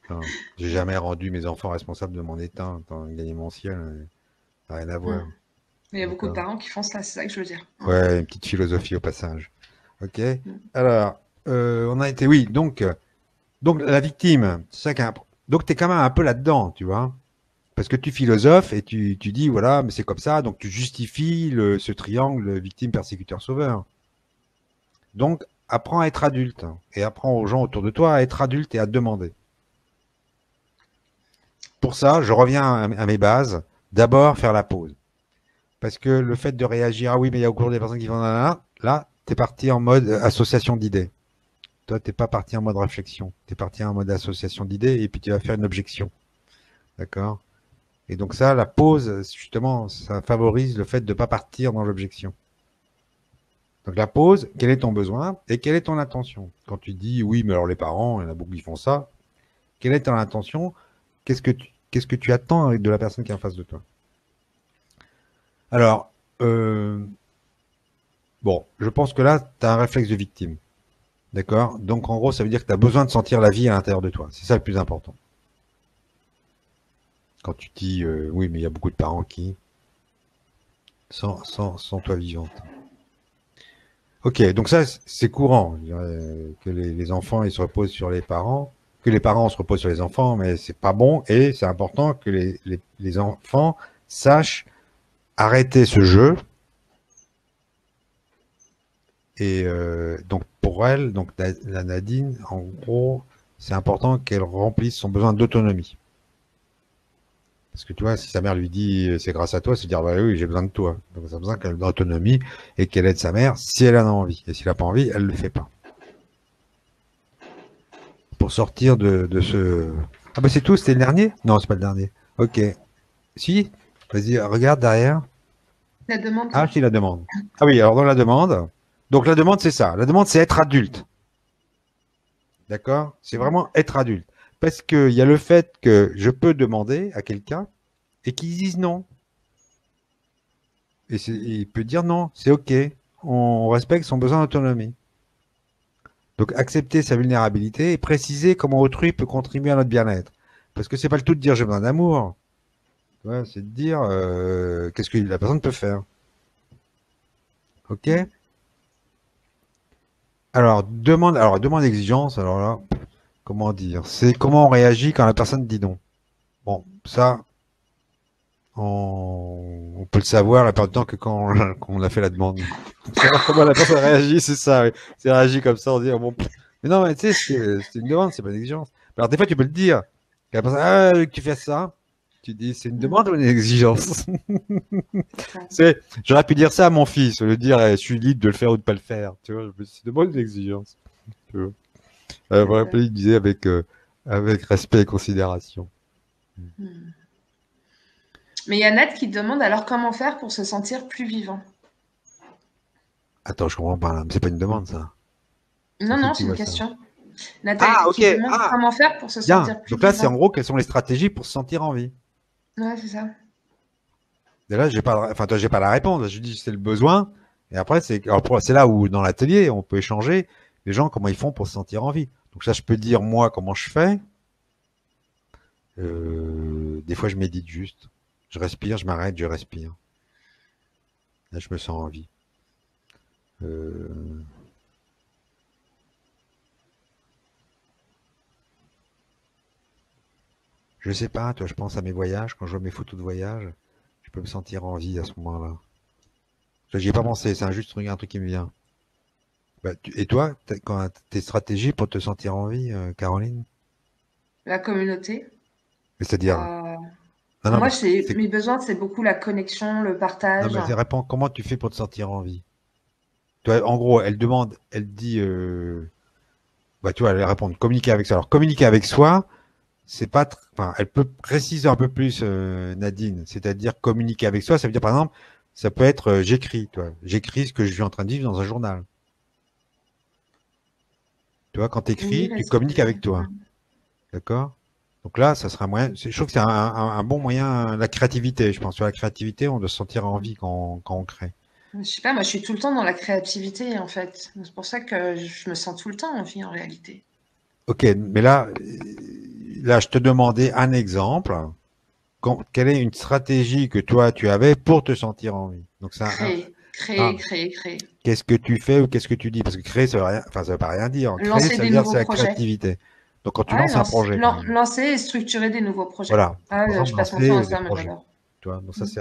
Non, j'ai jamais rendu mes enfants responsables de mon état. Attends, gagner mon ciel, ça n'a rien à Hmm. voir. Il y a beaucoup de D'accord? parents qui font ça, c'est ça que je veux dire. Ouais, une petite philosophie au passage. Ok? Hmm. Alors, on a été, oui, donc la victime, c'est ça donc t'es quand même un peu là-dedans, tu vois? Parce que tu philosophes et tu dis, voilà, mais c'est comme ça, donc tu justifies ce triangle victime, persécuteur, sauveur. Donc, apprends à être adulte et apprends aux gens autour de toi à être adulte et à demander. Pour ça, je reviens à mes bases. D'abord, faire la pause. Parce que le fait de réagir, ah oui, mais il y a au cours des personnes qui vont là, t'es parti en mode association d'idées. Toi, t'es pas parti en mode réflexion. T'es parti en mode association d'idées et puis tu vas faire une objection. D'accord? Et donc ça, la pause, justement, ça favorise le fait de ne pas partir dans l'objection. Donc la pause, quel est ton besoin et quelle est ton intention? Quand tu dis oui, mais alors les parents, il y en a beaucoup qui font ça, quelle est ton intention? Qu'est-ce que tu attends de la personne qui est en face de toi? Alors, Bon, je pense que là, tu as un réflexe de victime. D'accord? Donc, en gros, ça veut dire que tu as besoin de sentir la vie à l'intérieur de toi. C'est ça le plus important. Quand tu dis, oui, mais il y a beaucoup de parents qui, sans toi vivante. Ok, donc ça, c'est courant, je dirais, que les enfants, ils se reposent sur les parents, que les parents se reposent sur les enfants, mais c'est pas bon, et c'est important que les enfants sachent arrêter ce jeu. Et donc, pour elle, donc la Nadine, en gros, c'est important qu'elle remplisse son besoin d'autonomie. Parce que tu vois, si sa mère lui dit c'est grâce à toi, c'est dire bah oui, j'ai besoin de toi. Donc ça a besoin qu'elle ait de l'autonomie et qu'elle aide sa mère si elle en a envie. Et s'il n'a pas envie, elle le fait pas. Pour sortir de ce. Ah bah c'est tout, c'était le dernier? Non, c'est pas le dernier. Ok. Si? Vas-y, regarde derrière. La demande. Ah, si la demande. Ah oui, alors dans la demande. Donc la demande, c'est ça. La demande, c'est être adulte. D'accord? C'est vraiment être adulte. Parce qu'il y a le fait que je peux demander à quelqu'un et qu'ils disent non. Et il peut dire non, c'est OK. On respecte son besoin d'autonomie. Donc accepter sa vulnérabilité et préciser comment autrui peut contribuer à notre bien-être. Parce que c'est pas le tout de dire j'ai besoin d'amour. Ouais, c'est de dire qu'est-ce que la personne peut faire. OK? Alors demande exigence, alors là, comment dire? C'est comment on réagit quand la personne dit non. Bon, ça, on peut le savoir la plupart du temps que quand on a fait la demande. Savoir comment la personne réagit, c'est ça. Oui. C'est réagi comme ça, on dit, ah bon. Mais non, mais tu sais, c'est une demande, c'est pas une exigence. Alors des fois, tu peux le dire. Que la personne, ah, que tu fais ça. Tu dis, c'est une demande ou une exigence? J'aurais pu dire ça à mon fils, le dire, je suis libre de le faire ou de pas le faire. Tu vois, c'est une demande ou une exigence. Tu vois. Après, il disait avec respect et considération. Mais il y a Nat qui demande alors comment faire pour se sentir plus vivant. Attends, je comprends pas, là. Mais c'est pas une demande, ça. Où Non, c'est non, que tu c'est une vois ça? question. Ah, Nathalie ok. qui demande Ah, comment faire pour se bien. sentir plus Donc là, c'est en vivant. gros, quelles sont les stratégies pour se sentir en vie? Ouais, c'est ça. Et là, j'ai pas, enfin, toi, j'ai pas la réponse. Je dis, c'est le besoin. Et après, c'est là où, dans l'atelier, on peut échanger. Les gens, comment ils font pour se sentir en vie. Donc ça, je peux dire, moi, comment je fais. Des fois, je médite juste. Je respire, je m'arrête, je respire. Là, je me sens en vie. Euh, je sais pas, toi, je pense à mes voyages. Quand je vois mes photos de voyage, je peux me sentir en vie à ce moment-là. J'y ai pas pensé, c'est juste un truc qui me vient. Bah, et toi, tes stratégies pour te sentir en vie, Caroline? La communauté. C'est-à-dire, Euh, non, non, mais Moi, mes besoins, c'est beaucoup la connexion, le non, partage. mais c'est répond, comment tu fais pour te sentir en vie? Toi, en gros, elle demande, elle dit, bah, tu vois, elle répond, communiquer avec soi. Alors, communiquer avec soi, c'est pas, enfin, elle peut préciser un peu plus, Nadine. C'est-à-dire, communiquer avec soi, ça veut dire, par exemple, ça peut être, j'écris, toi. J'écris ce que je suis en train de vivre dans un journal. Tu vois, quand tu Oui, écris, tu communiques respirer. avec toi. D'accord? Donc là, ça sera un moyen. Je trouve que c'est un bon moyen, la créativité. Je pense sur la créativité, on doit se sentir envie quand on crée. Je sais pas, moi, je suis tout le temps dans la créativité, en fait. C'est pour ça que je me sens tout le temps en vie, en réalité. Ok, mais là, je te demandais un exemple. Quelle est une stratégie que toi tu avais pour te sentir en vie? Donc c'est Créer, un- créer, créer, créer. qu'est-ce que tu fais ou qu'est-ce que tu dis? Parce que créer, ça veut rien, enfin ça veut pas rien dire. Créer, Lancer ça veut des dire nouveaux c'est la projets. créativité. Donc quand tu Ouais, lances un projet, par exemple. lancer et structurer des nouveaux projets. Voilà. Ah, Par exemple, je passe mon temps à lancer des ça, moi, projets. j'adore. Tu vois. Donc ça Mm. c'est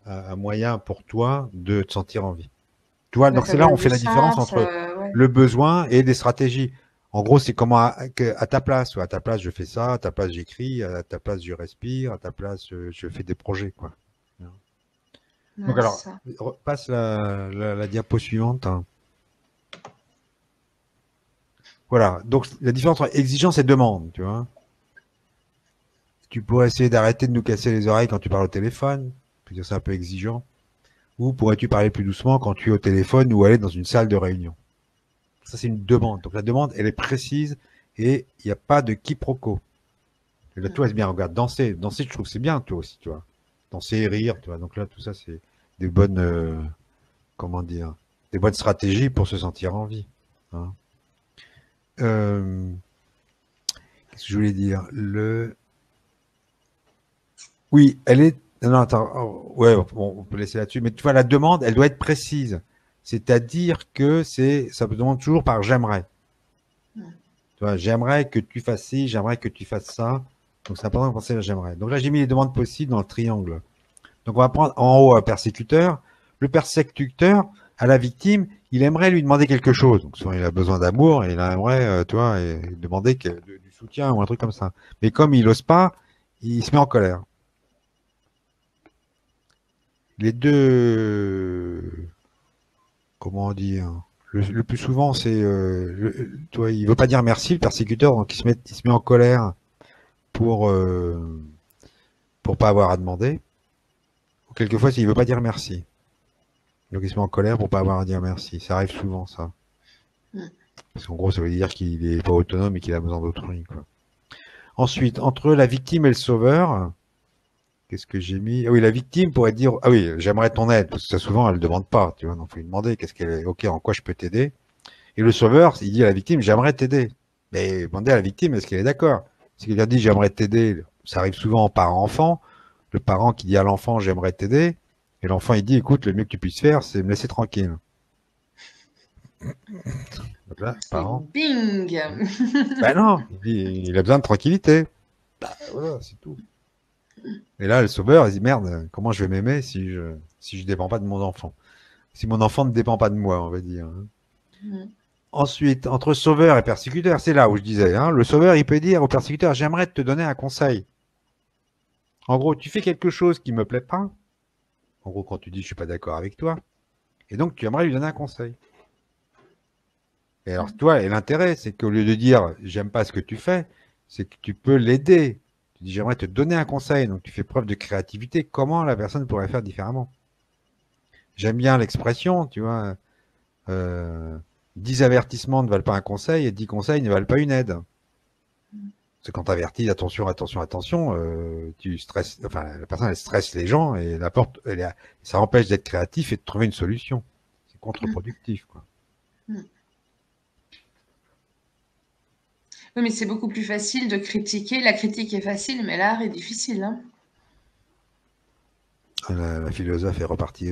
un moyen pour toi de te sentir en vie. Tu vois, Bah, donc ça c'est là où on donne fait du la différence sens, entre ouais. le besoin et des stratégies. En gros, c'est comment à ta place. À ta place, je fais ça. À ta place, j'écris. À ta place, je respire. À ta place, je fais des projets, quoi. Donc Ouais, c'est alors, ça. passe la diapo suivante. Voilà. Donc la différence entre exigence et demande, tu vois. Tu pourrais essayer d'arrêter de nous casser les oreilles quand tu parles au téléphone. Je veux dire, c'est un peu exigeant. Ou pourrais-tu parler plus doucement quand tu es au téléphone ou aller dans une salle de réunion? Ça, c'est une demande. Donc la demande, elle est précise et il n'y a pas de quiproquo. Et là, toi, c'est bien. Regarde, danser. Danser, je trouve que c'est bien, toi aussi, tu vois. Danser, rire, tu vois. Donc là, tout ça, c'est des bonnes, comment dire, des bonnes stratégies pour se sentir en vie. Hein. Qu'est-ce que je voulais dire? Oui, elle est. Non, attends. Ouais, on peut laisser là-dessus. Mais tu vois, la demande, elle doit être précise. C'est-à-dire que ça me demande toujours par j'aimerais. Tu vois, j'aimerais que tu fasses ci, j'aimerais que tu fasses ça. Donc c'est important de penser à j'aimerais. Donc là, j'ai mis les demandes possibles dans le triangle. Donc on va prendre en haut un persécuteur. Le persécuteur, à la victime, il aimerait lui demander quelque chose. Donc souvent, il a besoin d'amour et il aimerait, tu vois, demander du soutien ou un truc comme ça. Mais comme il n'ose pas, il se met en colère. Les deux, comment dire, le plus souvent, c'est, tu vois, il veut pas dire merci, le persécuteur, donc il se met en colère pour pas avoir à demander. Ou quelquefois, il veut pas dire merci. Donc il se met en colère pour pas avoir à dire merci. Ça arrive souvent, ça. Parce qu'en gros, ça veut dire qu'il est pas autonome et qu'il a besoin d'autrui, quoi. Ensuite, entre la victime et le sauveur, qu'est-ce que j'ai mis? Ah oui, la victime pourrait dire, ah oui, j'aimerais ton aide, parce que ça souvent, elle ne demande pas, tu vois, donc faut lui demander, qu'est-ce qu'elle est, ok, en quoi je peux t'aider? Et le sauveur, il dit à la victime, j'aimerais t'aider. Mais demandez à la victime, est-ce qu'elle est d'accord? Si quelqu'un dit, j'aimerais t'aider, ça arrive souvent en parent-enfant, le parent qui dit à l'enfant, j'aimerais t'aider, et l'enfant, il dit, écoute, le mieux que tu puisses faire, c'est me laisser tranquille. Donc là, parent. Bing. Ben non, il a besoin de tranquillité. Bah, voilà, c'est tout. Et là, le sauveur, il dit, merde, comment je vais m'aimer si je dépends pas de mon enfant? Si mon enfant ne dépend pas de moi, on va dire. Ensuite, entre sauveur et persécuteur, c'est là où je disais, hein, le sauveur, il peut dire au persécuteur, j'aimerais te donner un conseil. En gros, tu fais quelque chose qui me plaît pas. En gros, quand tu dis, je suis pas d'accord avec toi. Et donc, tu aimerais lui donner un conseil. Et alors, toi, et l'intérêt, c'est qu'au lieu de dire, j'aime pas ce que tu fais, c'est que tu peux l'aider. Tu dis, j'aimerais te donner un conseil. Donc, tu fais preuve de créativité. Comment la personne pourrait faire différemment? J'aime bien l'expression, tu vois. 10 avertissements ne valent pas un conseil et 10 conseils ne valent pas une aide. C'est quand tu avertis, attention, attention, attention, tu stresses, enfin, la personne, elle stresse les gens et ça empêche d'être créatif et de trouver une solution. C'est contre-productif, quoi. Oui, mais c'est beaucoup plus facile de critiquer. La critique est facile, mais l'art est difficile. Hein. La philosophe est repartie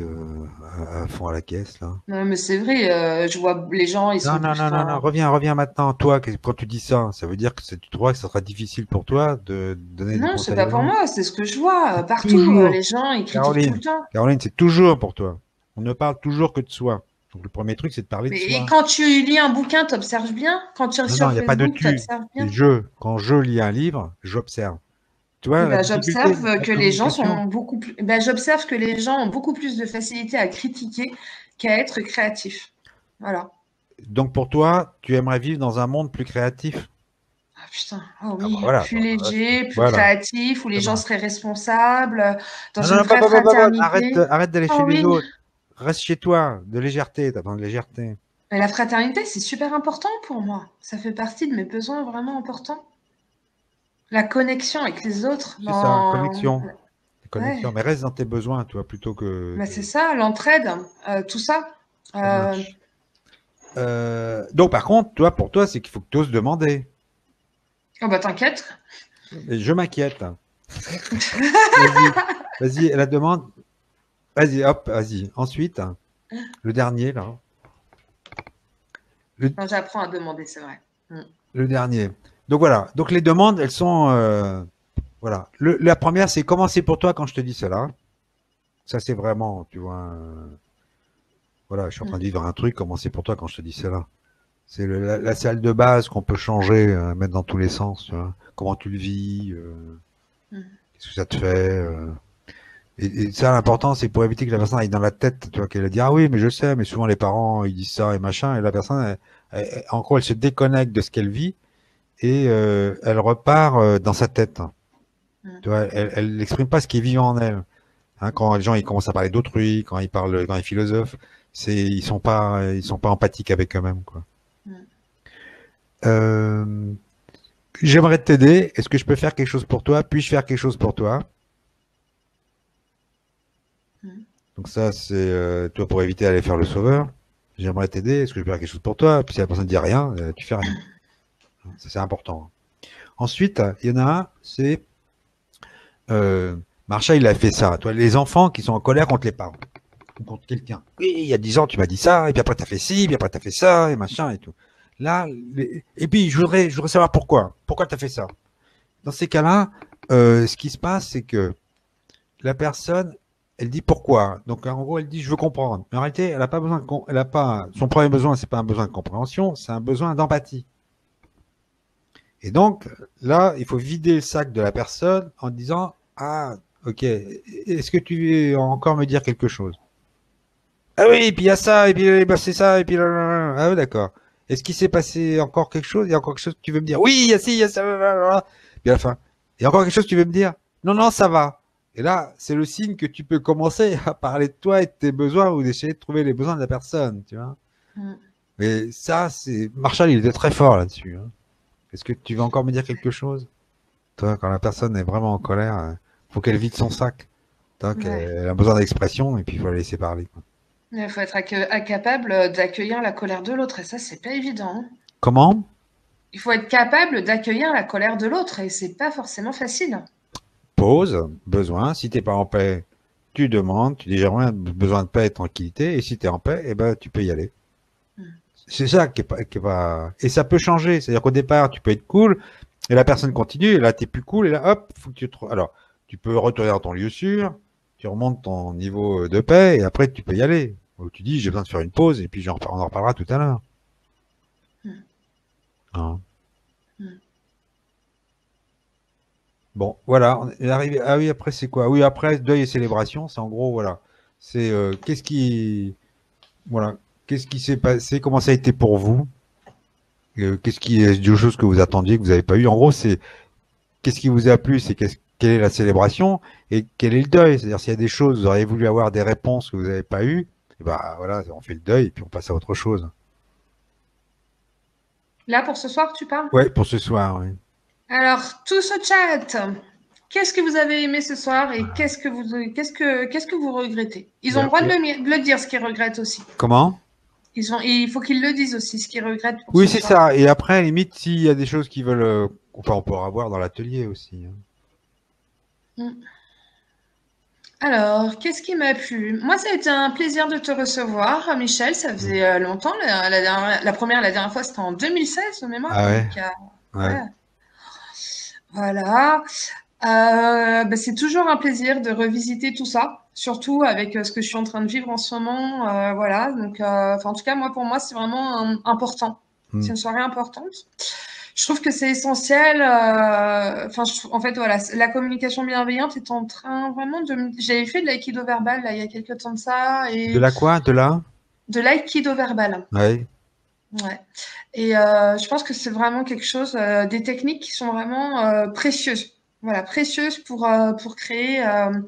à fond à la caisse, là. Non, mais c'est vrai, je vois les gens, ils Non, sont non, plus. non, non, non, Enfin, reviens maintenant. Toi, quand tu dis ça, ça veut dire que tu trouves que ça sera difficile pour toi de donner des non, c'est conseils pas aux pour gens? moi, c'est ce que je vois partout. Toujours, Les gens, ils critiquent tout le Caroline. temps. Caroline, c'est toujours pour toi. On ne parle toujours que de soi. Donc le premier truc, c'est de parler de Mais soi. quand tu lis un bouquin, t'observes bien. Quand tu es Non, non, sur il n'y a pas de Facebook, tu. t'observes C'est bien. je. Quand je lis un livre, j'observe. Tu vois, Eh la ben, difficulté de j'observe la que les gens communication. sont beaucoup plus. Eh ben, j'observe que les gens ont beaucoup plus de facilité à critiquer qu'à être créatifs. Voilà. Donc pour toi, tu aimerais vivre dans un monde plus créatif? Ah putain, oh Ah bah oui, voilà, plus bah, voilà. léger, plus Voilà, créatif, où les gens justement. seraient responsables, dans Non, non, une non, vraie arrête, fraternité. arrête d'aller chez Oh les oui, autres. Reste chez toi, de légèreté, t'as besoin de légèreté. mais la fraternité, c'est super important pour moi. Ça fait partie de mes besoins vraiment importants. La connexion avec les autres C'est ça, dans... connexion. Ouais, Connexion. Mais reste dans tes besoins, toi, plutôt que bah, c'est ça, l'entraide, tout ça. ça Euh, marche. Donc par contre, toi, pour toi, c'est qu'il faut que tu oses demander. Oh bah t'inquiète. Et je m'inquiète. Vas-y, vas-y, la demande. Vas-y, hop, vas-y. Ensuite, le dernier, là. Le, Non, j'apprends à demander, c'est vrai. le dernier. Donc voilà. Donc les demandes, elles sont. Voilà. La première, c'est comment c'est pour toi quand je te dis cela. Ça, c'est vraiment, tu vois. Voilà, je suis en train de vivre un truc. Comment c'est pour toi quand je te dis cela. C'est la salle de base qu'on peut changer, mettre dans tous les sens. Tu vois. Comment tu le vis. Qu'est-ce que ça te fait. Et ça, l'important, c'est pour éviter que la personne aille dans la tête, tu vois, qu'elle a dit, ah oui, mais je sais, mais souvent les parents, ils disent ça et machin, et la personne, en gros, elle se déconnecte de ce qu'elle vit et elle repart dans sa tête. Tu vois, elle n'exprime pas ce qui est vivant en elle. Hein, quand les gens ils commencent à parler d'autrui, quand ils philosophent, ils sont pas empathiques avec eux-mêmes, quoi. Euh, J'aimerais t'aider. Est-ce que je peux faire quelque chose pour toi? Puis-je faire quelque chose pour toi? Donc ça, c'est toi pour éviter d'aller faire le sauveur. J'aimerais t'aider. Est-ce que je peux faire quelque chose pour toi? Puis si la personne ne dit rien, tu fais rien. Ça, c'est important. Ensuite, il y en a un, c'est Marshall, il a fait ça. Toi, les enfants qui sont en colère contre les parents ou contre quelqu'un. Oui, il y a 10 ans, tu m'as dit ça, et puis après, tu as fait ci, puis après, tu as fait ça, et machin, et tout. Là, et puis, je voudrais savoir pourquoi. Pourquoi tu as fait ça? Dans ces cas-là, ce qui se passe, c'est que la personne, elle dit pourquoi. Donc, en gros, elle dit, je veux comprendre. Mais en réalité, elle a pas besoin elle a pas, son premier besoin, c'est pas un besoin de compréhension, c'est un besoin d'empathie. Et donc, là, il faut vider le sac de la personne en disant, ah, ok, est-ce que tu veux encore me dire quelque chose? Ah oui, et puis il y a ça, et puis bah, c'est ça, et puis là. Ah oui, d'accord. Est-ce qu'il s'est passé encore quelque chose? Il y a encore quelque chose que tu veux me dire? Oui, il y a ci, il y a ça, blablabla. Puis à la fin, il y a encore quelque chose que tu veux me dire? Non, non, ça va. Et là, c'est le signe que tu peux commencer à parler de toi et de tes besoins ou d'essayer de trouver les besoins de la personne, tu vois. Mm. Mais ça, c'est Marshall, il était très fort là-dessus, hein. Est-ce que tu veux encore me dire quelque chose? Toi, quand la personne est vraiment en colère, faut qu'elle vide son sac. Toi, Ouais. qu'elle a besoin d'expression et puis il faut la laisser parler, quoi. Il faut être capable d'accueillir la colère de l'autre, et ça, c'est pas évident, hein. Comment? Il faut être capable d'accueillir la colère de l'autre, et c'est pas forcément facile. Pause, besoin. Si t'es pas en paix, tu demandes, tu dis j'aimerais besoin de paix et de tranquillité. Et si t'es en paix, eh ben tu peux y aller. Mm. C'est ça qui est pas. Et ça peut changer. C'est-à-dire qu'au départ, tu peux être cool et la personne continue. Et là, t'es plus cool et là, hop, faut que Alors, tu peux retourner dans ton lieu sûr. Tu remontes ton niveau de paix et après tu peux y aller. Ou tu dis j'ai besoin de faire une pause et puis on en reparlera tout à l'heure. Mm. Hein. Mm. Bon, voilà, on est arrivé. Ah oui, après c'est quoi? Oui, après deuil et célébration, c'est en gros voilà. C'est voilà, qu'est-ce qui s'est passé? Comment ça a été pour vous? Qu'est-ce qui est des choses que vous attendiez que vous n'avez pas eu? En gros, c'est qu'est-ce qui vous a plu? C'est quelle est la célébration et quel est le deuil? C'est-à-dire s'il y a des choses, vous auriez voulu avoir des réponses que vous n'avez pas eues, et bah voilà, on fait le deuil et puis on passe à autre chose. Là, pour ce soir, tu parles? Ouais, pour ce soir, oui. Alors, tout ce chat, qu'est-ce que vous avez aimé ce soir et qu'est-ce que vous regrettez? Ils ont le droit de le dire, ce qu'ils regrettent aussi. Comment? Il faut qu'ils le disent aussi, ce qu'ils regrettent pour Oui, ce c'est soir. ça. Et après, à la limite, s'il y a des choses qui veulent, enfin, on pourra voir dans l'atelier aussi, hein. Mm. Alors, qu'est-ce qui m'a plu? Moi, ça a été un plaisir de te recevoir, Michel. Ça Mm. faisait longtemps. La dernière fois, c'était en 2016, de mémoire. Ah ouais, Donc, ouais. ouais, voilà. Bah, c'est toujours un plaisir de revisiter tout ça, surtout avec ce que je suis en train de vivre en ce moment. Voilà. Donc, enfin, en tout cas, moi, pour moi, c'est vraiment important. C'est Mm. une soirée importante. Je trouve que c'est essentiel. Enfin, en fait, voilà, la communication bienveillante est en train vraiment de. J'avais fait de l'aïkido verbal là il y a quelques temps de ça De et la quoi? De la? de l'aïkido verbal. Ouais. Ouais. Et je pense que c'est vraiment quelque chose, des techniques qui sont vraiment précieuses. Voilà, précieuses pour créer un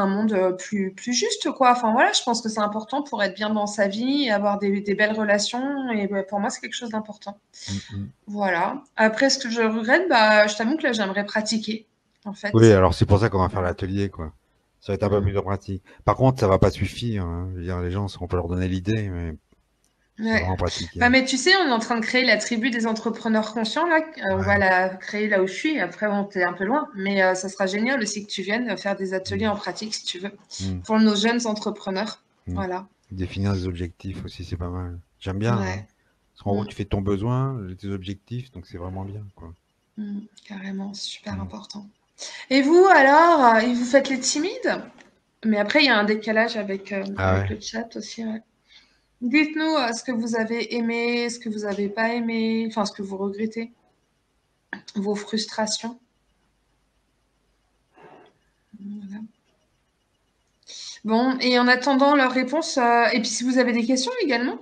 monde plus juste, quoi. Enfin voilà, je pense que c'est important pour être bien dans sa vie et avoir des belles relations. Et bah, pour moi, c'est quelque chose d'important. Mm, mm. Voilà. Après, ce que je regrette, bah, je t'avoue que là, j'aimerais pratiquer, en Oui, fait. alors c'est pour ça qu'on va faire l'atelier, quoi. Ça va être un peu Mm. plus de pratique. Par contre, ça va pas suffire, hein. Je veux dire, les gens, on peut leur donner l'idée, mais faut Ouais. vraiment Bah, pratiquer. mais tu sais, on est en train de créer la tribu des entrepreneurs conscients, là. On va Ouais. la créer là où je suis. Après, bon, t'es un peu loin. Mais ça sera génial aussi que tu viennes faire des ateliers Mm, en pratique, si tu veux, mm, pour nos jeunes entrepreneurs. mm. Voilà. Définir des objectifs aussi, c'est pas mal. J'aime bien, hein. Ouais. Parce qu'en gros, Mm. tu fais ton besoin, tes objectifs, donc c'est vraiment bien, quoi. Mm. Carrément, c'est super Mm. important. Et vous, alors, et vous faites les timides? Mais après, il y a un décalage Ah avec ouais. le chat aussi, ouais. Dites-nous ce que vous avez aimé, ce que vous n'avez pas aimé, enfin ce que vous regrettez, vos frustrations. Voilà. Bon, et en attendant leurs réponses, et puis si vous avez des questions également,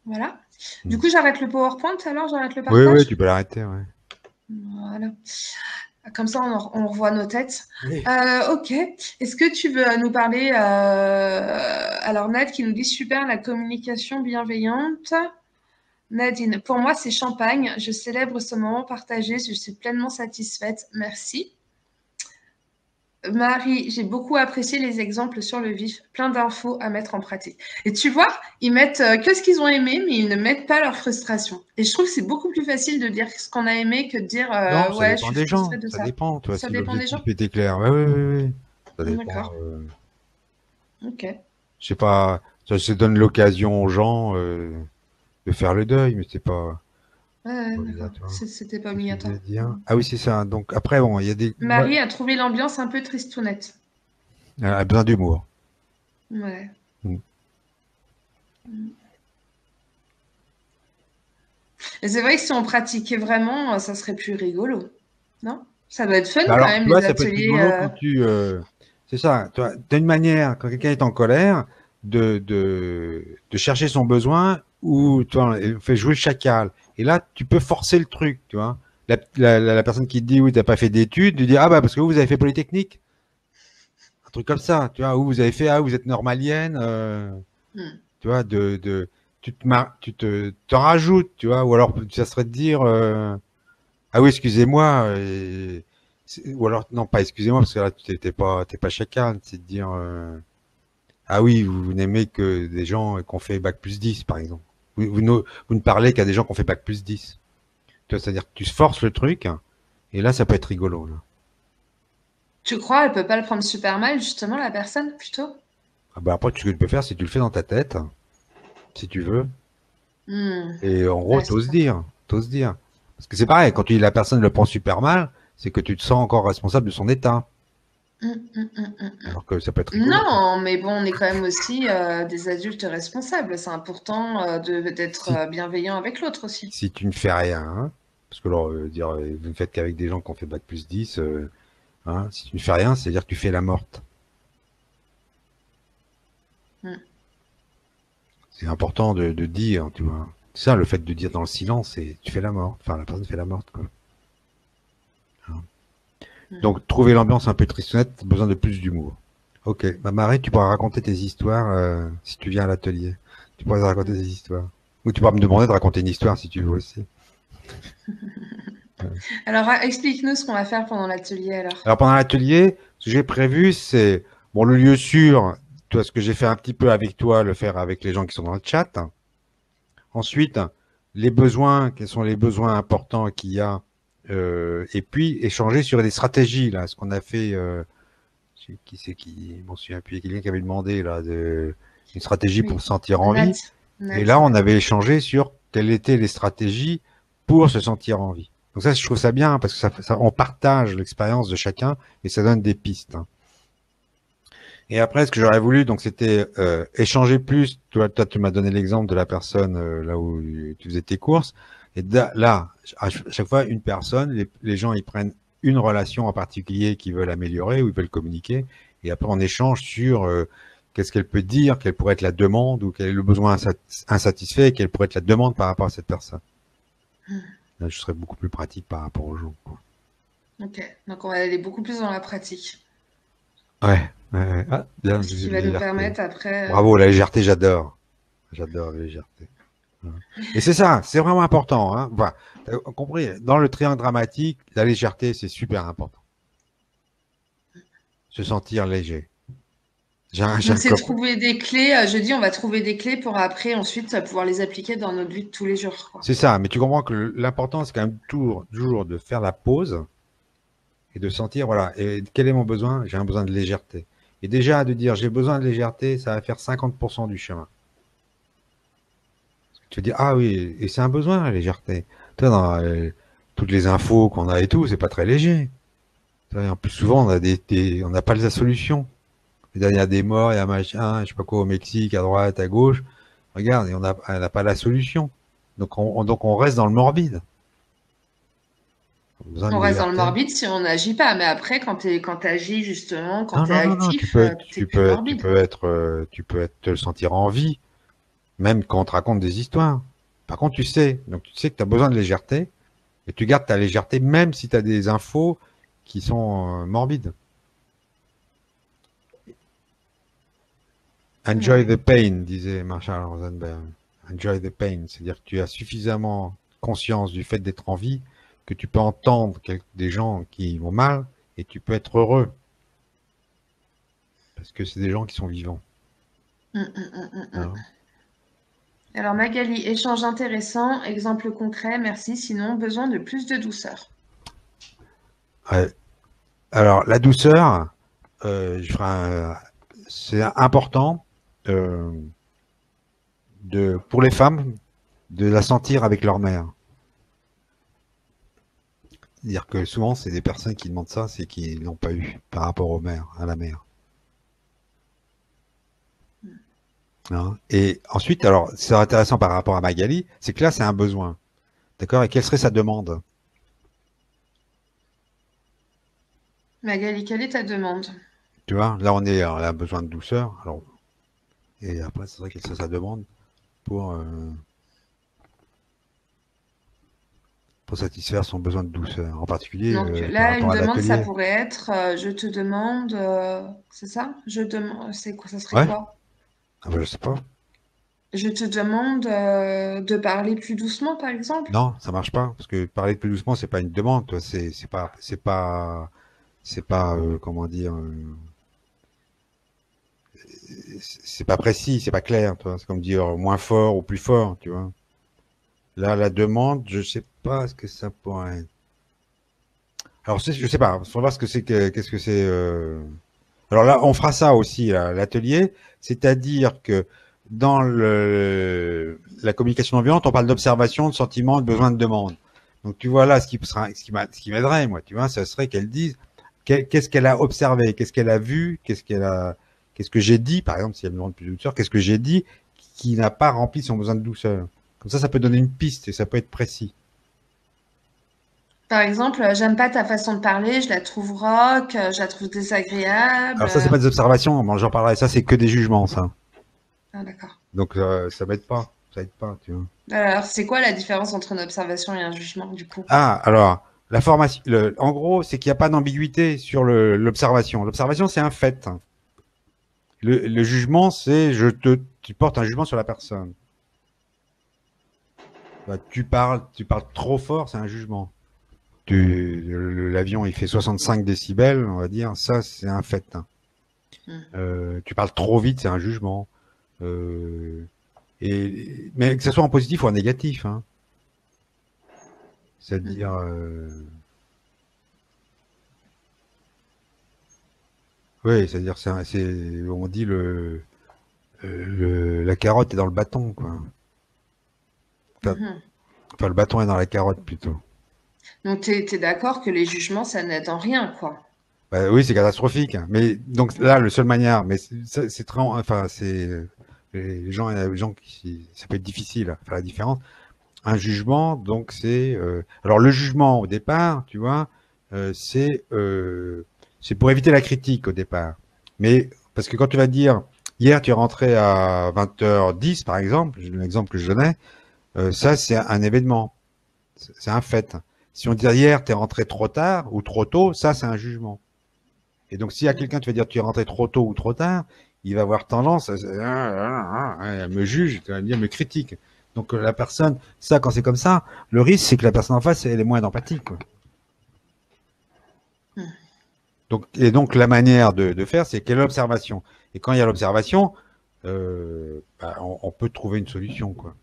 voilà. Du Mm. coup, j'arrête le PowerPoint alors, j'arrête le Oui, oui, partage. tu peux l'arrêter, ouais. Voilà. Comme ça, on revoit nos têtes. Oui. Ok. Est-ce que tu veux nous parler alors, Nat qui nous dit super la communication bienveillante. Nadine, pour moi, c'est champagne. Je célèbre ce moment partagé. Je suis pleinement satisfaite. Merci. Marie, j'ai beaucoup apprécié les exemples sur le vif, plein d'infos à mettre en pratique. Et tu vois, ils mettent que ce qu'ils ont aimé, mais ils ne mettent pas leur frustration. Et je trouve que c'est beaucoup plus facile de dire ce qu'on a aimé que de dire Non, ça ouais, je dépend suis des frustrée gens. de Ça ça. dépend, toi, Ça si dépend des gens? l'objectif était clair. Oui, oui, oui, oui. Ça dépend. D'accord. Ok. Je sais pas, ça se donne l'occasion aux gens de faire le deuil, mais c'est pas Ouais, d'accord. obligatoire. C'était pas Qu'est-ce que je voulais obligatoire. dire? Ah oui, c'est ça. Donc après, bon, il y a des. Moi, Marie a trouvé l'ambiance un peu tristounette. elle a besoin d'humour. Ouais. Mm. Et c'est vrai que si on pratiquait vraiment, ça serait plus rigolo. Non? Ça doit être fun Bah quand alors, même, tu vois, les ça peut être ateliers. rigolo quand tu. C'est ça. Tu vois, t'as une manière, quand quelqu'un est en colère, de chercher son besoin ou tu vois, elle fait jouer le chacal. Et là, tu peux forcer le truc, tu vois. La personne qui te dit oui, t'as pas fait d'études, tu dis ah bah parce que vous avez fait Polytechnique. Un truc comme ça, tu vois, ou vous avez fait, ah, vous êtes normalienne, Hmm. tu vois, t'en rajoutes, tu vois, ou alors ça serait de dire, ah oui, excusez-moi, ou alors, non, pas excusez-moi, parce que là, t'es pas chacun, c'est de dire, ah oui, vous n'aimez que des gens qui ont fait bac+10, par exemple. Vous ne parlez qu'à des gens qui ont fait bac+10. Tu vois, c'est-à-dire que tu forces le truc, et là, ça peut être rigolo, là. Tu crois, elle peut pas le prendre super mal, justement, la personne, plutôt? Ah bah après, ce que tu peux faire, c'est que tu le fais dans ta tête, si tu veux. Hmm. Et en gros, Ouais, c'est ça. t'oses dire. Parce que c'est pareil, quand tu dis la personne le prend super mal, c'est que tu te sens encore responsable de son état. Hmm, hmm, hmm, hmm, Alors que ça peut être hmm. rigolo. Non, mais bon, on est quand même aussi des adultes responsables. C'est important d'être Si, bienveillant avec l'autre aussi. si tu ne fais rien, hein, parce que alors, dire, vous ne faites qu'avec des gens qui ont fait bac+10, hein, si tu ne fais rien, c'est-à-dire que tu fais la morte. Hmm. C'est important de dire, tu vois. C'est ça, le fait de dire dans le silence, c'est tu fais la morte. Enfin, la personne fait la morte, quoi. Hein. Hmm. Donc, trouver l'ambiance un peu tristounette, besoin de plus d'humour. Ok, bah Marie, tu pourras raconter tes histoires si tu viens à l'atelier. Tu pourras raconter des histoires. Ou tu pourras me demander de raconter une histoire si tu veux aussi. Ouais. Alors, explique-nous ce qu'on va faire pendant l'atelier alors. Alors pendant l'atelier, ce que j'ai prévu, c'est bon le lieu sûr, tu vois, ce que j'ai fait un petit peu avec toi, le faire avec les gens qui sont dans le chat. Ensuite, les besoins, quels sont les besoins importants qu'il y a, et puis échanger sur des stratégies là, ce qu'on a fait. Qui c'est qui, je m'en souviens plus, il y a quelqu'un qui avait demandé là une stratégie pour Oui. se sentir en vie. Nat. Et Nat, là, on ouais. avait échangé sur quelles étaient les stratégies pour se sentir en vie. Donc ça, je trouve ça bien parce que on partage l'expérience de chacun et ça donne des pistes, hein. Et après, ce que j'aurais voulu, donc, c'était échanger plus. Toi, tu m'as donné l'exemple de la personne là où tu faisais tes courses. Et là, à chaque fois, une personne, les gens, ils prennent une relation en particulier qu'ils veulent améliorer ou ils veulent communiquer. Et après, on échange sur qu'est-ce qu'elle peut dire, quelle pourrait être la demande ou quel est le besoin insatisfait et quelle pourrait être la demande par rapport à cette personne. Là, je serais beaucoup plus pratique par rapport aux gens, quoi. Ok. Donc, on va aller beaucoup plus dans la pratique. Ouais, ouais, ouais. Ah, bien, Ce j'ai qui de va nous légèreté. permettre après. Bravo, la légèreté, j'adore. J'adore la légèreté. Ouais. Et c'est ça, c'est vraiment important, hein. Voilà. T'as compris, dans le triangle dramatique, la légèreté, c'est super important. Se sentir léger. J'ai Donc, un c'est copain. trouver des clés. Je dis, on va trouver des clés pour après, ensuite, pouvoir les appliquer dans notre vie de tous les jours, quoi. C'est ça, mais tu comprends que l'important, c'est quand même toujours de faire la pause et de sentir, voilà, et quel est mon besoin? J'ai un besoin de légèreté. Et déjà, de dire j'ai besoin de légèreté, ça va faire 50% du chemin. Tu te dis, ah oui, et c'est un besoin, la légèreté. Toi, dans toutes les infos qu'on a et tout, c'est pas très léger. En plus, souvent, on a on n'a pas la solution. Il y a des morts, il y a machin, je sais pas quoi, au Mexique, à droite, à gauche. Regarde, et on n'a pas la solution. Donc on reste dans le morbide. On a besoin On de reste dans le liberté. morbide si on n'agit pas. Mais après, quand t'agis, justement, quand Non, t'es non, non, non, actif, t'es plus morbide. te le sentir en vie, même quand on te raconte des histoires. Par contre, tu sais, donc tu sais que tu as besoin de légèreté, et tu gardes ta légèreté même si tu as des infos qui sont morbides. Enjoy Ouais. the pain, disait Marshall Rosenberg. Enjoy the pain, c'est-à-dire que tu as suffisamment conscience du fait d'être en vie que tu peux entendre des gens qui vont mal et tu peux être heureux. parce que c'est des gens qui sont vivants. Hein. Alors Magali, échange intéressant, exemple concret, merci, sinon besoin de plus de douceur. Ouais. Alors, la douceur, c'est important euh, pour les femmes de la sentir avec leur mère. C'est-à-dire que souvent, c'est des personnes qui demandent ça, c'est qu'ils n'ont pas eu par rapport aux mères, à la mère. Hein. Et ensuite, alors, c'est intéressant par rapport à Magali, c'est que là, c'est un besoin. D'accord? Et quelle serait sa demande? Magali, quelle est ta demande? Tu vois, là, on a besoin de douceur. Alors, et après, c'est vrai quelle serait sa demande pour, euh, pour satisfaire son besoin de douceur, en particulier Donc par là, une rapport à demande, ça l'atelier. pourrait être, je te demande, c'est ça? Je demande, c'est quoi, ça serait Ouais? quoi? Ah bah, je sais pas. Je te demande de parler plus doucement, par exemple? Non, ça marche pas, parce que parler plus doucement, c'est pas une demande, toi. C'est pas, comment dire, c'est pas précis, c'est pas clair, toi. C'est comme dire moins fort ou plus fort, tu vois. Là, la demande, je sais pas ce que ça pourrait être. Alors, je sais pas. Faut voir ce que c'est qu'est-ce que c'est. Alors là, on fera ça aussi à l'atelier, c'est-à-dire que dans la communication non violente, on parle d'observation, de sentiment, de besoin, de demande. Donc tu vois là, ce qui m'aiderait, moi, tu vois, ça serait qu'elle dise qu'est-ce qu'elle a observé, qu'est-ce qu'elle a vu, qu'est-ce que j'ai dit, par exemple, si elle me demande plus de douceur, qu'est-ce que j'ai dit qui n'a pas rempli son besoin de douceur. Comme ça peut donner une piste et ça peut être précis. Par exemple, j'aime pas ta façon de parler, je la trouve rock, je la trouve désagréable. Alors ça, c'est pas des observations, bon, j'en parlerai. Ça, c'est que des jugements, ça. Ah, d'accord. Donc ça m'aide pas, ça aide pas, tu vois. Alors, c'est quoi la différence entre une observation et un jugement, du coup? Ah, alors, la formation, en gros, c'est qu'il n'y a pas d'ambiguïté sur l'observation. L'observation, c'est un fait. Le jugement, c'est tu portes un jugement sur la personne. Bah, tu parles trop fort, c'est un jugement. L'avion, il fait 65 décibels, on va dire, ça, c'est un fait. Hmm. Tu parles trop vite, c'est un jugement. Euh, mais que ce soit en positif ou en négatif, hein. C'est-à-dire, oui, c'est-à-dire, on dit la carotte est dans le bâton, quoi. Enfin, Mhm. enfin, le bâton est dans la carotte, plutôt. Donc, t'es d'accord que les jugements, ça n'aide en rien, quoi. Bah, oui, c'est catastrophique, hein. Mais donc là, le seul manière, mais c'est très, enfin, c'est les gens qui, ça peut être difficile à faire la différence. Un jugement, donc alors le jugement au départ, tu vois, c'est pour éviter la critique au départ. Mais parce que quand tu vas dire hier tu es rentré à 20h10 par exemple, l'exemple que je donnais, ça c'est un événement, c'est un fait. Si on dit hier tu es rentré trop tard ou trop tôt, ça c'est un jugement. Et donc s'il y a quelqu'un qui va dire tu es rentré trop tôt ou trop tard, il va avoir tendance à me juge, à dire me critique. Donc la personne, ça quand c'est comme ça, le risque c'est que la personne en face elle est moins empathique. Quoi. Hmm. Donc la manière de faire, c'est qu'il y a l'observation. Et quand il y a l'observation, on peut trouver une solution. Quoi.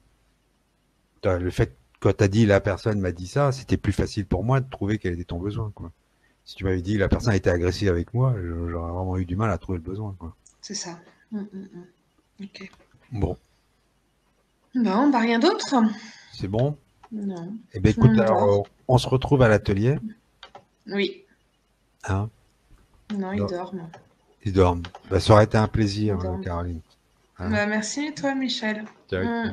Le fait quand tu as dit la personne m'a dit ça, c'était plus facile pour moi de trouver quel était ton besoin. Quoi. Si tu m'avais dit la personne a été agressive avec moi, j'aurais vraiment eu du mal à trouver le besoin. Quoi. C'est ça. Ok. Bon, Bon, bah rien d'autre? c'est bon. Non. Eh ben Tout le écoute, monde dort. alors on se retrouve à l'atelier. Oui. Hein, Non, ils non, dorment. ils dorment. Bah, ça aurait été un plaisir, Ils dorment. Caroline. Hein. Bah, merci, toi, Michel. Ciao. Hmm.